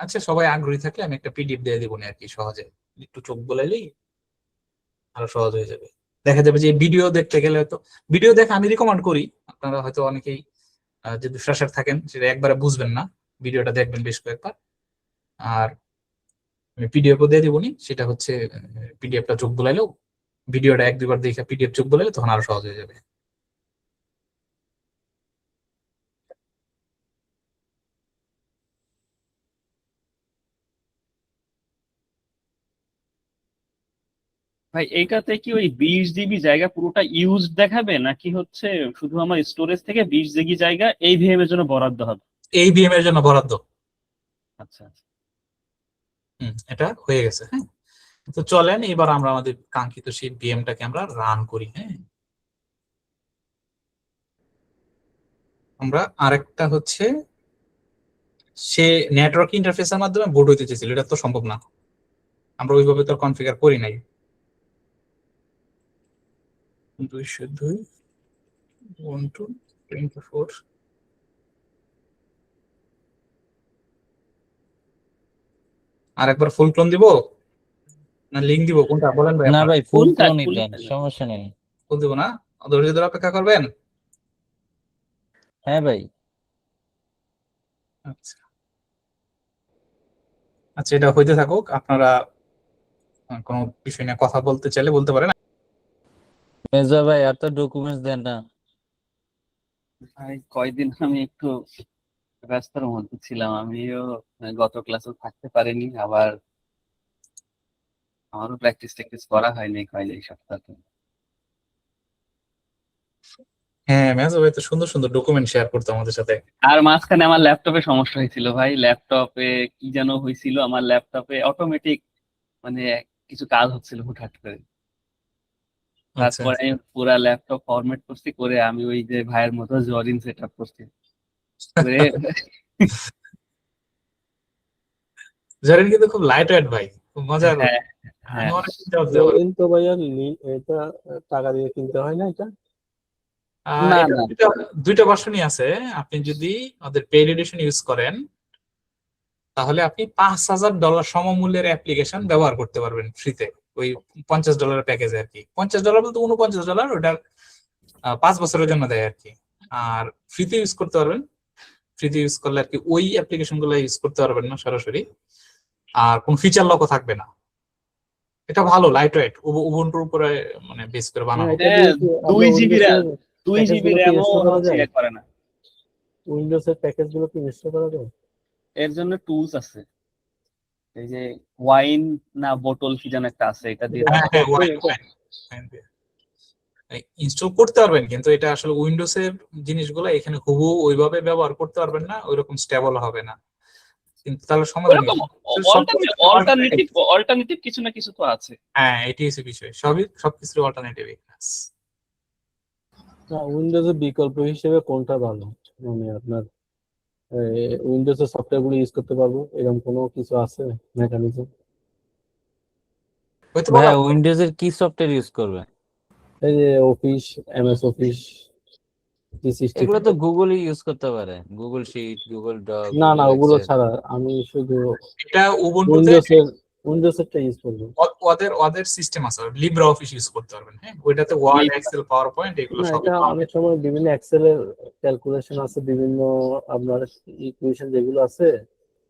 আচ্ছা, সবাই আগ্রহী থাকলে আমি একটা পিডিএফ দিয়ে দেবো না আর কি, সহজে একটু চোখ বোলাইলেই আরো সহজ হয়ে যাবে। দেখা যাবে যে ভিডিও দেখতে গেলে হয়তো, ভিডিও দেখে আমি রিকমেন্ড করি, আপনারা হয়তো অনেকেই যদি ফ্রেশার থাকেন সেটা একবারে বুঝবেন না, ভিডিওটা দেখবেন বেশ কয়েকবার। আর আমি পিডিএফও দিয়ে দিবনি, সেটা হচ্ছে পিডিএফটা চোখ বোলাইলেও, ভিডিওটা এক দুবার দেখে পিডিএফ চোখ বোলাইলে তখন আরো সহজ হয়ে যাবে। ভাই এইটাতে কি ওই 20 জিবি জায়গা পুরোটা ইউজ দেখাবে নাকি হচ্ছে শুধু আমার স্টোরেজ থেকে 20 জিবি জায়গা এই ভিএম এর জন্য বরাদ্দ হবে? এই ভিএম এর জন্য বরাদ্দ। আচ্ছা আচ্ছা। এটা হয়ে গেছে। হ্যাঁ, তো চলেন এবার আমরা আমাদের কাঙ্ক্ষিত সেই ভিএমটাকে আমরা রান করি। হ্যাঁ, আমরা আরেকটা হচ্ছে সে নেটওয়ার্ক ইন্টারফেসের মাধ্যমে বোট হইতে চেয়েছিল, এটা তো সম্ভব না, আমরা ওইভাবে তো কনফিগার করি নাই। 202.1.2.24 আর একবার ফুল ক্লোন দিব না লিংক দিব, কোনটা বলেন ভাই? না আপনারা ভাই, ফুল ফুলটা ক্লোনই ফুল দেন, সমস্যা নেই। ফুল দিব না? ধৈর্য ধরে অপেক্ষা করবেন। হ্যাঁ ভাই। আচ্ছা আচ্ছা, এটা হইতে থাকুক। আপনারা কোনো বিষয় নিয়ে কথা বলতে চাইলে বলতে পারেন। মেজবা ভাই আর তো ডকুমেন্টস দেন না। ভাই কয়দিন আমি একটু ব্যস্তর মধ্যে ছিলাম, আমিও গত ক্লাসে থাকতে পারিনি, আবার আমারও প্র্যাকটিস ট্যাকটিস করা হয়নি এই সপ্তাহে। হ্যাঁ, মেজো ভাই তো সুন্দর সুন্দর ডকুমেন্ট শেয়ার করতো আমাদের সাথে। আর মাঝখানে আমার ল্যাপটপে সমস্যা হয়েছিল ভাই, ল্যাপটপে কি যেন হয়েছিল, আমার ল্যাপটপে অটোমেটিক মানে কিছু কাজ হচ্ছিল হুটহাট করে। আচ্ছা তারপরে আমি পুরা ল্যাপটপ ফরম্যাট করছি, করে আমি ওই যে ভাইয়ের মতো জরিন সেট আপ করছি করে। জারেন কিন্তু খুব লাইট ওয়েট ভাই, খুব মজার। হ্যাঁ আমি হ্যাঁ অনেক চিন্তা করতে পারি। তো ভাইয়া এটা টাকা দিয়ে কিনতে হয় না এটা? না এটা না দুইটা ভার্সনই আছে। আপনি যদি ওদের পেইড এডিশন ইউজ করেন তাহলে আপনি $5,000 সমমূল্যের অ্যাপ্লিকেশন ব্যবহার করতে পারবেন ফ্রিতে, ওই $50 প্যাকেজে আর কি। $50 বলতে $49, ওটার 5 বছরের জন্য দেয় আর কি। আর ফ্রিতে ইউজ করতে পারবেন, ফ্রিতে ইউজ করলে আর কি ওই অ্যাপ্লিকেশন গুলো ইউজ করতে পারবেন না সরাসরি, আর কোন ফিচার লকও থাকবে না। এটা ভালো, লাইট ওয়েট, উবুন্টুর উপরে মানে বেস করে না, বানানো। এটা দিয়ে কি আমরা 2 জিবি উইন্ডোজের 2 জিবি প্যাকেজগুলো কি র্যামও ইনস্টল করা হচ্ছে যায়? ইয়ে করে না। উইন্ডোজের প্যাকেজগুলো কি ইনস্টল করা যায়? এর জন্য টুলস আছে, এই যে ওয়াইন না বোটল কি যেন একটা আছে, এটা দিয়ে হ্যাঁ হ্যাঁ, এটা ইনস্টল করতে পারবেন, কিন্তু এটা আসলে উইন্ডোজের জিনিসগুলো এখানে হুবহু ওইভাবে ব্যবহার করতে পারবেন না, ওইরকম স্টেবল হবে না। কিন্তু তাহলে সমাধান কি? ওরকম সবকিছু অল্টারনেটিভ অল্টারনেটিভ কিছু না কিছু তো আছে। হ্যাঁ, এটি হচ্ছে বিষয়, সবকিছু অল্টারনেটিভ। উইন্ডোজের বিকল্প হিসেবে কোনটা ভালো? মানে আপনার উইন্ডোজের সফটওয়্যারগুলো ইউজ করতে পারবো এরকম কোনো কিছু আছে মেকানিজম? হয়তো ভাইয়া বলা উইন্ডোজের কি সফটওয়্যার ইউজ করবেন? এই যে অফিস, এমএস অফিস, এগুলো তো 365। গুগলই ইউজ করতে পারে, গুগল শিট, গুগল ডক, না না, গুগল ওগুলো এক্সেল। ছাড়া আমি শুধু এটা উবুন্টুতে উইন্ডোজেরটা ইউজ করবো। ওদের সিস্টেম আছে, লিব্রা অফিস ইউজ করতে পারবেন। হ্যাঁ, ওইটাতে ওয়ার্ড, এক্সেল, পাওয়ার পয়েন্ট এগুলো না, সব এটা অনেক সময় বিভিন্ন এক্সেলের ক্যালকুলেশন আছে, বিভিন্ন আপনার ইকুয়েশন যেগুলো আছে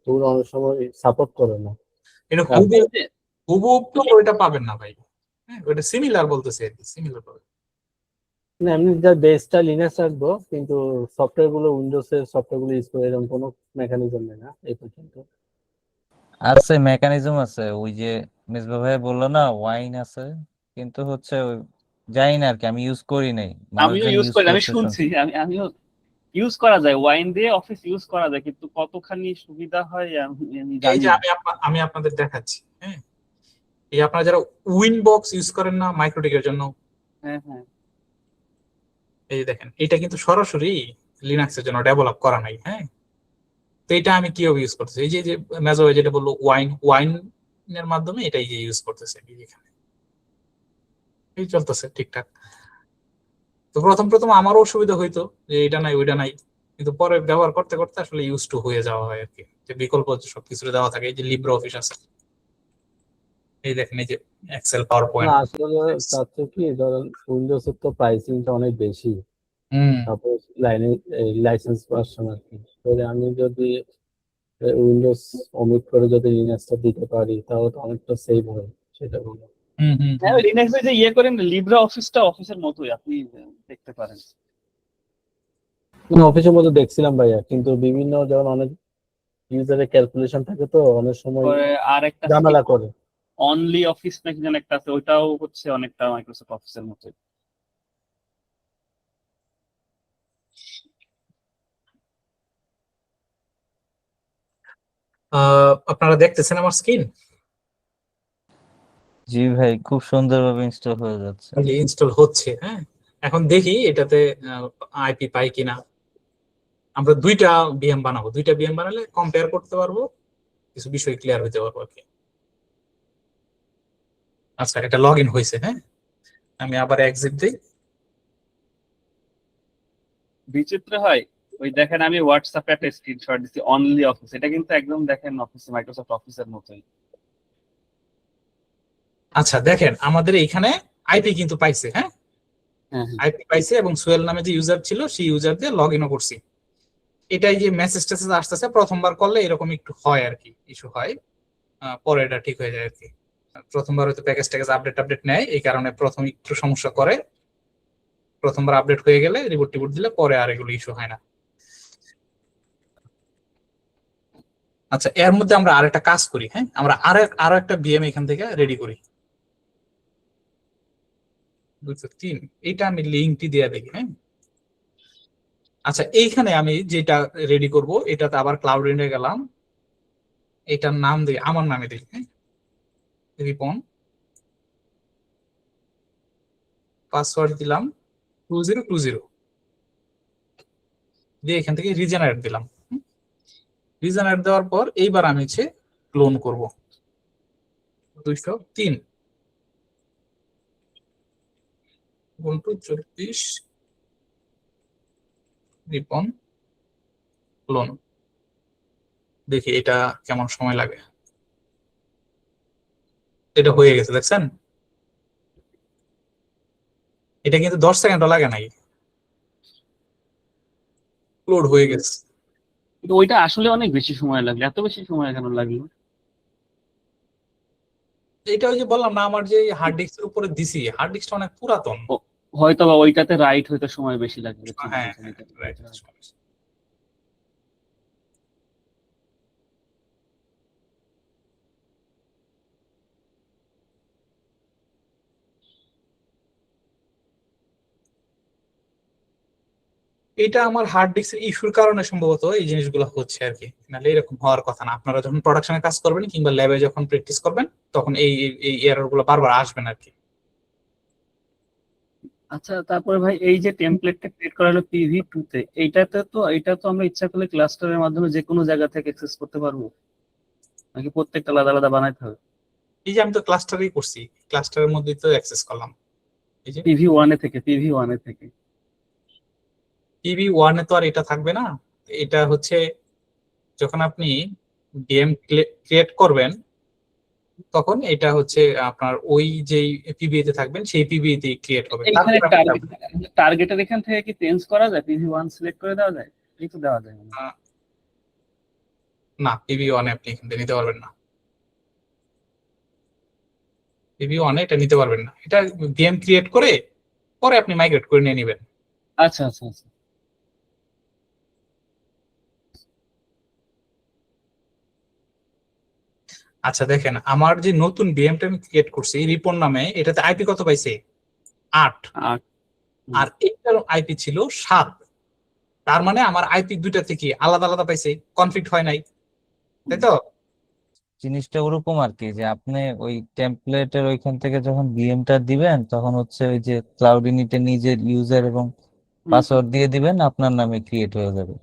ওগুলো অনেক সময় সাপোর্ট করে না। এটা হুবহু তো ওইটা পাবেন না ভাই। হ্যাঁ, ওইটা সিমিলার বলতেছে আর কি, সিমিলার পাবেন। না, এমনি যা বেসটা লিনাক্স রাখবো, কিন্তু সফটওয়্যার গুলো উইন্ডোজের সফটওয়্যার গুলো ইউজ করে এরকম কোনো মেকানিজম নেই না এই পর্যন্ত। আছে, মেকানিজম আছে, ওই যে মিসবা ভাই বললো না ওয়াইন আছে, কিন্তু হচ্ছে জানি না আর কি, আমি ইউজ করি নাই, আমিও মানুষজন ইউজ ইউজ করি, আমি করছে শুনছি, শুনছি। আমিও ইউজ করা যায়, ওয়াইন দিয়ে অফিস ইউজ করা যায়, কিন্তু কতখানি সুবিধা হয় আমি এই জানি যে না। আমি আপনাদের দেখাচ্ছি। হ্যাঁ, এই আপনারা যারা উইনবক্স ইউজ করেন না মাইক্রোটিকের জন্য, হ্যাঁ হ্যাঁ, এই যে দেখেন, এটা কিন্তু সরাসরি লিনাক্সের জন্য ডেভেলপ করা নাই। হ্যাঁ, তো এটা আমি কিভাবে ইউজ করতেছি, এই যে যে মেজো ভাই যেটা বললো ওয়াইন এর মাধ্যমে এটাই যে ইউজ করতেছে, এই যে এখানে এই চলতেছে ঠিকঠাক। তো প্রথম প্রথম আমারও অসুবিধা হইতো যে এটা নাই ওইটা নাই, কিন্তু পরে ব্যবহার করতে করতে আসলে ইউজ টু হয়ে যাওয়া হয় আর কি, যে বিকল্প সবকিছু দেওয়া থাকে। এই যে লিব্রা অফিস আছে, এই দেখেন, এই যে এক্সেল, পাওয়ার না, পয়েন্ট। আসলে তার থেকে কি ধরেন উইন্ডোজের তো প্রাইসিংটা অনেক বেশি, হম তারপর লাইসেন্স ভার্সন আর কি। তাহলে আমি যদি উইন্ডোজ অমিট করে যদি লিনাক্সটা দিতে পারি তাহলে তো অনেকটা সেভ হয়, সেটা বলো। হম হম হ্যাঁ, ওই লিনাক্সে যে ইয়ে করেন লিব্রা অফিসটা অফিসের মতোই, আপনি দেখতে পারেন। অফিসের মধ্যে দেখছিলাম ভাইয়া, কিন্তু বিভিন্ন যখন অনেক ইউজারের ক্যালকুলেশন থাকে তো অনেক সময় পরে আর একটা ঝামেলা করে। অনলি অফিস নাকি যেন একটা আছে, ওইটাও হচ্ছে অনেকটা মাইক্রোসফট অফিসের মতোই। আপনারা দেখতেছেন আমার স্ক্রিন? জি ভাই, খুব সুন্দরভাবে ইনস্টল হয়ে যাচ্ছে। ইনস্টল হচ্ছে। হ্যাঁ, এখন দেখি এটাতে আইপি পাই কিনা। আমরা দুইটা বিএম বানাবো, দুইটা বিএম বানালে কম্পেয়ার করতে পারবো, কিছু বিষয় ক্লিয়ার হইতে পারবো আর কি। আচ্ছা, এটা লগ ইন হয়েছে। হ্যাঁ, আমি আবার এক্সিট দিই। বিচিত্র হয়, ওই দেখেন আমি হোয়াটসঅ্যাপে একটা স্ক্রিনশট দিচ্ছি অনলি অফিস, এটা কিন্তু একদম দেখেন অফিস, মাইক্রোসফট অফিসের মতোই। আচ্ছা দেখেন, আমাদের এইখানে আইপি কিন্তু পাইছে। হ্যাঁ, হ্যাঁ হ্যাঁ, আইপি পাইছে এবং সোহেল নামে যে ইউজার ছিল সেই ইউজার দিয়ে লগ ইনও করছি। এটাই যে মেসেজ টেসেজ আসতেছে প্রথমবার করলে এরকম একটু হয় আর কি, ইস্যু হয়। পরে এটা ঠিক হয়ে যায় আর কি। প্রথমবার হয়তো প্যাকেজ ট্যাকেজ আপডেট নেয়, এই কারণে প্রথম একটু সমস্যা করে। প্রথমবার আপডেট হয়ে গেলে রিপোর্ট টিপোর্ট দিলে পরে আর এগুলো ইস্যু হয় না। আচ্ছা, এর মধ্যে আমরা আরেকটা কাজ করি। হ্যাঁ, আমরা আরো একটা বিএম এখান থেকে রেডি করি। 203, এটা আমি লিঙ্কটি দিয়ে দেখি। হ্যাঁ, আচ্ছা, এইখানে আমি যেটা রেডি করব এটাতে আবার ক্লাউড এন্ডে গেলাম, এটার নাম দিই, আমার নামে দিই। হ্যাঁ, রিপন, পাসওয়ার্ড দিলাম 2020 দিয়ে এখান থেকে রিজেনারেট দিলাম। রিজেনারেট দেওয়ার পর এইবার আমি হচ্ছে ক্লোন করব 203 ubuntu 34 রিপন ক্লোন। দেখি এটা কেমন সময় লাগে। এটা হয়ে গেছে, দেখছেন? এটা কিন্তু 10 সেকেন্ডও লাগে নাই, লোড হয়ে গেছে। কিন্তু ওইটা আসলে অনেক বেশি সময় লাগলো, এত বেশি সময় কেন লাগলো? এটা ওই যে বললাম না, আমার যে হার্ড ডিস্কের উপরে দিছি, হার্ড ডিস্কটা অনেক পুরাতন। হয়তো বা ওইটাতে রাইট হয়তো সময় বেশি লাগবে, ঠিক হ্যাঁ বলছেন, হ্যাঁ, এটা রাইট। এটা আমার হার্ড ডিস্কের ইস্যুর কারণে সম্ভবত এই জিনিসগুলো হচ্ছে আর কি, নাহলে এরকম হওয়ার কথা না। আপনারা যখন প্রোডাকশনে কাজ করবেন কিংবা ল্যাবে যখন প্র্যাকটিস করবেন তখন এই এরর গুলো বারবার আসবে না আর কি। আচ্ছা, তারপরে ভাই এই যে টেমপ্লেটটা ক্রিয়েট করা হলো PV2 তে, এটা তো আমরা ইচ্ছা করলে ক্লাস্টারের মাধ্যমে যে কোনো জায়গা থেকে অ্যাক্সেস করতে পারবো, নাকি প্রত্যেকটা আলাদা আলাদা বানাইতে হবে? এই যে আমি তো ক্লাস্টারই করছি, ক্লাস্টারের মধ্যেই তো অ্যাক্সেস করলাম। এই যে PV1 এ থেকে PV1 এ তো আর এটা থাকবে না। এটা হচ্ছে যখন আপনি গেম ক্রিয়েট করবেন তখন এটা হচ্ছে আপনার ওই যেই পিবিএ তে থাকবেন সেই পিবিএ তে ক্রিয়েট হবে। এখানে তারপর আপনি টার্গেটের এখান থেকে কি চেঞ্জ করা যায়? PV1 সিলেক্ট করে দেওয়া যায়? এই তো দেওয়া যায় মনে হয়। না, PV1 এ আপনি এখান থেকে নিতে পারবেন না। PV1 এ এটা নিতে পারবেন না, এটা গেম ক্রিয়েট করে পরে আপনি মাইগ্রেট করে নিয়ে নেবেন। আচ্ছা আচ্ছা আচ্ছা। আচ্ছা দেখেন, আমার যে নতুন বিএমটা আমি ক্রিয়েট করছি রিপন নামে, এটাতে আইপি কত পাইছে? 8। আর আর এইটার আইপি ছিল 7। তার মানে আমার আইপি দুইটা থেকে আলাদা আলাদা পাইছে, কনফ্লিক্ট হয় নাই, তাই তো? জিনিসটা ওরকম আর কি, যে আপনি ওই টেমপ্লেটের ওইখান থেকে যখন ভিএমটা দিবেন তখন হচ্ছে ওই যে ক্লাউড ইনিটে নিজের ইউজার এবং পাসওয়ার্ড দিয়ে দিবেন, আপনার নামে ক্রিয়েট হয়ে যাবে।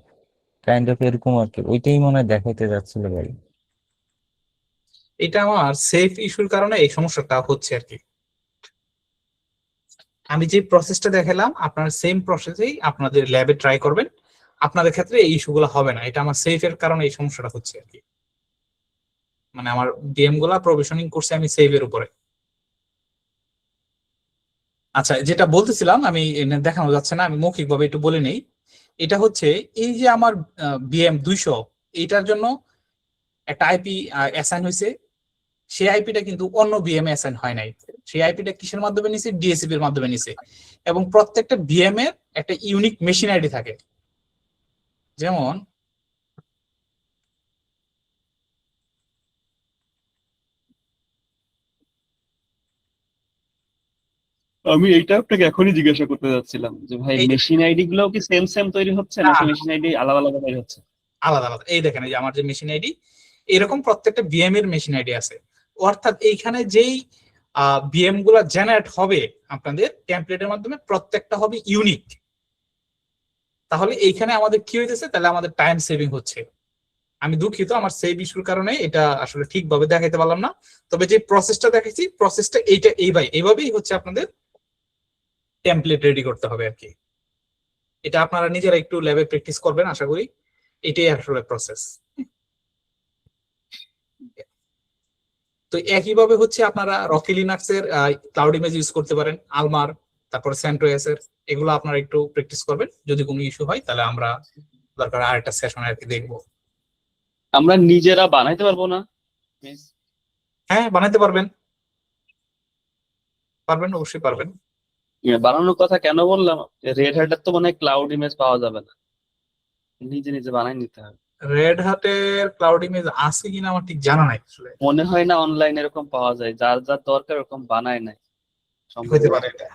কাইন্ড অফ এরকম আর কি, ওইটাই মনে হয় দেখাইতে যাচ্ছিল ভাই। এটা আমার সেফ ইস্যুর কারণে এই সমস্যাটা হচ্ছে আর কি। আমি যে প্রসেসটা দেখালাম আপনারা সেম প্রসেসেই আপনাদের ল্যাবে ট্রাই করবেন, আপনাদের ক্ষেত্রে এই ইস্যুগুলো হবে না। এটা আমার সেফের কারণে এই সমস্যাটা হচ্ছে আর কি। মানে আমার গেম গুলা প্রভিশনিং করছে আমি সেভের উপরে। আচ্ছা, যেটা বলতেছিলাম আমি, দেখানো যাচ্ছে না, আমি মৌখিকভাবে একটু বলে নেই। এটা হচ্ছে এই যে আমার BM200, এইটার জন্য একটা আইপি অ্যাসাইন হয়েছে। সেই আইপিটা কিন্তু অন্য বিএম এ অ্যাসাইন হয় নাই। সেই আইপিটা কিসের মাধ্যমে নিছে? ডিএসসিপি এর মাধ্যমে নিছে। এবং প্রত্যেকটা বিএম এর একটা ইউনিক মেশিন আইডি থাকে। যেমন আমি এইটা আপনাকে এখনই জিজ্ঞাসা করতে যাচ্ছিলাম যে ভাই এই মেশিন আইডি গুলো কি সেম সেম তৈরি হচ্ছে, না, নাকি মেশিন আইডি আলাদা আলাদা তৈরি হচ্ছে? আলাদা আলাদা। এই দেখেন, এই যে আমার যে মেশিন আইডি, এরকম প্রত্যেকটা বিএম এর মেশিন আইডি আছে। অর্থাৎ এইখানে যেই বিএম গুলা জেনারেট হবে আপনাদের টেমপ্লেটের মাধ্যমে, প্রত্যেকটা হবে ইউনিক। তাহলে এইখানে আমাদের কি হইতেছে? তাহলে আমাদের টাইম সেভিং হচ্ছে। আমি দুঃখিত, আমার সেভ ইস্যুর কারণে এটা আসলে ঠিকভাবে দেখাইতে পারলাম না। তবে যে প্রসেসটা দেখাইছি, প্রসেসটা এইভাবেই হচ্ছে আপনাদের টেমপ্লেট রেডি করতে হবে আর কি। এটা আপনারা নিজেরা একটু ল্যাবে প্র্যাকটিস করবেন, আশা করি। এটাই আসলে প্রসেস। তো একইভাবে হচ্ছে আপনারা রকি লিনাক্স এর ক্লাউড ইমেজ ইউজ করতে পারেন, আলমার, তারপরে সেন্টোএস এর। এগুলো আপনারা একটু প্র্যাকটিস করবেন। যদি কোনো ইস্যু হয় তাহলে আমরা দরকার আরেকটা সেশন আর কি দেখবো। আমরা নিজেরা বানাইতে পারবো না? হ্যাঁ, বানাতে পারবেন, অবশ্যই পারবেন। বানানোর কথা কেন বললাম, রেড হ্যাটের তো মানে ক্লাউড ইমেজ পাওয়া যাবে না, নিজে নিজে বানাই নিতে হবে। রেড হাটের ক্লাউড ইমেজ আছে কিনা আমার ঠিক জানা নাই আসলে। মনে হয় না অনলাইন এরকম পাওয়া যায়, যার যার দরকার ওরকম বানায় নাই হইতে সম্ভবত। পারে এটা।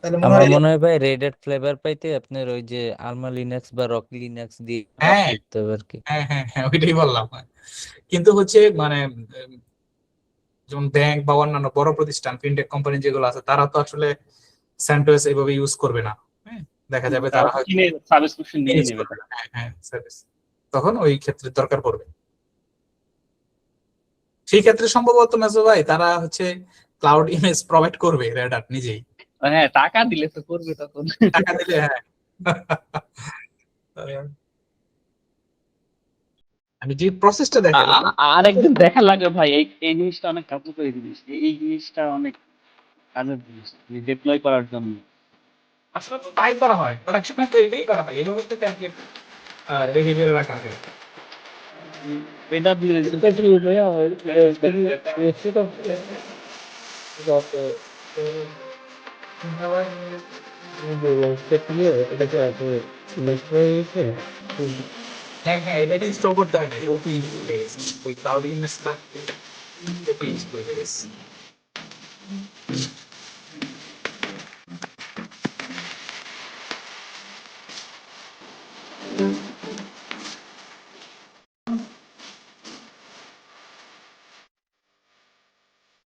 তাহলে মনে আমার হয় মনে হয় ভাই রেড হ্যাট ফ্লেভার পাইতে আপনার ওই যে আলমা লিনাক্স বা রকি লিনাক্স দিয়ে হ্যাঁ করতে হবে আর কি। হ্যাঁ হ্যাঁ হ্যাঁ, ওইটাই বললাম। কিন্তু হচ্ছে মানে যেমন ব্যাংক বা অন্যান্য বড় প্রতিষ্ঠান, ফিনটেক কোম্পানি যেগুলো আছে, তারা তো আসলে সেন্টোস এইভাবে ইউজ করবে না। হ্যাঁ, দেখা যাবে তারা তারা তো হয়তো কিনে সাবস্ক্রিপশন নিয়ে use নেবে। করবে না। হ্যাঁ হ্যাঁ, সার্ভিস। তখন ওই ক্ষেত্রে দরকার পড়বে। সেই ক্ষেত্রে সম্ভবত মেজো ভাই তারা হচ্ছে ক্লাউড ইমেজ প্রোভাইড করবে রেড হ্যাট নিজেই, হ্যাঁ, টাকা দিলে তো করবে তখন। টাকা দিলে। হ্যাঁ। আমি যে প্রসেসটা দেখালাম, আর একদিন দেখা লাগবে ভাই, এই এই জিনিসটা অনেক কার্যকরী জিনিস, এই জিনিসটা অনেক কাজের জিনিস ডিপ্লয় করার জন্য। আসলে তো তাই করা হয়, প্রোডাকশনে তো এটাই করা হয়, এইভাবে তো টেমপ্লেট রেডি করে রাখা হয়। এটা হ্যাঁ হ্যাঁ এটা স্টোর করতে হয় না ওপি স্পেস ওই ক্লাউড ইমেজটা ওপি স্পেস